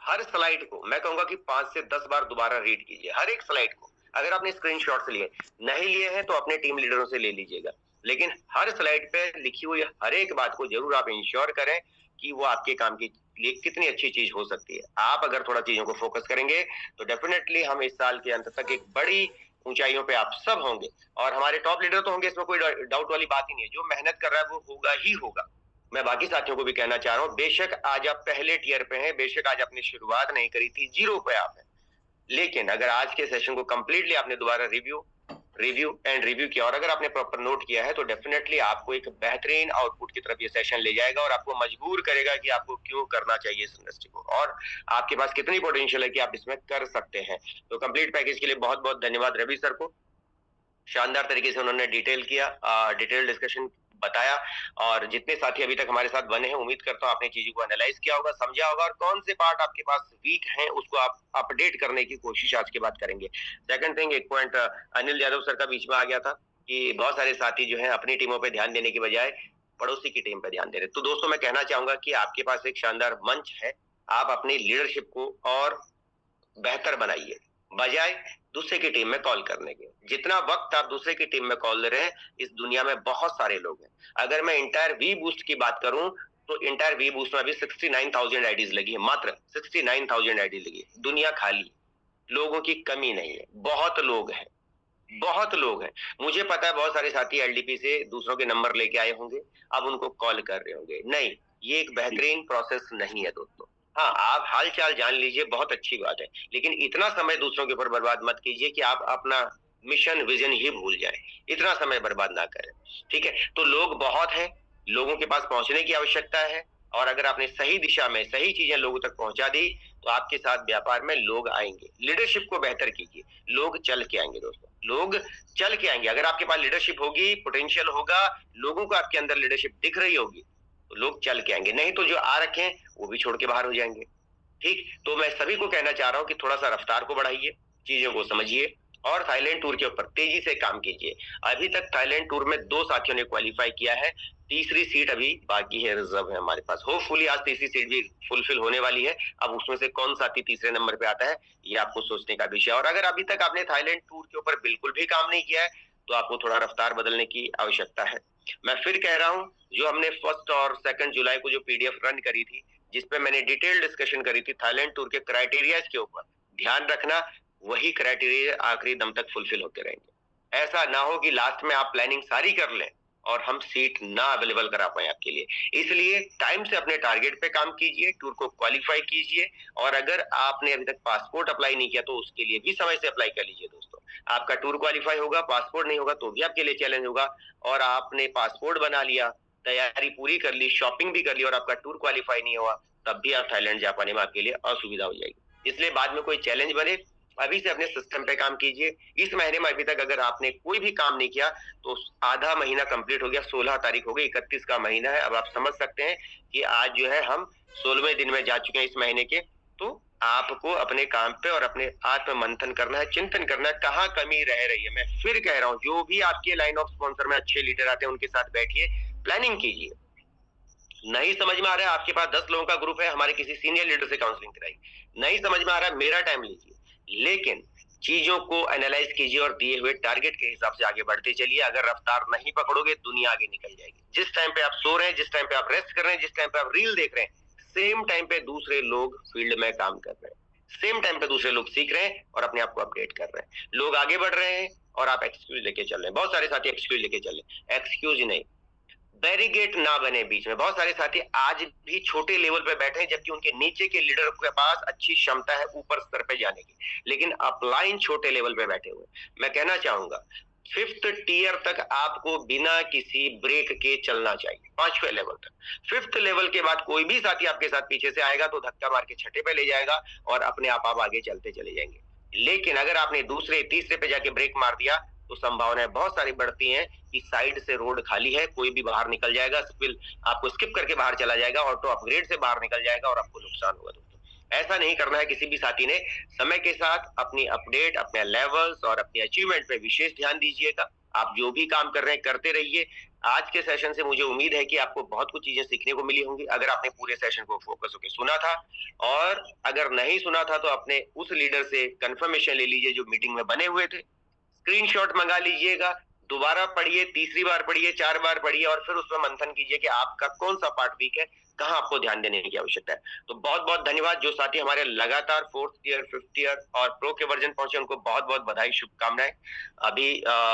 [SPEAKER 4] हर स्लाइड को मैं कहूंगा कि 5 से 10 बार दोबारा रीड कीजिए, हर एक स्लाइड को, अगर आपने स्क्रीनशॉट्स लिए नहीं लिए हैं तो अपने टीम लीडरों से ले लीजिएगा, लेकिन हर स्लाइड पे लिखी हुई हर एक बात को जरूर आप इंश्योर करें कि वो आपके काम के लिए कितनी अच्छी चीज हो सकती है। आप अगर थोड़ा चीजों को फोकस करेंगे तो डेफिनेटली हम इस साल के अंत तक एक बड़ी ऊंचाइयों पे आप सब होंगे, और हमारे टॉप लीडर तो होंगे, इसमें कोई डाउट वाली बात ही नहीं है। जो मेहनत कर रहा है वो होगा ही होगा। मैं बाकी साथियों को भी कहना चाह रहा हूँ, बेशक आज आप पहले टियर पे हैं, बेशक आज आपने शुरुआत नहीं करी थी, 0 पे आप हैं, लेकिन अगर आज के सेशन को कंप्लीटली आपने दोबारा रिव्यू किया और अगर आपने प्रॉपर नोट किया है तो डेफिनेटली आपको एक बेहतरीन आउटपुट की तरफ ये सेशन ले जाएगा और आपको मजबूर करेगा कि आपको क्यों करना चाहिए इस इंडस्ट्री को और आपके पास कितनी पोटेंशियल है कि आप इसमें कर सकते हैं। तो कंप्लीट पैकेज के लिए बहुत बहुत धन्यवाद रवि सर को। शानदार तरीके से उन्होंने डिटेल डिस्कशन बताया, और जितने साथी अभी तक हमारे साथ बने हैं उम्मीद करता हूँ आपने चीजों को एनालाइज किया होगा, समझा होगा, और कौन से पार्ट आपके पास वीक हैं उसको आप अपडेट करने की कोशिश आज के बाद करेंगे। सेकंड थिंग, एक पॉइंट अनिल यादव सर का बीच में आ गया था कि बहुत सारे साथी जो है अपनी टीमों पे ध्यान देने की बजाय पड़ोसी की टीम पे ध्यान दे रहे। तो दोस्तों मैं कहना चाहूंगा कि आपके पास एक शानदार मंच है, आप अपनी लीडरशिप को और बेहतर बनाइए बजाय दूसरे की टीम में कॉल करने के। जितना वक्त आप दूसरे की टीम में कॉल ले रहे हैं, इस दुनिया में बहुत सारे लोग हैं। अगर मैं इंटायर वी बूस्ट की बात करूं तो इंटायर वी बूस्ट में अभी 69,000 आईडीज लगी है, मात्र 69,000 आईडी लगी है। दुनिया खाली, लोगों की कमी नहीं है, बहुत लोग हैं। मुझे पता है बहुत सारे साथी एलडीपी से दूसरों के नंबर लेके आए होंगे, अब उनको कॉल कर रहे होंगे। नहीं, ये एक बेहतरीन प्रोसेस नहीं है दोस्तों। हाँ, आप हाल चाल जान लीजिए, बहुत अच्छी बात है, लेकिन इतना समय दूसरों के ऊपर बर्बाद मत कीजिए कि आप अपना मिशन विजन ही भूल जाएं। इतना समय बर्बाद ना करें, ठीक है। तो लोग बहुत हैं, लोगों के पास पहुंचने की आवश्यकता है, और अगर आपने सही दिशा में सही चीजें लोगों तक पहुंचा दी तो आपके साथ व्यापार में लोग आएंगे। लीडरशिप को बेहतर कीजिए, लोग चल के आएंगे दोस्तों, लोग चल के आएंगे। अगर आपके पास लीडरशिप होगी, पोटेंशियल होगा, लोगों को आपके अंदर लीडरशिप दिख रही होगी तो लोग चल के आएंगे, नहीं तो जो आ रखे हैं वो भी छोड़ के बाहर हो जाएंगे, ठीक। तो मैं सभी को कहना चाह रहा हूँ कि थोड़ा सा रफ्तार को बढ़ाइए, चीजों को समझिए और थाईलैंड टूर के ऊपर तेजी से काम कीजिए। अभी तक थाईलैंड टूर में 2 साथियों ने क्वालिफाई किया है, तीसरी सीट अभी बाकी है, रिजर्व है हमारे पास। होपफुली आज तीसरी सीट भी फुलफिल होने वाली है। अब उसमें से कौन साथी तीसरे नंबर पे आता है ये आपको सोचने का विषय। और अगर अभी तक आपने थाईलैंड टूर के ऊपर बिल्कुल भी काम नहीं किया है तो आपको थोड़ा रफ्तार बदलने की आवश्यकता है। मैं फिर कह रहा हूँ, जो हमने 1 और 2 जुलाई को जो पीडीएफ रन करी थी जिसपे मैंने डिटेल डिस्कशन करी थी थाईलैंड टूर के क्राइटेरिया के ऊपर, ध्यान रखना वही क्राइटेरिया आखिरी दम तक फुलफिल होते रहेंगे। ऐसा ना हो कि लास्ट में आप प्लानिंग सारी कर लें और हम सीट ना अवेलेबल करा पाए आपके लिए। इसलिए टाइम से अपने टारगेट पे काम कीजिए, टूर को क्वालिफाई कीजिए, और अगर आपने अभी तक पासपोर्ट अप्लाई नहीं किया तो उसके लिए भी समय से अप्लाई कर लीजिए दोस्तों। आपका टूर क्वालिफाई होगा, पासपोर्ट नहीं होगा तो भी आपके लिए चैलेंज होगा, और आपने पासपोर्ट बना लिया, तैयारी पूरी कर ली, शॉपिंग भी कर ली और आपका टूर क्वालिफाई नहीं हुआ, तब भी आप थाईलैंड जा पाने में आपके लिए असुविधा हो जाएगी। इसलिए बाद में कोई चैलेंज बने, अभी से अपने सिस्टम पे काम कीजिए। इस महीने में अभी तक अगर आपने कोई भी काम नहीं किया तो आधा महीना कंप्लीट हो गया, 16 तारीख हो गई, 31 का महीना है। अब आप समझ सकते हैं कि आज जो है हम 16वें दिन में जा चुके हैं इस महीने के। तो आपको अपने काम पे और अपने आत्म मंथन करना है, चिंतन करना है, कहाँ कमी रह रही है। मैं फिर कह रहा हूँ, जो भी आपके लाइन ऑफ स्पॉन्सर में अच्छे लीडर आते हैं उनके साथ बैठिए, प्लानिंग कीजिए। नहीं समझ में आ रहा है, आपके पास 10 लोगों का ग्रुप है, हमारे किसी सीनियर लीडर से काउंसलिंग कराइए। नहीं समझ में आ रहा है, मेरा टाइम लीजिए, लेकिन चीजों को एनालाइज कीजिए और दिए हुए टारगेट के हिसाब से आगे बढ़ते चलिए। अगर रफ्तार नहीं पकड़ोगे दुनिया आगे निकल जाएगी। जिस टाइम पे आप सो रहे हैं, जिस टाइम पे आप रेस्ट कर रहे हैं, जिस टाइम पे आप रील देख रहे हैं, सेम टाइम पे दूसरे लोग फील्ड में काम कर रहे हैं, सेम टाइम पे दूसरे लोग सीख रहे हैं और अपने आप को अपडेट कर रहे हैं। लोग आगे बढ़ रहे हैं और आप एक्सक्यूज लेके चल रहे हैं। बहुत सारे साथी एक्सक्यूज लेके चल रहे हैं, एक्सक्यूज नहीं, बैरिगेट ना बने बीच में। बहुत सारे साथी आज भी छोटे लेवल पे बैठे हैं जबकि उनके नीचे के लीडर के पास अच्छी क्षमता है ऊपर स्तर पे जाने की, लेकिन अपलाइन छोटे लेवल पे बैठे हुए। मैं कहना चाहूंगा 5th टियर तक आपको बिना किसी ब्रेक के चलना चाहिए, 5वें लेवल तक। 5th लेवल के बाद कोई भी साथी आपके साथ पीछे से आएगा तो धक्का मार के 6ठे पे ले जाएगा और अपने आप आगे चलते चले जाएंगे। लेकिन अगर आपने दूसरे तीसरे पे जाके ब्रेक मार दिया तो संभावनाएं बहुत सारी बढ़ती हैं कि साइड से रोड खाली है, कोई भी बाहर निकल जाएगा, आपको स्किप करके बाहर चला जाएगा, ऑटो अपग्रेड से बाहर निकल जाएगा और आपको नुकसान होगा दोस्तों। ऐसा नहीं करना है किसी भी साथी ने। समय के साथ अपनी अपडेट, अपने लेवल्स और अपने अचीवमेंट पे विशेष ध्यान दीजिएगा। आप जो भी काम कर रहे हैं करते रहिए। आज के सेशन से मुझे उम्मीद है कि आपको बहुत कुछ चीजें सीखने को मिली होंगी अगर आपने पूरे सेशन को फोकस होकर सुना था। और अगर नहीं सुना था तो अपने उस लीडर से कंफर्मेशन ले लीजिए जो मीटिंग में बने हुए थे, स्क्रीनशॉट मंगा लीजिएगा, दोबारा पढ़िए, तीसरी बार पढ़िए, 4 बार पढ़िए और फिर उसमें मंथन कीजिए कि आपका कौन सा पार्ट वीक है, कहाँ आपको ध्यान देने की आवश्यकता है। तो बहुत बहुत धन्यवाद। जो साथी हमारे लगातार 4th ईयर, 5th ईयर और प्रो के वर्जन पहुंचे उनको बहुत बहुत बधाई, शुभकामनाएं। अभी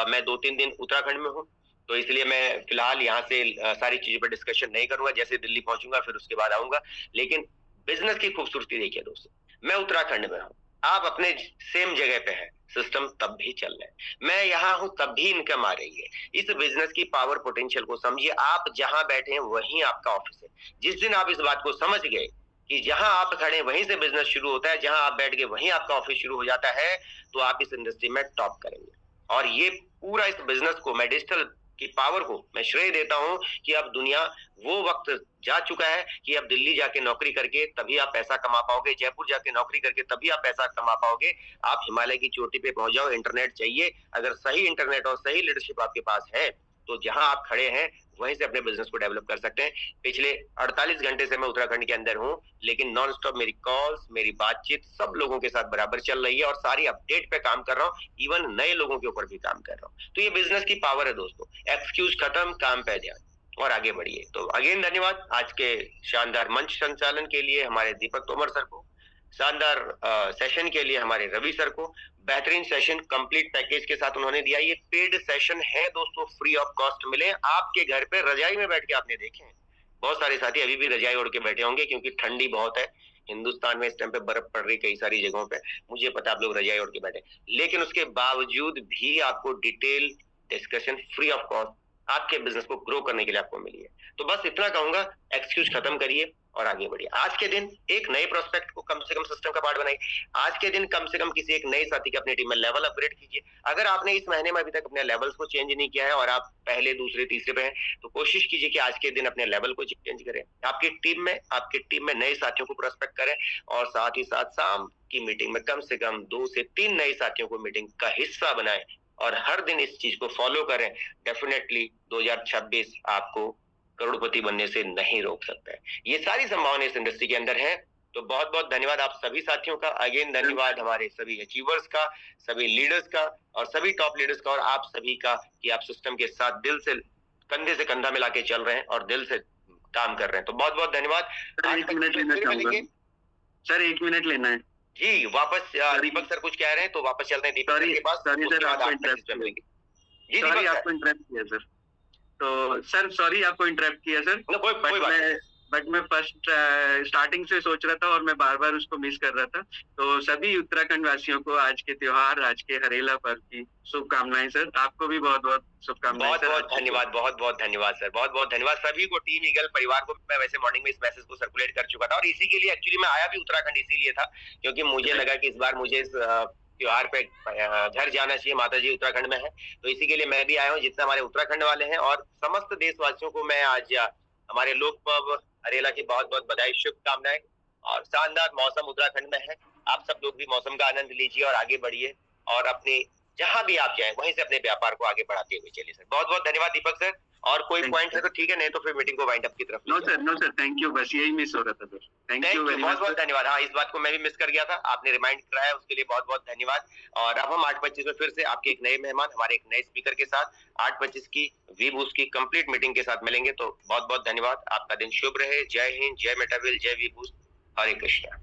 [SPEAKER 4] मैं 2-3 दिन उत्तराखंड में हूँ, तो इसलिए मैं फिलहाल यहाँ से सारी चीजों पर डिस्कशन नहीं करूंगा। जैसे दिल्ली पहुंचूंगा फिर उसके बाद आऊंगा। लेकिन बिजनेस की खूबसूरती देखिए दोस्तों, मैं उत्तराखंड में हूँ, आप अपने सेम जगह पे हैं, सिस्टम तब भी चल रहा है, मैं यहाँ हूँ तब भी इनकम आ रही है। इस बिजनेस की पावर पोटेंशियल को समझिए। आप जहां बैठे हैं वहीं आपका ऑफिस है। जिस दिन आप इस बात को समझ गए कि जहां आप खड़े वहीं से बिजनेस शुरू होता है, जहां आप बैठ गए वहीं आपका ऑफिस शुरू हो जाता है, तो आप इस इंडस्ट्री में टॉप करेंगे। और ये पूरा इस बिजनेस को, मैं डिजिटल की पावर को मैं श्रेय देता हूं कि अब दुनिया वो वक्त जा चुका है कि अब दिल्ली जाके नौकरी करके तभी आप पैसा कमा पाओगे, जयपुर जाके नौकरी करके तभी आप पैसा कमा पाओगे। आप हिमालय की चोटी पे पहुंच जाओ, इंटरनेट चाहिए। अगर सही इंटरनेट और सही लीडरशिप आपके पास है तो जहां आप खड़े हैं वहीं से अपने बिजनेस को डेवलप कर सकते हैं। पिछले 48 घंटे से मैं उत्तराखंड के अंदर हूं, लेकिन नॉन स्टॉप मेरी कॉल्स, मेरी बातचीत सब लोगों के साथ बराबर चल रही है और सारी अपडेट पे काम कर रहा हूँ, इवन नए लोगों के ऊपर भी काम कर रहा हूँ। तो ये बिजनेस की पावर है दोस्तों। एक्सक्यूज खत्म, काम पे ध्यान और आगे बढ़िए। तो अगेन धन्यवाद आज के शानदार मंच संचालन के लिए हमारे दीपक तोमर सर को, शानदार सेशन के लिए हमारे रवि सर को, बेहतरीन सेशन कंप्लीट पैकेज के साथ उन्होंने दिया। ये पेड सेशन है दोस्तों, फ्री ऑफ कॉस्ट मिले आपके घर पे रजाई में बैठ के। आपने देखे हैं बहुत सारे साथी अभी भी रजाई ओढ़ के बैठे होंगे क्योंकि ठंडी बहुत है हिंदुस्तान में, इस टाइम पे बर्फ पड़ रही कई सारी जगहों पे, मुझे पता आप लोग रजाई ओढ़ के बैठे, लेकिन उसके बावजूद भी आपको detail discussion free of cost आपके बिजनेस को ग्रो करने के लिए आपको मिली है। तो बस इतना कहूंगा, एक्सक्यूज खत्म करिए और आगे बढ़िए। आज के दिन एक नए प्रोस्पेक्ट को कम से कम सिस्टम का पार्ट बनाइए। आज के दिन कम से कम किसी एक नए साथी के अपनी टीम में लेवल अपग्रेड कीजिए। अगर आपने इस महीने में अभी तक अपने लेवल्स को चेंज नहीं किया है और आप पहले, दूसरे, तीसरे पे हैं, तो कोशिश कीजिए कि आज के दिन अपने लेवल को चेंज करें। आपकी टीम में नए साथियों को प्रोस्पेक्ट करें और साथ ही साथ शाम की मीटिंग में कम से कम 2 से 3 नए साथियों को मीटिंग का हिस्सा बनाएं और हर दिन इस चीज को फॉलो करें। डेफिनेटली 2026 आपको करोड़पति बनने से नहीं रोक सकता है। ये सारी संभावनाएं इस इंडस्ट्री के अंदर हैं। तो बहुत बहुत धन्यवाद आप सभी साथियों का। अगेन धन्यवाद हमारे सभी अचीवर्स का, सभी लीडर्स का और सभी टॉप लीडर्स का और आप सभी का कि आप सिस्टम के साथ दिल से कंधे से कंधा मिला के चल रहे हैं और दिल से काम कर रहे हैं। तो बहुत बहुत धन्यवाद।
[SPEAKER 1] सर 1 मिनट लेना है
[SPEAKER 4] जी। वापस दीपक सर कुछ कह रहे हैं तो वापस चलते हैं दीपक सर के पास।
[SPEAKER 1] जी दीपक आपको इंटरप्ट किया सर। तो सर सॉरी आपको इंटरप्ट किया सर।
[SPEAKER 4] कोई बात
[SPEAKER 1] बट मैं फर्स्ट स्टार्टिंग से सोच रहा था और मैं बार बार उसको मिस कर रहा था। तो सभी उत्तराखंड वासियों को आज के त्योहार, आज के हरेला पर्व की शुभकामनाएं सर। आपको भी बहुत बहुत शुभकामनाएं।
[SPEAKER 4] बहुत बहुत धन्यवाद, बहुत बहुत धन्यवाद सर, बहुत बहुत धन्यवाद सभी को। टीम ईगल परिवार को मैं वैसे मॉर्निंग में इस मैसेज को सर्कुलेट कर चुका था और इसी के लिए एक्चुअली मैं आया भी उत्तराखंड इसीलिए था क्योंकि मुझे लगा कि इस बार मुझे इस त्योहार पे घर जाना चाहिए। माता जी उत्तराखंड में है तो इसी के लिए मैं भी आया हूँ। जितने हमारे उत्तराखंड वाले हैं और समस्त देशवासियों को मैं आज हमारे लोक पर्व हरेला की बहुत बहुत बधाई, शुभकामनाएं। और शानदार मौसम उत्तराखंड में है, आप सब लोग भी मौसम का आनंद लीजिए और आगे बढ़िए और अपने जहां भी आप जाएं वहीं से अपने व्यापार को आगे बढ़ाते हुए चलिए सर। बहुत बहुत धन्यवाद दीपक सर। और कोई पॉइंट है तो ठीक है, नहीं तो फिर मीटिंग को वाइंड अप की तरफ।
[SPEAKER 1] नो सर थैंक यू, बस यही मिस हो रहा था sir. Thank you very much,
[SPEAKER 4] बहुत बहुत धन्यवाद। हाँ, इस बात को मैं भी मिस कर गया था, आपने रिमाइंड कराया उसके लिए बहुत बहुत धन्यवाद। और अब हम 8:25 में फिर से आपके एक नए मेहमान, हमारे एक नए स्पीकर के साथ 8:25 की वी बूस्ट की कंप्लीट मीटिंग के साथ मिलेंगे। तो बहुत बहुत धन्यवाद, आपका दिन शुभ रहे। जय हिंद, जय मेटाविल, जय वी बूस्ट, हरे कृष्णा।